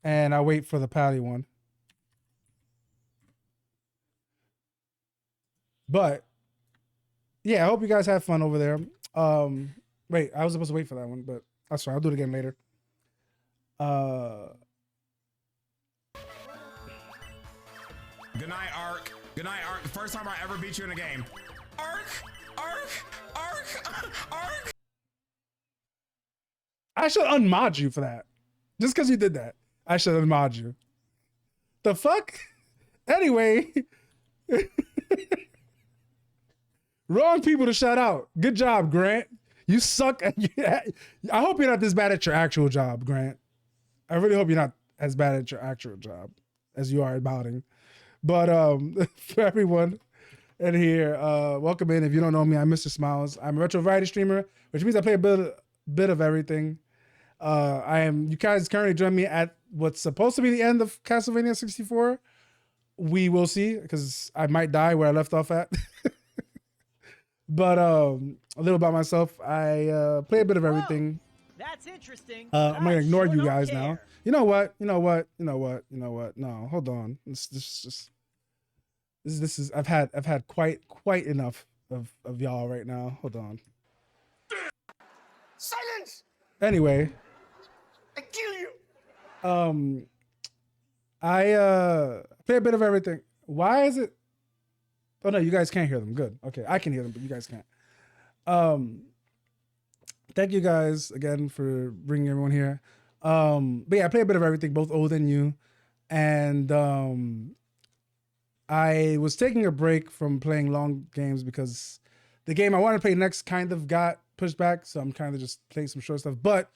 And I wait for the Pally one. But yeah, I hope you guys have fun over there. Wait, I was supposed to wait for that one, but that's fine. I'll do it again later. Good night, Ark. Good night, Ark. The first time I ever beat you in a game. Ark! I should unmod you for that. Just because you did that. I should unmod you. The fuck? Anyway. Wrong people to shout out. Good job, Grant. You suck at I hope you're not this bad at your actual job, Grant. I really hope you're not as bad at your actual job as you are at modding. But for everyone in here, welcome in. If you don't know me, I'm Mr. Smiles. I'm a retro variety streamer, which means I play a bit of everything. You guys currently join me at what's supposed to be the end of Castlevania 64. We will see, because I might die where I left off at. But a little about myself. I play a bit of everything. That's interesting. I'm gonna ignore you guys care. now. You know what? No, hold on. This is I've had quite enough of y'all right now. Hold on. Silence! Anyway. I kill you! I play a bit of everything. Why is it? Oh no, you guys can't hear them. Good. Okay, I can hear them, but you guys can't. Thank you guys again for bringing everyone here. But yeah, I play a bit of everything, both old and new. And I was taking a break from playing long games because the game I wanted to play next kind of got pushed back. So I'm kind of just playing some short stuff. But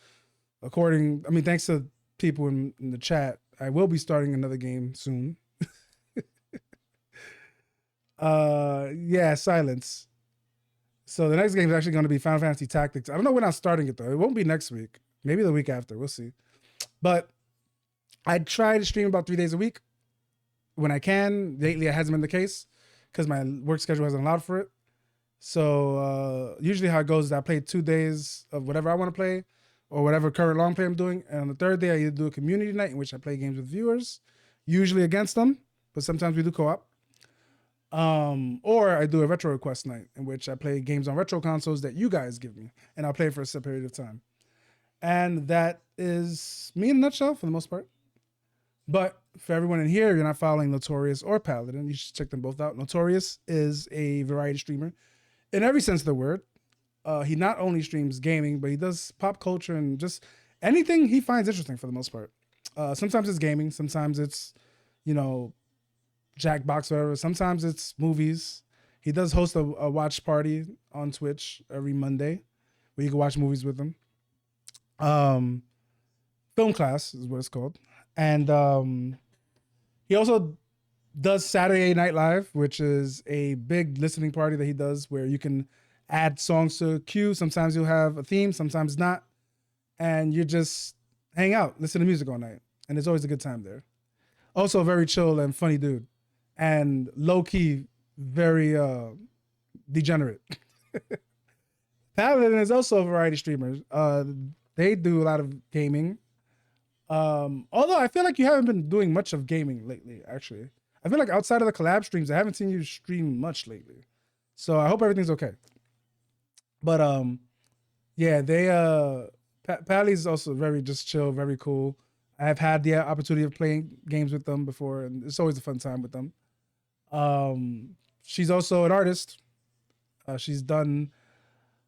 thanks to people in the chat, I will be starting another game soon. Yeah, silence. So the next game is actually going to be Final Fantasy Tactics. I don't know when I'm starting it though. It won't be next week. Maybe the week after. We'll see. But I try to stream about 3 days a week when I can. Lately, it hasn't been the case because my work schedule hasn't allowed for it. So usually how it goes is I play 2 days of whatever I want to play or whatever current long play I'm doing. And on the third day, I either do a community night in which I play games with viewers, usually against them, but sometimes we do co-op. Or I do a retro request night in which I play games on retro consoles that you guys give me, and I'll play for a set period of time. And that is me in a nutshell for the most part. But for everyone in here, if you're not following Notorious or Paladin, you should check them both out. Notorious is a variety streamer in every sense of the word. He not only streams gaming, but he does pop culture and just anything he finds interesting for the most part. Sometimes it's gaming, sometimes it's, you know, Jackbox or whatever. Sometimes it's movies. He does host a watch party on Twitch every Monday where you can watch movies with him. Film class is what it's called. And he also does Saturday Night Live, which is a big listening party that he does where you can add songs to a queue. Sometimes you'll have a theme, sometimes not. And you just hang out, listen to music all night. And it's always a good time there. Also a very chill and funny dude. And low-key, very degenerate. Paladin is also a variety streamer. They do a lot of gaming. Although I feel like you haven't been doing much of gaming lately, actually. I feel like outside of the collab streams, I haven't seen you stream much lately. So I hope everything's okay. But yeah, they Pally's also very just chill, very cool. I have had the opportunity of playing games with them before, and it's always a fun time with them. She's also an artist. She's done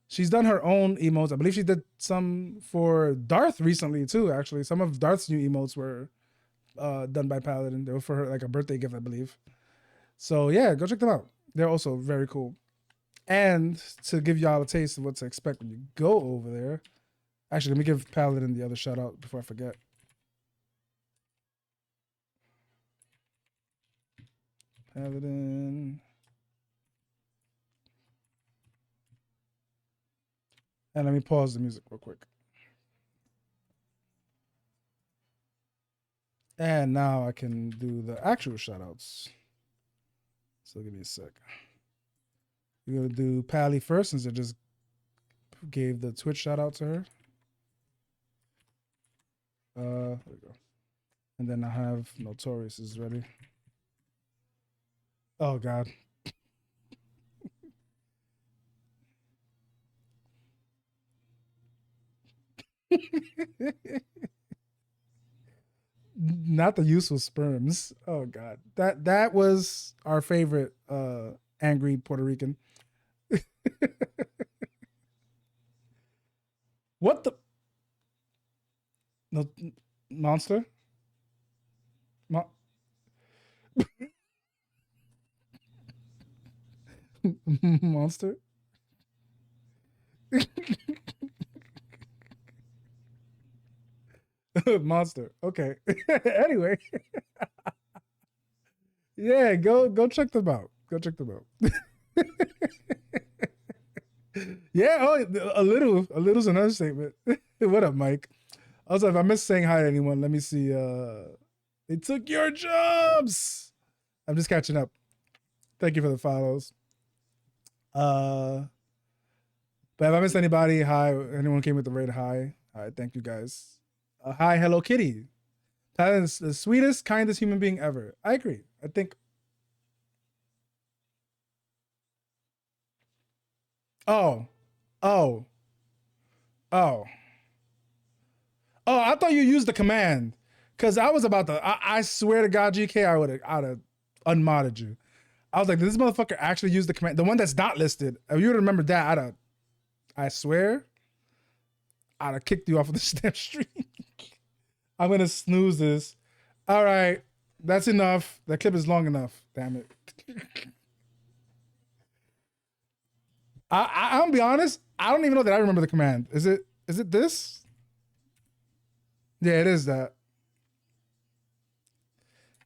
her own emotes. I believe she did some for Darth recently too. Actually, some of Darth's new emotes were done by Paladin. They were for her like a birthday gift, I believe. So yeah, go check them out. They're also very cool. And to give y'all a taste of what to expect when you go over there, actually, let me give Paladin the other shout out before I forget. Paladin. And let me pause the music real quick. And now I can do the actual shout outs. So give me a sec. We're going to do Pally first since I just gave the Twitch shout out to her. There we go. And then I have Notorious is ready. Oh, God. Not the use of sperms. Oh, God. That was our favorite angry Puerto Rican. What the? No, monster? Monster? Monster. Okay. Anyway. Yeah, go check them out. Go check them out. Yeah, oh, a little's another statement. What up, Mike? Also, if I missed saying hi to anyone, let me see. They took your jobs. I'm just catching up. Thank you for the follows. But if I missed anybody, hi. Anyone came with the raid, hi. All right, thank you guys. Hi, Hello Kitty. Tyler is the sweetest, kindest human being ever. I agree. I think. Oh. I thought you used the command. Cause I was about to, I swear to God, GK, I'd have unmodded you. I was like, did this motherfucker actually use the command? The one that's not listed. If you would remember that, I swear, I'd have kicked you off of the snap stream. I'm gonna snooze this. All right, that's enough. That clip is long enough. Damn it. I'll be honest. I don't even know that I remember the command. Is it this? Yeah, it is that.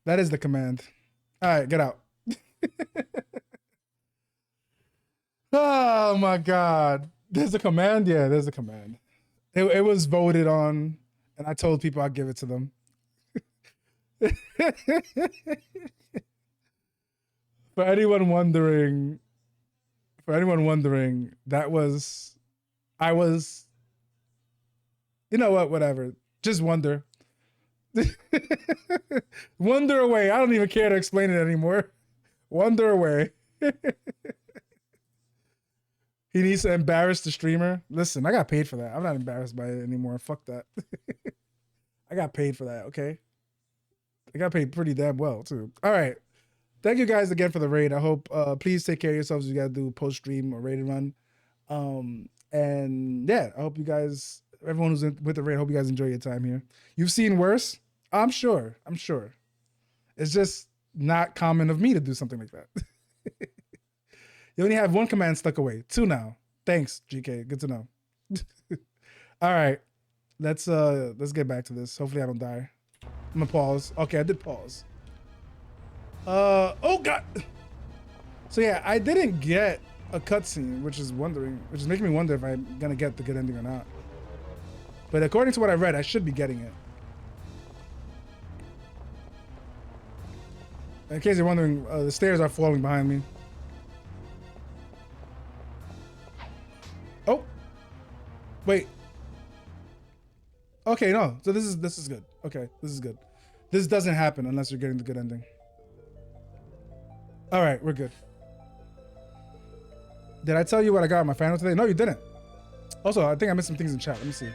That is the command. All right, get out. Oh my God. There's a command? Yeah, there's a command. It was voted on, and I told people I'd give it to them. For anyone wondering, that was, you know what, whatever. Just wonder. Wonder away. I don't even care to explain it anymore. Wonder away. He needs to embarrass the streamer. Listen, I got paid for that. I'm not embarrassed by it anymore. Fuck that. I got paid for that, okay? I got paid pretty damn well, too. All right. Thank you guys again for the raid. I hope, please take care of yourselves. You got to do post-stream or raid run. And yeah, I hope you guys everyone who's with the raid, hope you guys enjoy your time here. You've seen worse? I'm sure. It's just not common of me to do something like that. You only have one command stuck away. 2 now. Thanks, GK. Good to know. All right. Let's get back to this. Hopefully I don't die. I'm gonna pause. Okay, I did pause. Oh god. So yeah, I didn't get a cutscene, which is making me wonder if I'm gonna get the good ending or not. But according to what I read, I should be getting it. In case you're wondering, the stairs are falling behind me. Oh, wait. Okay, no. So this is good. Okay, this is good. This doesn't happen unless you're getting the good ending. All right, we're good. Did I tell you what I got on my final today? No, you didn't. Also, I think I missed some things in chat. Let me see.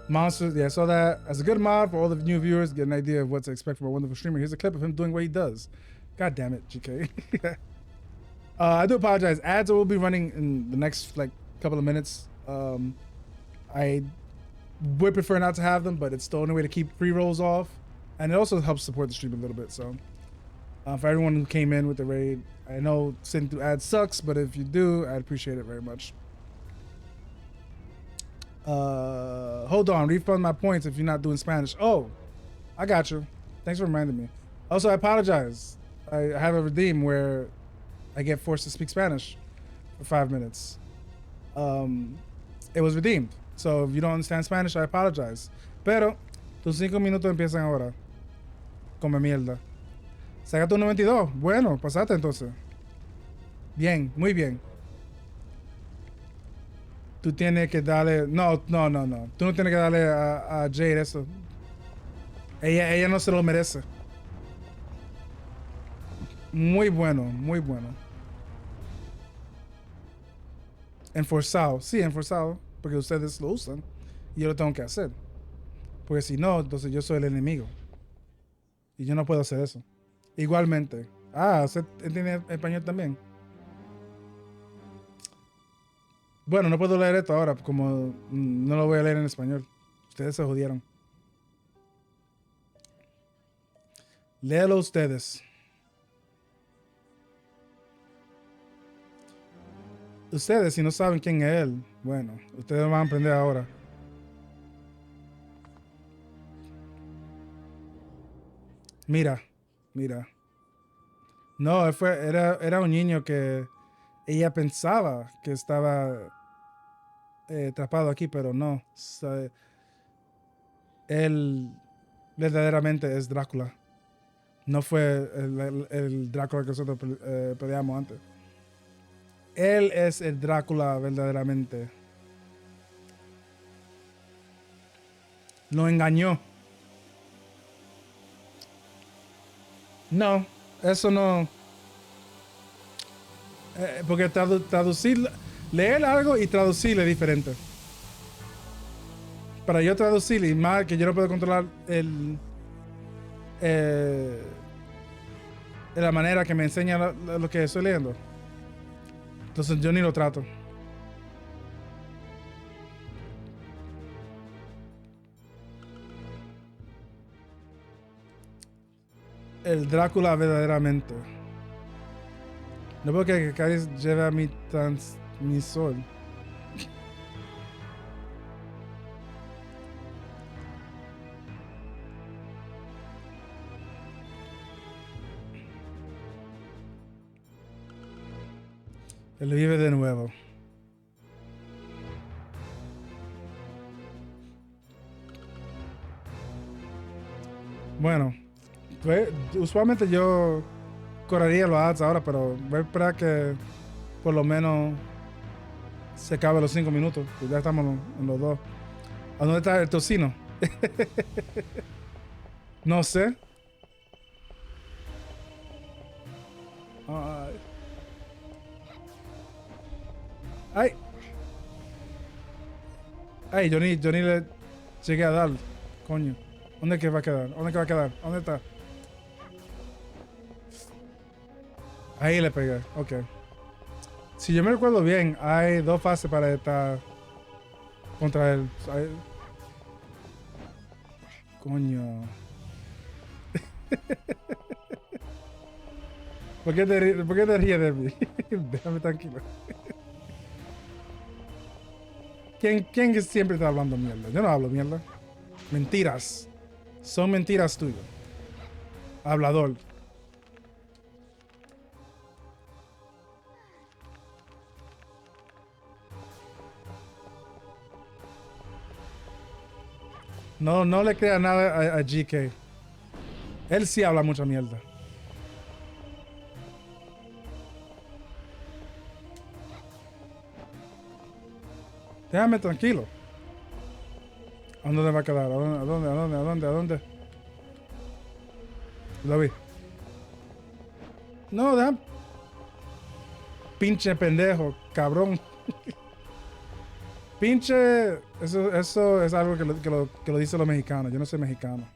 Monsters, yeah, I saw that. As a good mod for all the new viewers, get an idea of what to expect from a wonderful streamer. Here's a clip of him doing what he does. God damn it, GK. I do apologize. Ads will be running in the next couple of minutes. I would prefer not to have them, but it's the only way to keep pre-rolls off, and it also helps support the stream a little bit. So, for everyone who came in with the raid, I know sitting through ads sucks, but if you do, I'd appreciate it very much. Hold on, refund my points if you're not doing Spanish. Oh, I got you. Thanks for reminding me. Also, I apologize. I have a redeem where I get forced to speak Spanish for 5 minutes. It was redeemed. So if you don't understand Spanish, I apologize. Pero tus 5 minutos empiezan ahora. Come mierda. Saca tu 92. Bueno, pasate entonces. Bien, muy bien. Tú tienes que darle... No. Tú no tienes que darle a Jade eso. Ella no se lo merece. Muy bueno, muy bueno. Enforzado. Sí, enforzado. Porque ustedes lo usan. Y yo lo tengo que hacer. Porque si no, entonces yo soy el enemigo. Y yo no puedo hacer eso. Igualmente. Ah, ¿usted entiende español también? Bueno, no puedo leer esto ahora, como no lo voy a leer en español. Ustedes se jodieron. Léelo ustedes. Ustedes, si no saben quién es él, bueno, ustedes van a aprender ahora. Mira. No, era un niño que ella pensaba que estaba atrapado aquí, pero no. Él verdaderamente es Drácula. No fue el Drácula que nosotros peleamos antes. Él es el Drácula verdaderamente. Lo engañó. No, eso no. Porque traducir, leer algo y traducirlo es diferente. Para yo traducir, y más que yo no puedo controlar la manera que me enseña lo que estoy leyendo. Entonces yo ni lo trato. El Drácula verdaderamente. No puedo creer que Carrie lleve a mi transmisor. Él vive de nuevo. Bueno, pues, usualmente yo correría los ads ahora, pero voy a esperar que por lo menos se acabe los 5 minutos, que ya estamos en los 2. ¿A dónde está el tocino? No sé. Ay, yo ni le llegué a dar, coño. ¿Dónde es que va a quedar? ¿Dónde está? Ahí le pegué, ok. Si yo me recuerdo bien, hay 2 fases para esta Contra él. Coño. ¿Por qué te ríes de mí? Déjame tranquilo. ¿Quién que siempre está hablando mierda? Yo no hablo mierda. Mentiras. Son mentiras tuyas. Hablador. No le crea nada a GK. Él sí habla mucha mierda. Déjame tranquilo. ¿A dónde va a quedar? ¿A dónde? Lo vi. No, déjame. Pinche pendejo, cabrón. Pinche. Eso es algo que lo dicen los mexicanos. Yo no soy mexicano.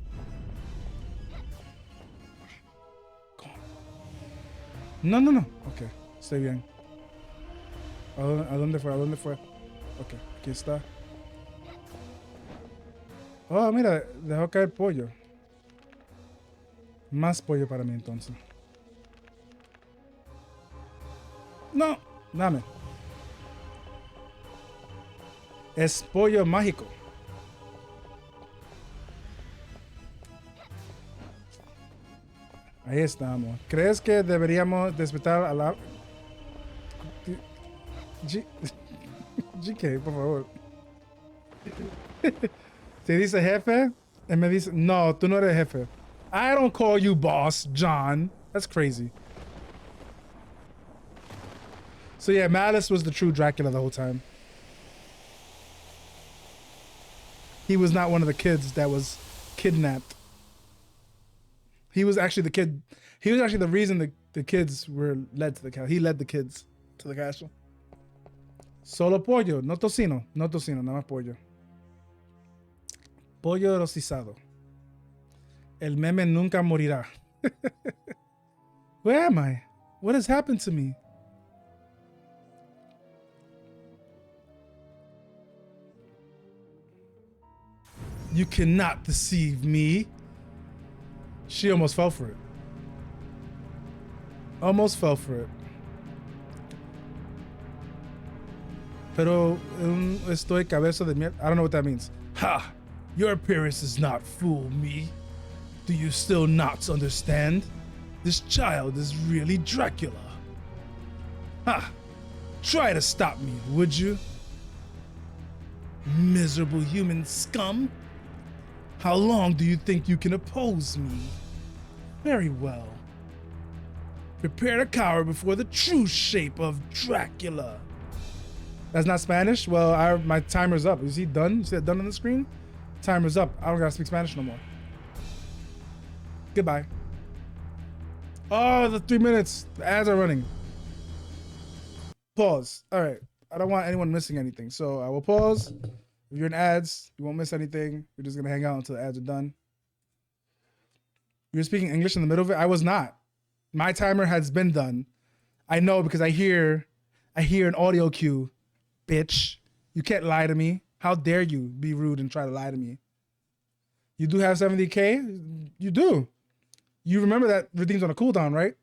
No. Ok, estoy bien. ¿A dónde fue? Ok, aquí está. Oh, mira, dejó caer pollo. Más pollo para mí entonces. No, dame. Es pollo mágico. Ahí estamos. ¿Crees que deberíamos despertar a la... GK, por favor. Si dice jefe, él me dice, no, tú no eres jefe. I don't call you boss, John. That's crazy. So yeah, Malice was the true Dracula the whole time. He was not one of the kids that was kidnapped. He was actually the kid. He was actually the reason the kids were led to the castle. He led the kids to the castle. Solo pollo, no tocino, nada más pollo. Pollo rostizado. El meme nunca morirá. Where am I? What has happened to me? You cannot deceive me. She almost fell for it. Almost fell for it. Pero estoy cabeza de mierda. I don't know what that means. Ha! Your appearance does not fool me. Do you still not understand? This child is really Dracula. Ha! Try to stop me, would you? Miserable human scum. How long do you think you can oppose me? Very well. Prepare to cower before the true shape of Dracula. That's not Spanish? Well, my timer's up. Is he done? You see that done on the screen? Timer's up. I don't gotta speak Spanish no more. Goodbye. Oh, the 3 minutes. The ads are running. Pause. All right. I don't want anyone missing anything. So I will pause. If you're in ads, you won't miss anything. We're just gonna hang out until the ads are done. You were speaking English in the middle of it? I was not. My timer has been done. I know because I hear an audio cue. Bitch. You can't lie to me. How dare you be rude and try to lie to me? You do have 70K? You do. You remember that redeems on a cooldown, right?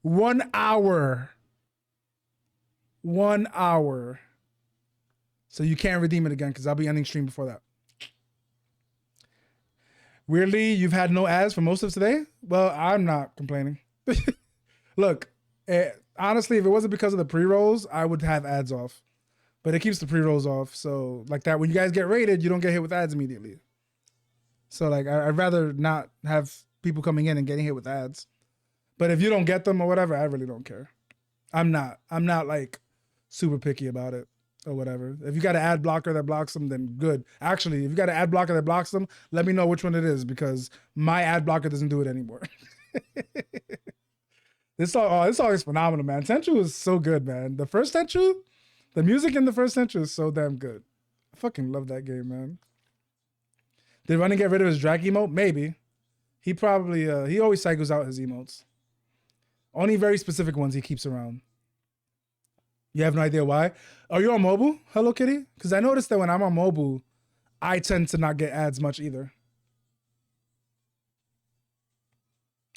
1 hour. 1 hour. So you can't redeem it again because I'll be ending stream before that. Weirdly, you've had no ads for most of today? Well, I'm not complaining. Look, honestly, if it wasn't because of the pre-rolls, I would have ads off. But it keeps the pre-rolls off. So like that, when you guys get rated, you don't get hit with ads immediately. So like, I'd rather not have people coming in and getting hit with ads. But if you don't get them or whatever, I really don't care. I'm not like super picky about it or whatever. If you got an ad blocker that blocks them, then good. Actually, if you got an ad blocker that blocks them, let me know which one it is because my ad blocker doesn't do it anymore. This song is phenomenal, man. Tenchu is so good, man. The first Tenchu, the music in the first Tenchu is so damn good. I fucking love that game, man. Did Running get rid of his drag emote? Maybe. He probably, he always cycles out his emotes. Only very specific ones he keeps around. You have no idea why? Are you on mobile, Hello Kitty? Because I noticed that when I'm on mobile, I tend to not get ads much either.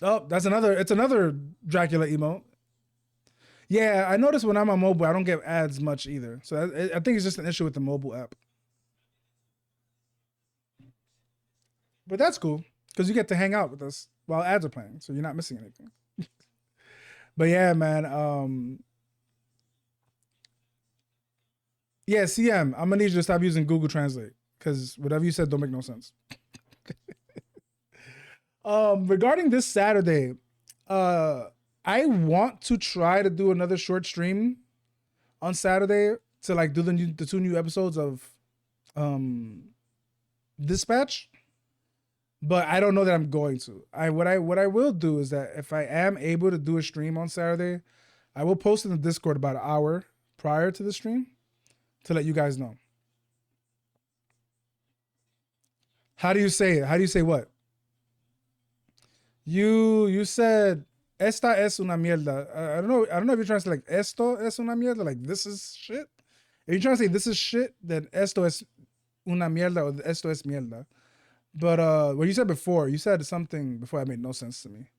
Oh, it's another Dracula emote. Yeah, I noticed when I'm on mobile, I don't get ads much either. So I think it's just an issue with the mobile app. But that's cool, because you get to hang out with us while ads are playing, so you're not missing anything. But yeah, man. Yeah, CM, I'm gonna need you to stop using Google Translate, because whatever you said don't make no sense. Regarding this Saturday, I want to try to do another short stream on Saturday to like do the 2 new episodes of Dispatch, but I don't know that I'm going to. What I will do is that if I am able to do a stream on Saturday, I will post in the Discord about an hour prior to the stream to let you guys know. How do you say it? How do you say what? You said esta es una mierda. I don't know if you're trying to say like esto es una mierda, like this is shit. If you're trying to say this is shit, then esto es una mierda or esto es mierda. But what you said before, you said something before that made no sense to me.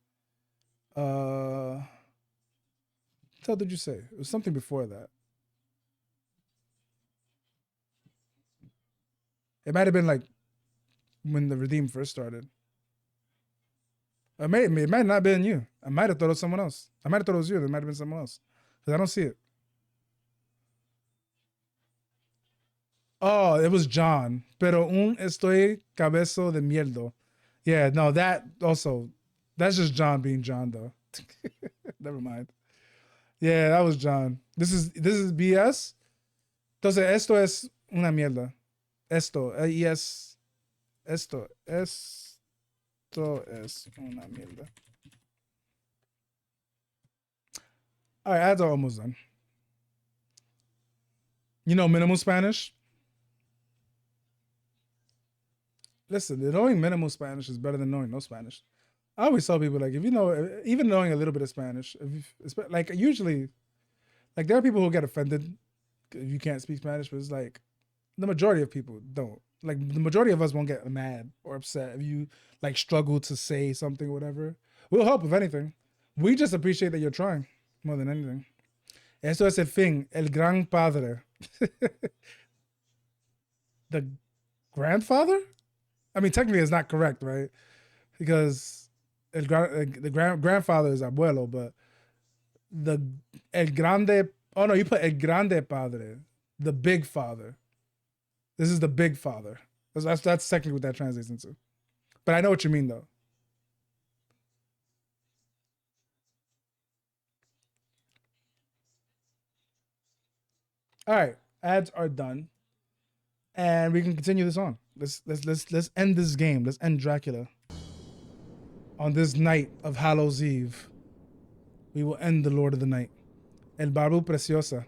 What the hell did you say? It was something before that. It might have been like when the Redeem first started. It might not have been you. I might have thought it was someone else. I might have thought it was you. It might have been someone else. Because I don't see it. Oh, it was John. Pero estoy cabezo de mierda. Yeah, no, that's just John being John though. Never mind. Yeah, that was John. This is BS. Entonces, esto es una mierda. Esto es una mierda. All right, ads are almost done. You know minimal Spanish? Listen, knowing minimal Spanish is better than knowing no Spanish. I always tell people, like, if you know, even knowing a little bit of Spanish, like usually, like there are people who get offended if you can't speak Spanish, but it's like the majority of people don't. Like the majority of us won't get mad or upset if you like struggle to say something or whatever. We'll help if anything. We just appreciate that you're trying more than anything. Eso es el fin, el gran padre. The grandfather? I mean, technically it's not correct, right? Because the grandfather is abuelo, but el grande, oh no, you put el grande padre, the big father. This is the big father. That's technically what that translates into. But I know what you mean though. All right, ads are done, and we can continue this on. Let's end this game. Let's end Dracula. On this night of Hallows Eve, we will end the Lord of the Night. El Barbu Preciosa.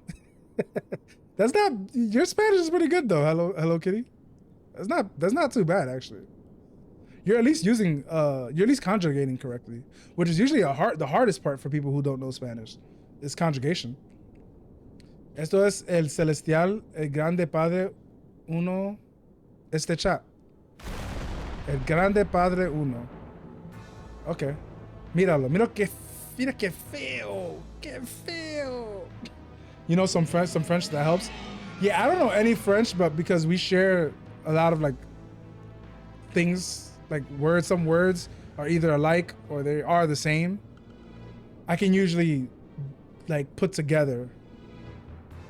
That's not, your Spanish is pretty good though. Hello Kitty. That's not too bad actually. You're at least using you're at least conjugating correctly, which is usually the hardest part for people who don't know Spanish, is conjugation. Esto es el celestial, el grande padre uno, este chat. El grande padre uno. Okay. Míralo. Mira que feo. Que feo. You know some French that helps? Yeah, I don't know any French, but because we share a lot of like things, like words, some words are either alike or they are the same. I can usually like put together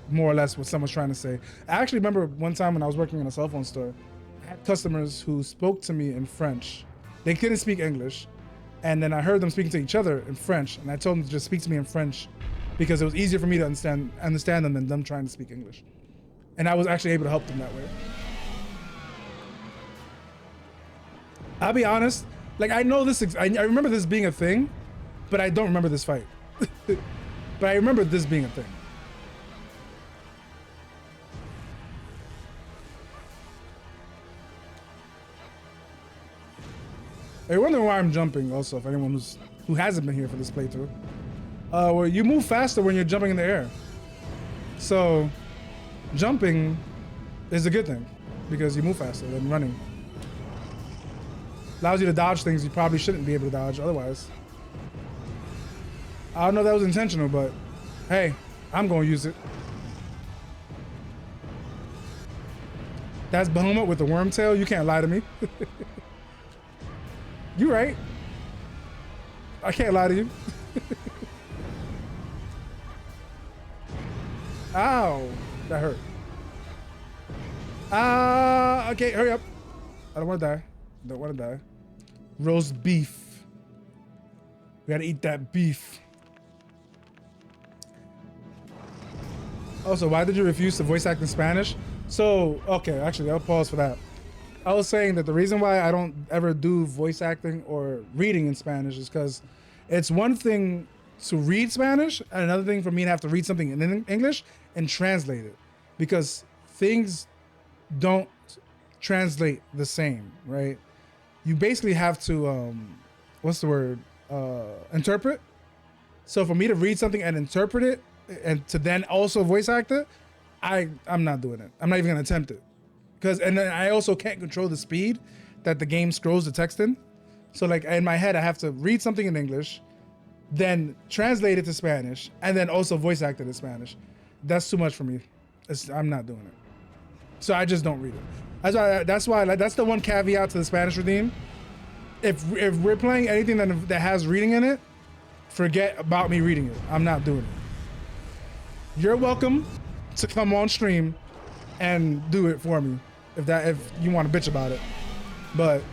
more or less what someone's trying to say. I actually remember one time when I was working in a cell phone store, I had customers who spoke to me in French. They couldn't speak English. And then I heard them speaking to each other in French, and I told them to just speak to me in French because it was easier for me to understand them than them trying to speak English. And I was actually able to help them that way. I'll be honest, like I know this, I remember this being a thing, but I don't remember this fight. But I remember this being a thing. You're wondering why I'm jumping also, for anyone who hasn't been here for this playthrough. Well, you move faster when you're jumping in the air. So jumping is a good thing because you move faster than running. Allows you to dodge things you probably shouldn't be able to dodge otherwise. I don't know if that was intentional, but hey, I'm gonna use it. That's Bahamut with the worm tail. You can't lie to me. You right. I can't lie to you. Ow, that hurt. Okay, hurry up. I don't want to die. Don't want to die. Roast beef. We gotta eat that beef. Also, why did you refuse to voice act in Spanish? So, okay, actually, I'll pause for that. I was saying that the reason why I don't ever do voice acting or reading in Spanish is because it's one thing to read Spanish and another thing for me to have to read something in English and translate it, because things don't translate the same, right? You basically have to, what's the word? Interpret. So for me to read something and interpret it and to then also voice act it, I'm not doing it. I'm not even gonna attempt it. And then I also can't control the speed that the game scrolls the text in. So like in my head, I have to read something in English, then translate it to Spanish, and then also voice act it in Spanish. That's too much for me. I'm not doing it. So I just don't read it. That's why that's the one caveat to the Spanish redeem. If we're playing anything that has reading in it, forget about me reading it. I'm not doing it. You're welcome to come on stream and do it for me if you want to bitch about it. But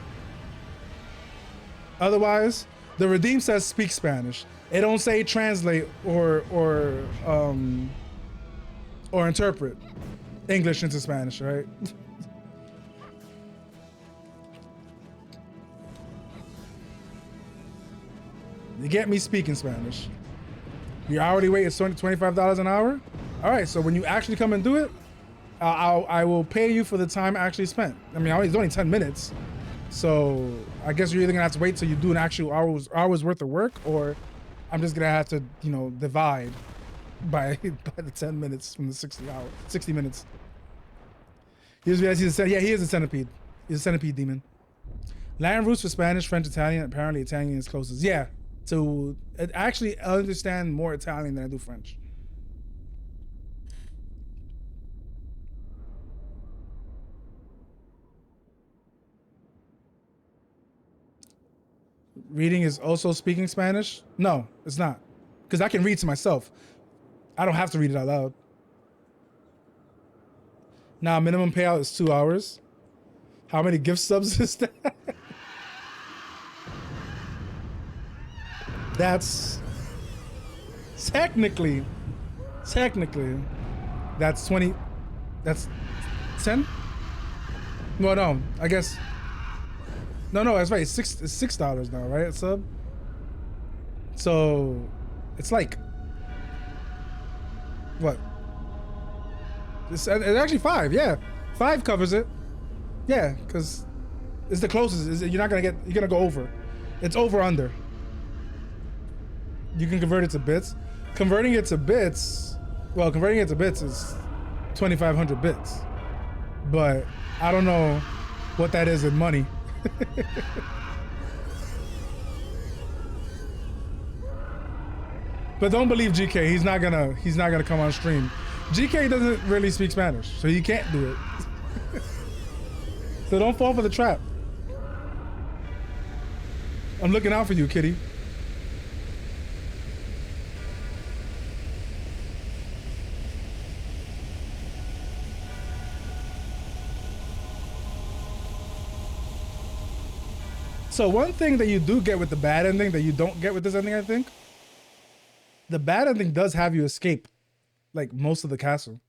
otherwise, the redeem says speak Spanish. It don't say translate or interpret English into Spanish, right? You get me speaking Spanish. Your hourly rate is $25 an hour. All right, so when you actually come and do it, I will pay you for the time actually spent. I mean, it's only 10 minutes. So I guess you're either gonna have to wait till you do an actual hours worth of work, or I'm just gonna have to, divide by the 10 minutes from the 60 minutes. He is a centipede. He's a centipede demon. Latin roots for Spanish, French, Italian. Apparently Italian is closest. Yeah, to actually understand more Italian than I do French. Reading is also speaking Spanish? No, it's not. Because I can read to myself. I don't have to read it out loud. Now, minimum payout is 2 hours. How many gift subs is that? That's technically, that's 20, that's 10? Well, no, I guess. No, that's right. It's $6 now, right? A sub. So it's like what? It's actually 5. Yeah, 5 covers it. Yeah, because it's the closest. You're gonna go over. It's over under. You can convert it to bits. Converting it to bits is 2,500 bits. But I don't know what that is in money. But don't believe GK. He's not gonna come on stream. GK doesn't really speak Spanish, so he can't do it. So don't fall for the trap. I'm looking out for you, kitty. So one thing that you do get with the bad ending that you don't get with this ending, I think, the bad ending does have you escape like most of the castle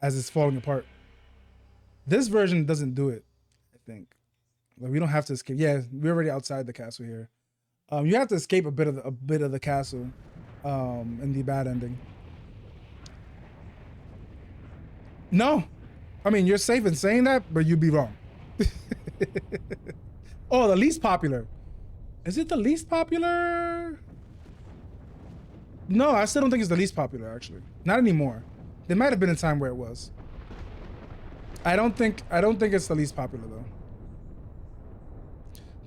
as it's falling apart. This version doesn't do it, I think. Like, we don't have to escape. Yeah, we're already outside the castle here. You have to escape a bit of the castle in the bad ending. No, I mean, you're safe in saying that, but you'd be wrong. Oh, the least popular. Is it the least popular? No, I still don't think it's the least popular, actually. Not anymore. There might have been a time where it was. I don't think it's the least popular though.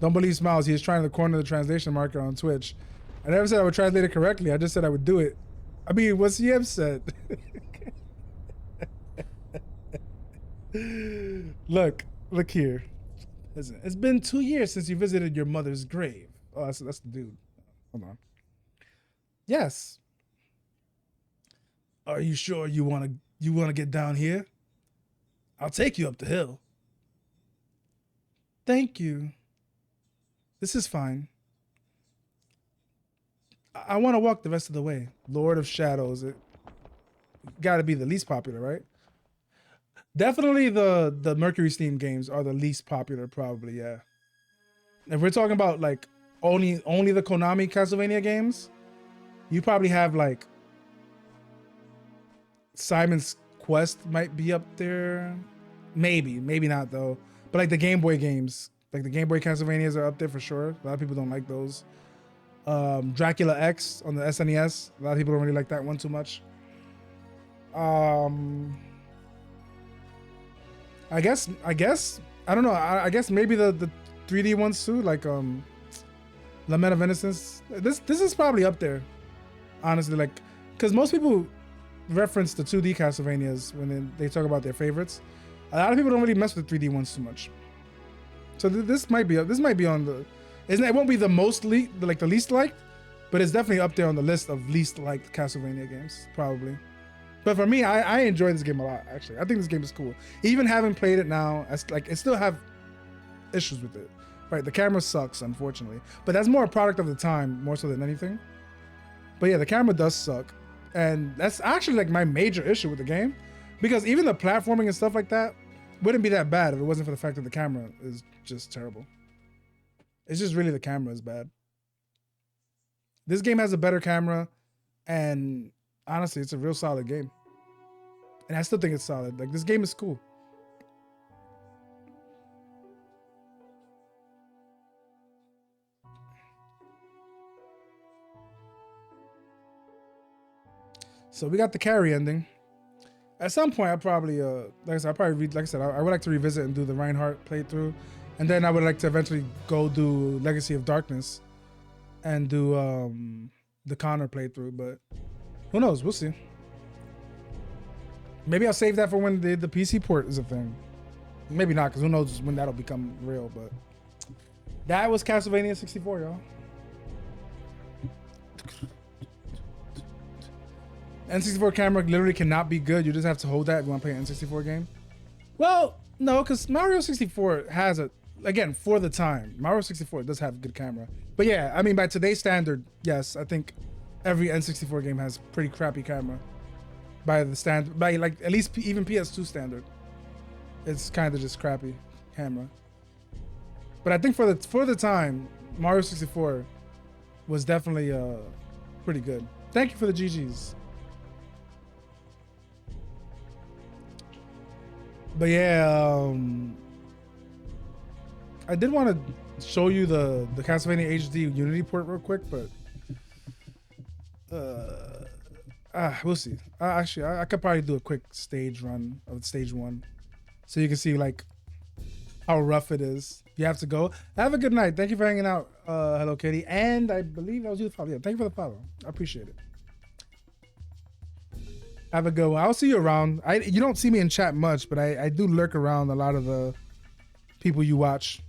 Don't believe Smiles. He is trying to corner the translation market on Twitch. I never said I would translate it correctly. I just said I would do it. I mean, what's he upset? Look here. It's been 2 years since you visited your mother's grave. Oh, that's the dude. Hold on. Yes. Are you sure you want to get down here? I'll take you up the hill. Thank you. This is fine. I want to walk the rest of the way. Lord of Shadows. It got to be the least popular, right? Definitely the Mercury Steam games are the least popular, probably, yeah. If we're talking about like only the Konami Castlevania games, you probably have like Simon's Quest might be up there. Maybe not though. But like the Game Boy games, like the Game Boy Castlevanias are up there for sure. A lot of people don't like those. Dracula X on the SNES. A lot of people don't really like that one too much. I guess I don't know. I guess maybe the 3D ones too, like Lament of Innocence. This is probably up there, honestly. Like, because most people reference the 2D Castlevanias when they talk about their favorites. A lot of people don't really mess with the 3D ones too much. So this might be on the. It won't be the most the least liked, but it's definitely up there on the list of least liked Castlevania games, probably. But for me, I enjoy this game a lot, actually. I think this game is cool. Even having played it now, I still have issues with it. Right, the camera sucks, unfortunately. But that's more a product of the time, more so than anything. But yeah, the camera does suck. And that's actually like my major issue with the game. Because even the platforming and stuff like that wouldn't be that bad if it wasn't for the fact that the camera is just terrible. It's just really the camera is bad. This game has a better camera, and honestly, it's a real solid game. And I still think it's solid. Like, this game is cool. So we got the Carrie ending. At some point, I probably, I would like to revisit and do the Reinhardt playthrough. And then I would like to eventually go do Legacy of Darkness and do the Connor playthrough, but who knows? We'll see. Maybe I'll save that for when the PC port is a thing. Maybe not, because who knows when that'll become real, but that was Castlevania 64, y'all. N64 camera literally cannot be good. You just have to hold that if you want to play an N64 game. Well, no, because Mario 64 has again, for the time, Mario 64 does have a good camera. But yeah, I mean, by today's standard, yes, I think every N64 game has pretty crappy camera. By like at least even PS2 standard, it's kind of just crappy camera. But I think for the time, Mario 64 was definitely pretty good. Thank you for the GGs. But yeah, I did want to show you the Castlevania HD Unity port real quick, but we'll see. Actually, I could probably do a quick stage run of stage 1, so you can see like how rough it is. You have to go. Have a good night. Thank you for hanging out, Hello Kitty, and I believe that was you the follow. Yeah, thank you for the follow. I appreciate it. Have a good one. I'll see you around. You don't see me in chat much, but I do lurk around a lot of the people you watch.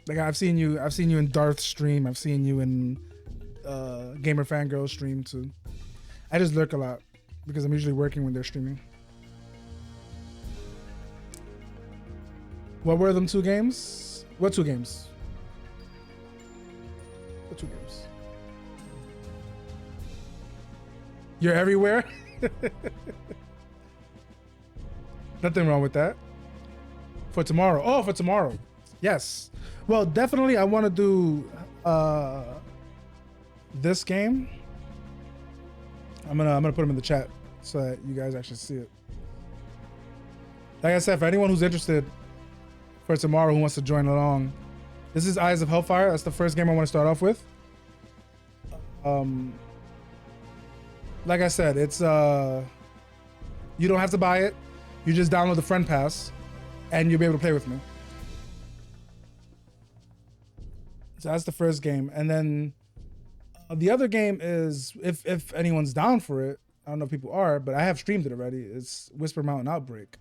Like I've seen you in Darth's stream. I've seen you in Gamer Fangirl's stream too. I just lurk a lot because I'm usually working when they're streaming. What were them 2 games? What 2 games? What 2 games? You're everywhere? Nothing wrong with that. For tomorrow. Oh, for tomorrow. Yes. Well, definitely I want to do this game. I'm gonna put them in the chat so that you guys actually see it. Like I said, for anyone who's interested for tomorrow who wants to join along, this is Eyes of Hellfire. That's the first game I want to start off with. like I said, it's you don't have to buy it. You just download the friend pass, and you'll be able to play with me. So that's the first game, and then the other game is if anyone's down for it. I don't know if people are, but I have streamed it already. It's Whisper Mountain Outbreak,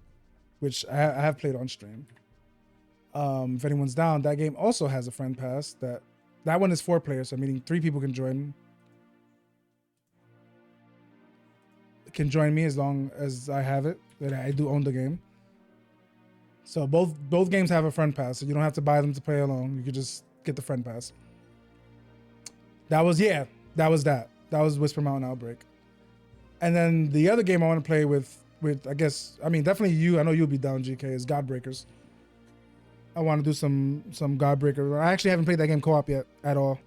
which I have played on stream. If anyone's down, that game also has a friend pass. That one is 4 players, so meaning 3 people can join me as long as I have it. That I do own the game. So both games have a friend pass, so you don't have to buy them to play alone. You could just get the friend pass. That was that. That was Whisper Mountain Outbreak. And then the other game I want to play with I guess, I mean, definitely you. I know you'll be down, GK. Is Godbreakers. I want to do some Godbreaker. I actually haven't played that game co-op yet at all,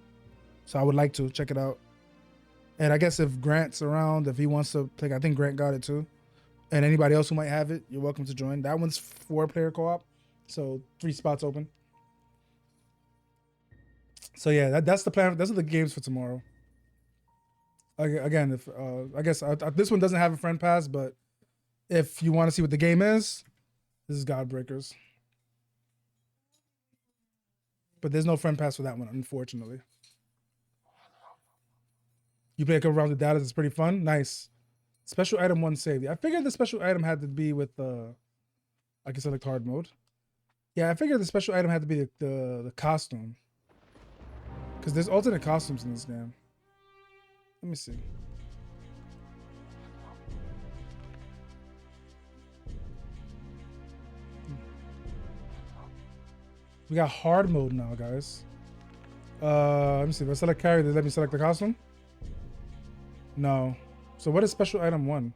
so I would like to check it out. And I guess if Grant's around, if he wants to play, I think Grant got it too. And anybody else who might have it, you're welcome to join. That one's 4-player co-op, so 3 spots open. So yeah, that's the plan. Those are the games for tomorrow. Again, if I guess this one doesn't have a friend pass, but if you want to see what the game is, this is Godbreakers. But there's no friend pass for that one, unfortunately. You play a couple rounds of data. It's pretty fun. Nice. Special item 1 saved. I figured the special item had to be with I can select hard mode. Yeah, I figured the special item had to be the costume. Because there's alternate costumes in this game. Let me see. We got hard mode now, guys. Let me see. If I select Carrie, let me select the costume? No. So what is special item 1?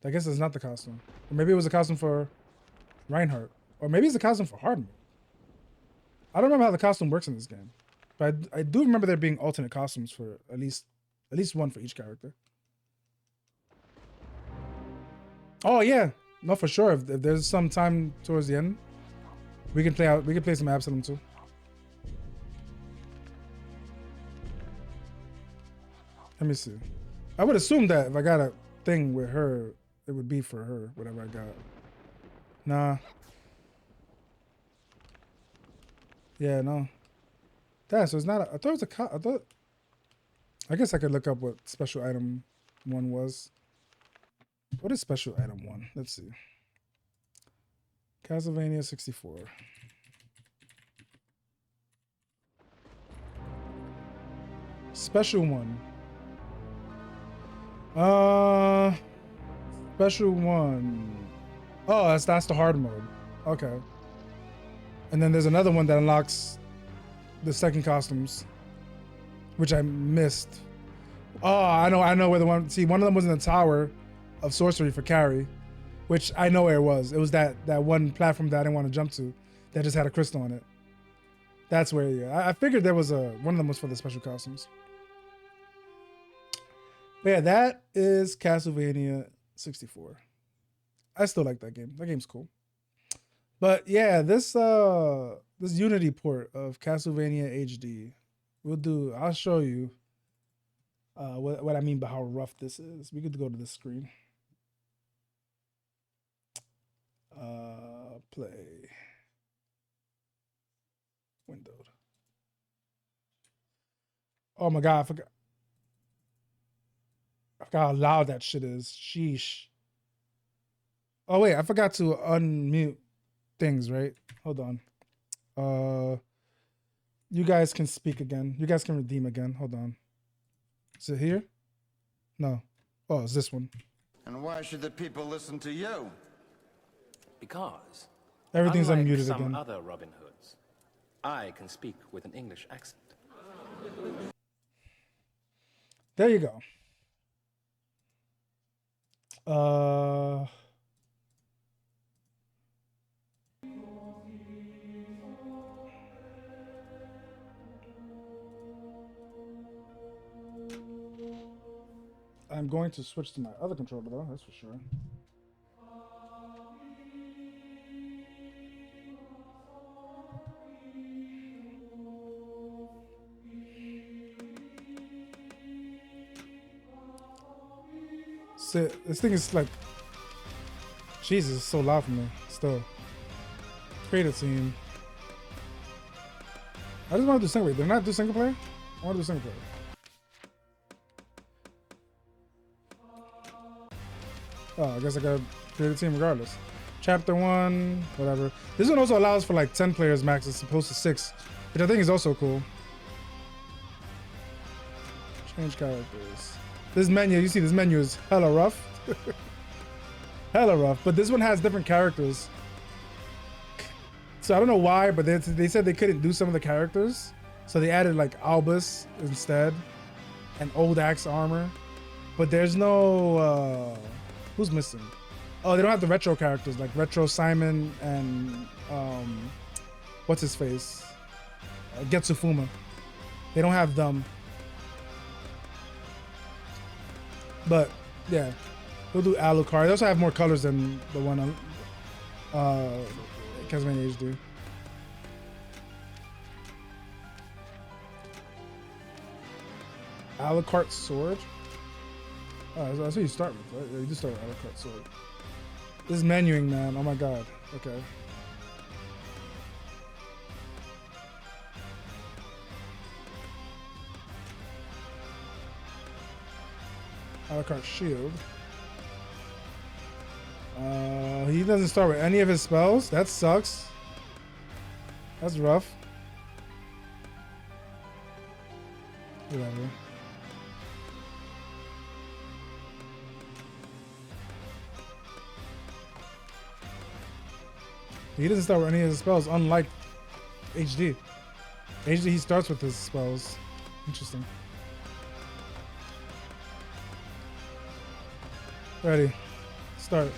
I guess it's not the costume. Or maybe it was a costume for Reinhardt. Or maybe it's a costume for hard mode. I don't remember how the costume works in this game. But I do remember there being alternate costumes for at least one for each character. Oh yeah. No, for sure. If there's some time towards the end, we can play some Absalom too. Let me see. I would assume that if I got a thing with her, it would be for her, whatever I got. Nah. Yeah, no. Damn, so it's not I thought it was I guess I could look up what special item 1 was. What is special item 1? Let's see. Castlevania 64. Special 1. Special 1. Oh, that's the hard mode. Okay. And then there's another one that unlocks the second costumes, which I missed. Oh, I know where the one. See, one of them was in the tower of sorcery for Carrie, which I know where it was. It was that one platform that I didn't want to jump to, that just had a crystal on it. That's where. Yeah, I figured there was one of them was for the special costumes. But yeah, that is Castlevania 64. I still like that game. That game's cool. But yeah, this Unity port of Castlevania HD, I'll show you what I mean by how rough this is. We could go to this screen. Play. Windowed. Oh my god, I forgot how loud that shit is. Sheesh. Oh wait, I forgot to unmute things, right? Hold on. You guys can speak again. You guys can redeem again. Hold on. Is it here? No. Oh, it's this one. And why should the people listen to you? Because Everything's unlike unmuted some again. other Robin Hoods, I can speak with an English accent. There you go. I'm going to switch to my other controller though, that's for sure. This thing is like, Jesus, it's so loud for me. Still, create a team. I just want to do single player. Did I not do single player? I want to do single player. Oh, I guess I gotta create a team regardless. Chapter 1, whatever. This one also allows for like 10 players max as opposed to 6, which I think is also cool. Change characters. This menu, you see this menu is hella rough. Hella rough, but this one has different characters. So I don't know why, but they said they couldn't do some of the characters. So they added like Albus instead and old axe armor. But there's no, who's missing? Oh, they don't have the retro characters like Retro Simon and what's his face? Getsufuma. They don't have them. But yeah, we'll do Alucard. They also have more colors than the one on Castlevania HD. Alucard sword. Oh, that's what you start with, right? Yeah, you just start with Alucard sword. This is menuing, man. Oh my god. Okay. Alucard shield. He doesn't start with any of his spells. That sucks. That's rough. Whatever. He doesn't start with any of his spells, unlike HD. HD, he starts with his spells. Interesting. Ready. Start.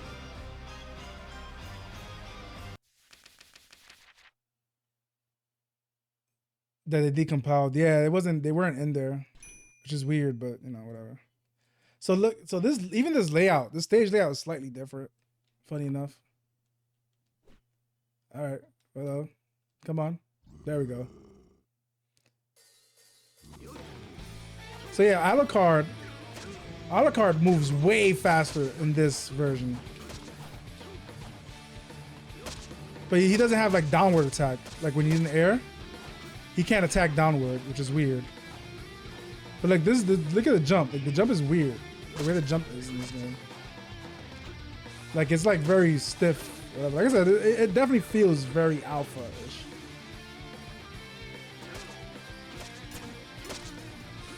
That they decompiled. Yeah, it wasn't, they weren't in there, which is weird, but you know, whatever. So look, so this, even this layout, this stage layout is slightly different. Funny enough. All right, hello, come on, there we go. So yeah, Alucard moves way faster in this version, but he doesn't have like downward attack. Like when he's in the air, he can't attack downward, which is weird. But like this, look at the jump. Like the jump is weird. The way the jump is in this game, like it's like very stiff. Like I said, it definitely feels very alpha-ish.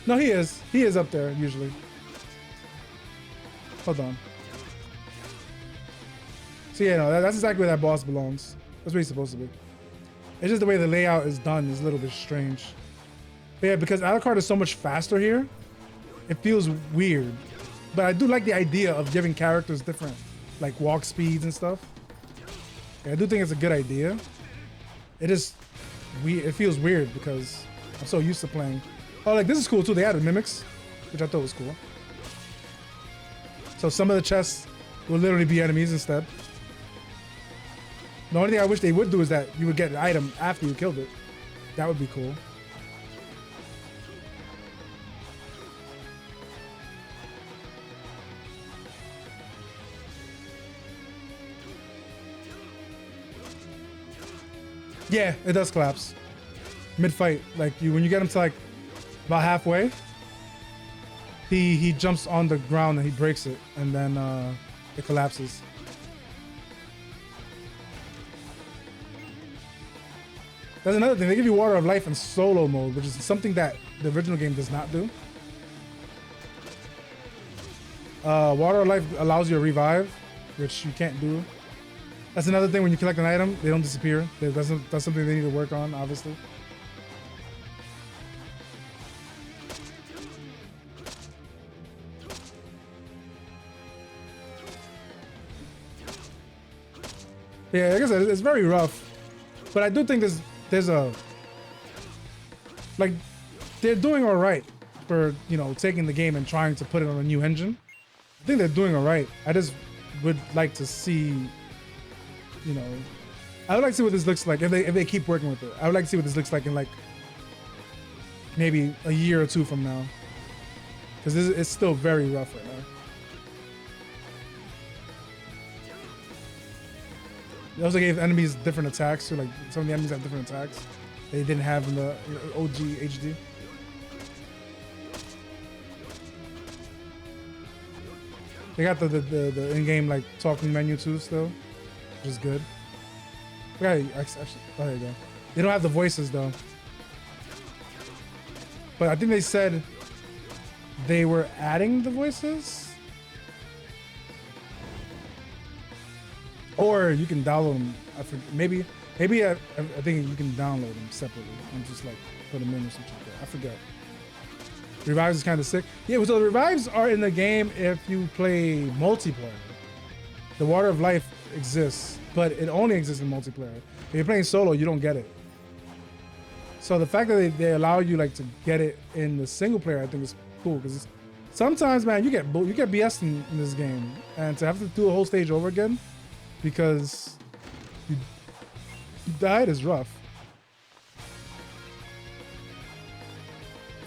No, he is. He is up there, usually. Hold on. So yeah, no, that's exactly where that boss belongs. That's where he's supposed to be. It's just the way the layout is done is a little bit strange. But yeah, because Alucard is so much faster here, it feels weird. But I do like the idea of giving characters different, like, walk speeds and stuff. Yeah, I do think it's a good idea. It is weird. It feels weird because I'm so used to playing. Oh, like this is cool too. They added mimics, which I thought was cool. So some of the chests will literally be enemies instead. The only thing I wish they would do is that you would get an item after you killed it. That would be cool. Yeah, it does collapse. Mid-fight, like when you get him to like about halfway, he jumps on the ground and he breaks it, and then it collapses. That's another thing. They give you Water of Life in solo mode, which is something that the original game does not do. Water of Life allows you to revive, which you can't do. That's another thing. When you collect an item, they don't disappear. That's something they need to work on, obviously. Yeah, like I said, it's very rough, but I do think there's a, like, they're doing all right for, you know, taking the game and trying to put it on a new engine. I think they're doing all right. I just would like to see, you know, I would like to see what this looks like if they keep working with it. I would like to see what this looks like in like maybe a year or two from now, because it's still very rough right now. They also gave enemies different attacks, so like some of the enemies have different attacks they didn't have in the OG HD. They got the in-game like talking menu too still, which is good. Yeah, actually, oh, there you go. They don't have the voices though. But I think they said they were adding the voices. Or you can download them. I forget, maybe I think you can download them separately and just like put them in or something like that. I forget. Revives is kind of sick. Yeah, so the revives are in the game if you play multiplayer. The Water of Life exists, but it only exists in multiplayer. If you're playing solo, you don't get it. So the fact that they allow you like to get it in the single player, I think is cool because sometimes, man, you get BS in this game, and to have to do a whole stage over again because you died is rough.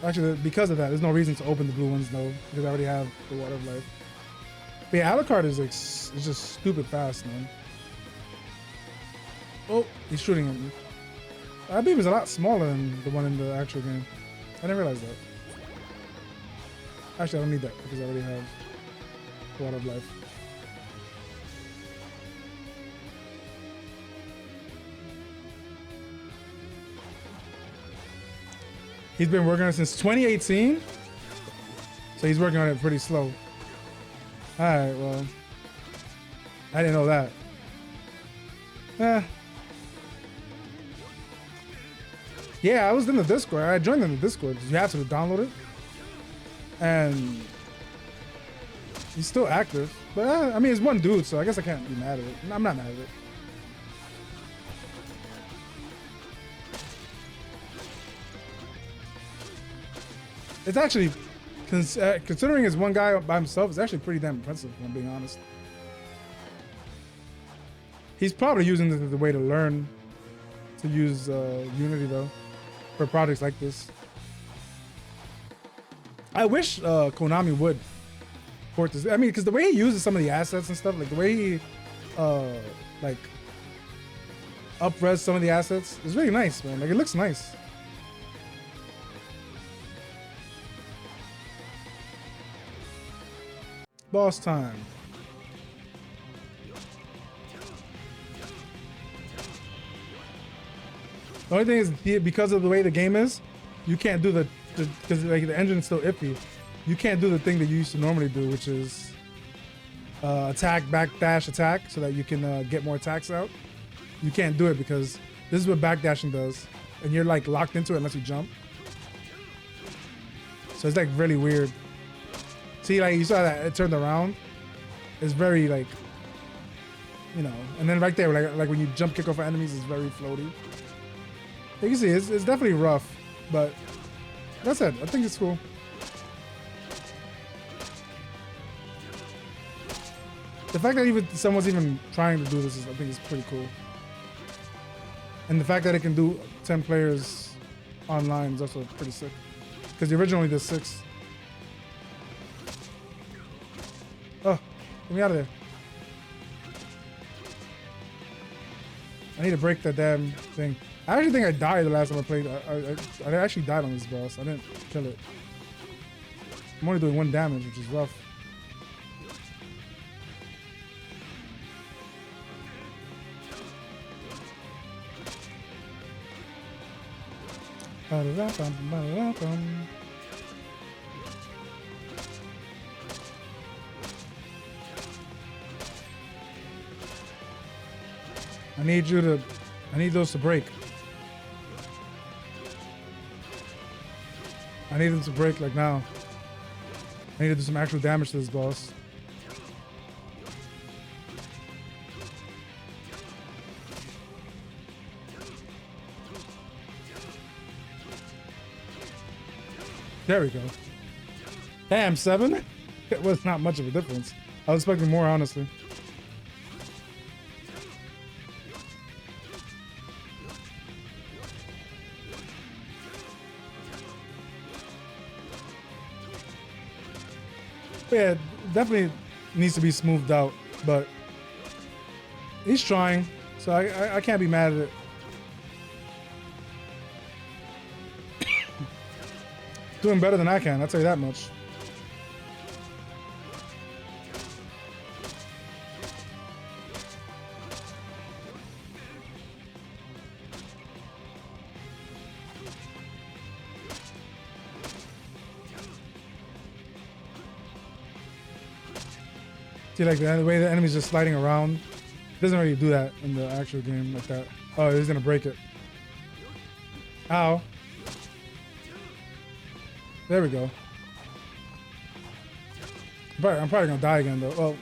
Actually, because of that, there's no reason to open the blue ones though, because I already have the Water of Life. But yeah, Alucard is like, it's just stupid fast, man. Oh, he's shooting at me. That beam is a lot smaller than the one in the actual game. I didn't realize that. Actually, I don't need that because I already have the Water of Life. He's been working on it since 2018, so he's working on it pretty slow. All right, well, I didn't know that. Yeah, I was in the Discord. I joined in the Discord. You have to download it, and he's still active. But I mean, it's one dude, so I guess I can't be mad at it. I'm not mad at it. It's actually, considering it's one guy by himself, it's actually pretty damn impressive, if I'm being honest. He's probably using this as a way to learn to use Unity, though, for projects like this. I wish Konami would port this. I mean, because the way he uses some of the assets and stuff, like the way he, like, up-res some of the assets is really nice, man. Like, it looks nice. Boss time. The only thing is, because of the way the game is, you can't do because like the engine's still iffy. You can't do the thing that you used to normally do, which is attack, backdash, attack, so that you can get more attacks out. You can't do it because this is what backdashing does, and you're like locked into it unless you jump. So it's like really weird. See, like you saw that it turned around. It's very like, you know, and then right there, like when you jump kick off enemies, it's very floaty. You can see it's definitely rough, but that's it. I think it's cool. The fact that even someone's even trying to do this I think is pretty cool. And the fact that it can do 10 players online is also pretty sick. Because the originally did 6. Oh, get me out of there. I need to break that damn thing. I actually think I died the last time I played. I actually died on this boss. I didn't kill it. I'm only doing 1 damage, which is rough. I need those to break. I need them to break like now. I need to do some actual damage to this boss. There we go. Damn, 7? It was not much of a difference. I was expecting more, honestly. But yeah, definitely needs to be smoothed out, but he's trying. So I can't be mad at it. Doing better than I can, I'll tell you that much. See, like the way the enemy's just sliding around. It doesn't really do that in the actual game like that. Oh, he's gonna break it. Ow. There we go. I'm probably gonna die again though. Well,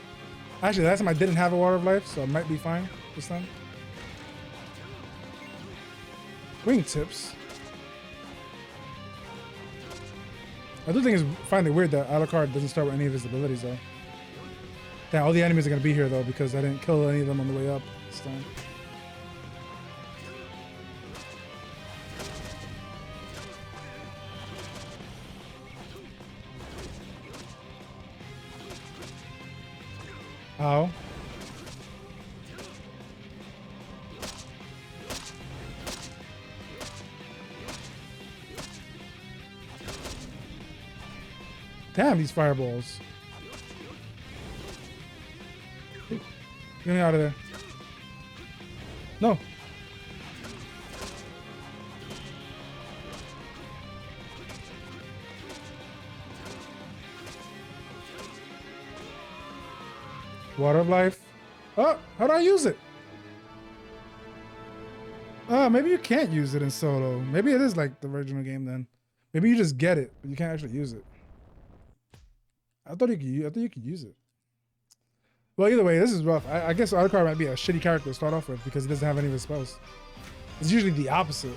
actually, last time I didn't have a water of life, so I might be fine this time. Wingtips. I do think it's finally weird that Alucard doesn't start with any of his abilities though. Yeah, all the enemies are gonna be here though because I didn't kill any of them on the way up this time. Ow. Damn, these fireballs. Get me out of there. No. Water of life. Oh, how do I use it? Oh, maybe you can't use it in solo. Maybe it is like the original game then. Maybe you just get it, but you can't actually use it. I thought you could use it. Well, either way, this is rough. I guess Alucard might be a shitty character to start off with because he doesn't have any of his spells. It's usually the opposite.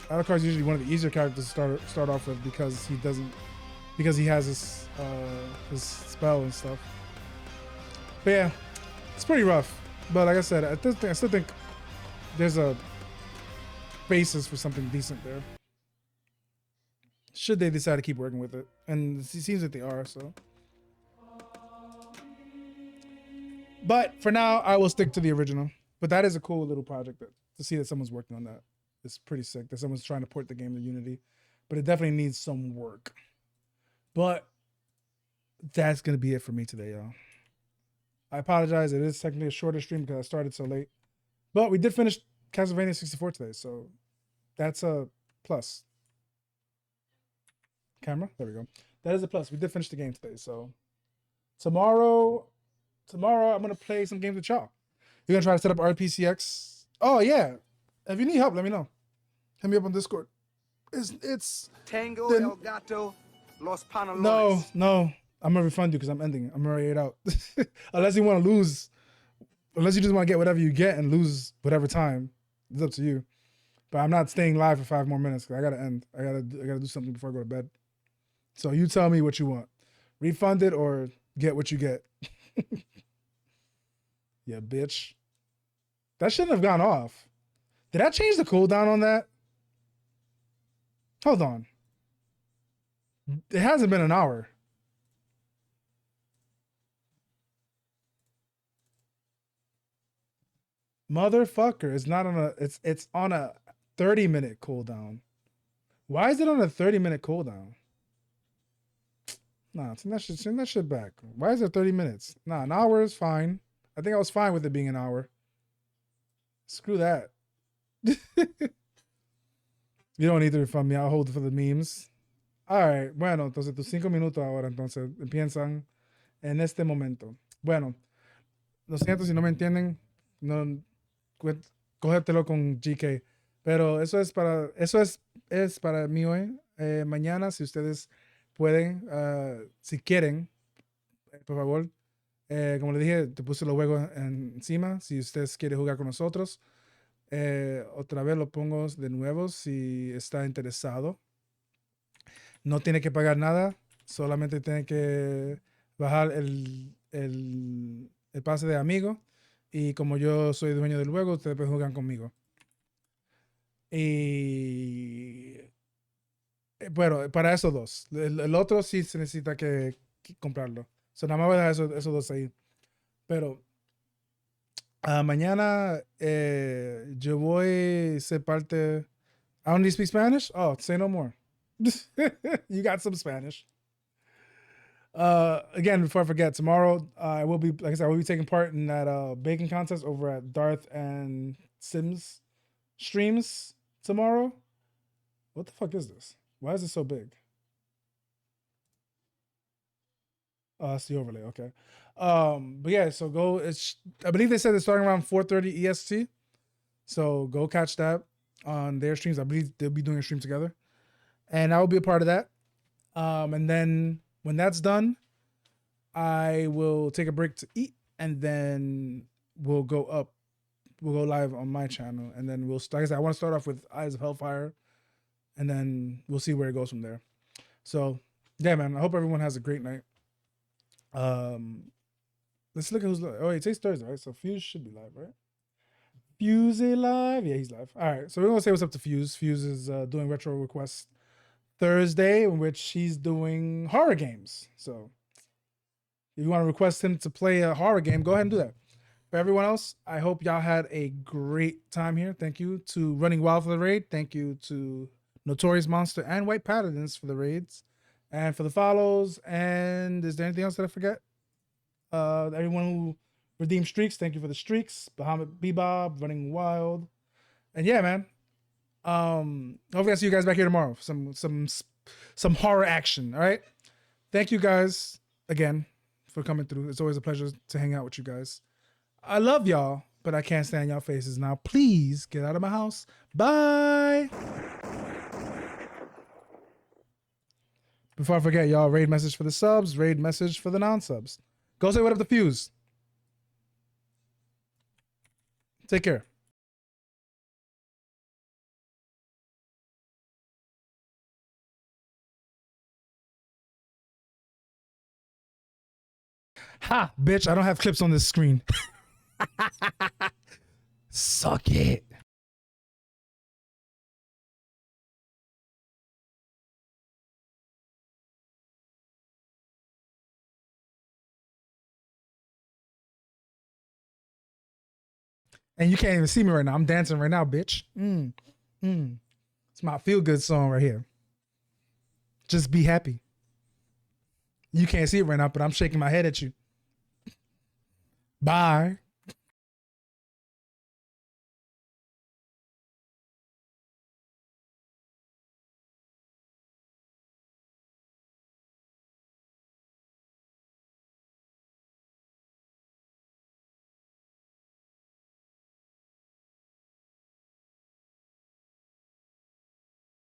Alucard's usually one of the easier characters to start off with because he has his spell and stuff. But yeah, it's pretty rough. But like I said, I still think there's a basis for something decent there. Should they decide to keep working with it, and it seems like they are. So. But for now, I will stick to the original. But that is a cool little project to see that someone's working on that. It's pretty sick that someone's trying to port the game to Unity. But it definitely needs some work. But that's going to be it for me today, y'all. I apologize. It is technically a shorter stream because I started so late. But we did finish Castlevania 64 today, so that's a plus. Camera? There we go. That is a plus. We did finish the game today, so tomorrow I'm gonna play some games with y'all. You're gonna try to set up RPCX. Oh yeah. If you need help, let me know. Hit me up on Discord. It's Tango El Gato Los Panelones. No. I'm gonna refund you because I'm ending it. I'm already it out. Unless you want to lose, unless you just want to get whatever you get and lose whatever time. It's up to you. But I'm not staying live for 5 more minutes because I gotta end. I gotta do something before I go to bed. So you tell me what you want. Refund it or get what you get. Yeah, bitch. That shouldn't have gone off. Did I change the cooldown on that? Hold on. It hasn't been an hour. Motherfucker, it's not on a it's on a 30-minute cooldown. Why is it on a 30-minute cooldown? Nah, send that shit back. Why is it 30 minutes? Nah, an hour is fine. I think I was fine with it being an hour. Screw that. You don't need to refund me. I'll hold it for the memes. Alright, bueno, entonces tus 5 minutos ahora, entonces empiezan en este momento. Bueno, lo siento si no me entienden. No, cógetelo con GK. Pero eso es para mí hoy. Mañana, si ustedes pueden, si quieren, por favor, como les dije, te puse los juegos encima. Si ustedes quieren jugar con nosotros, otra vez lo pongo de nuevo si está interesado. No tiene que pagar nada, solamente tiene que bajar el pase de amigo. Y como yo soy dueño del juego, ustedes pueden jugar conmigo. Y bueno, para esos dos. El otro sí se necesita que comprarlo. So, nada más voy a dejar esos dos ahí. Pero Mañana yo voy a ser parte. I don't need to speak Spanish? Oh, say no more. You got some Spanish. Again, before I forget, tomorrow I will be, like I said, I will be taking part in that baking contest over at Darth and Sims streams tomorrow. What the fuck is this? Why is it so big? Oh, that's the overlay. Okay. But yeah, so go. I believe they said it's starting around 4:30 EST. So go catch that on their streams. I believe they'll be doing a stream together, and I will be a part of that. And then when that's done, I will take a break to eat, and then we'll go up. We'll go live on my channel, and then we'll. Like I said, I want to start off with Eyes of Hellfire, and then we'll see where it goes from there. So yeah, man. I hope everyone has a great night. Let's look at who's live. Oh, wait, today's Thursday, right? So Fuse should be live, right? Fuse is live. Yeah, he's live. All right, so we're gonna say what's up to Fuse. Fuse is doing retro requests Thursday, in which he's doing horror games. So if you want to request him to play a horror game, go ahead and do that. For everyone else, I hope y'all had a great time here. Thank you to Running Wild for the raid. Thank you to Notorious Monster and White Paladins for the raids and for the follows. And is there anything else that I forget? Everyone who redeemed streaks, thank you for the streaks. Bahamut Bebob, Running Wild. And yeah, man. Hopefully I see you guys back here tomorrow for some horror action. All right. Thank you guys again for coming through. It's always a pleasure to hang out with you guys. I love y'all, but I can't stand y'all faces. Now, please get out of my house. Bye. Before I forget, y'all, raid message for the subs, raid message for the non-subs. Go say what up to Fuse. Take care. Ha, bitch, I don't have clips on this screen. Suck it. And you can't even see me right now. I'm dancing right now, bitch. It's my feel-good song right here. Just be happy. You can't see it right now, but I'm shaking my head at you. Bye.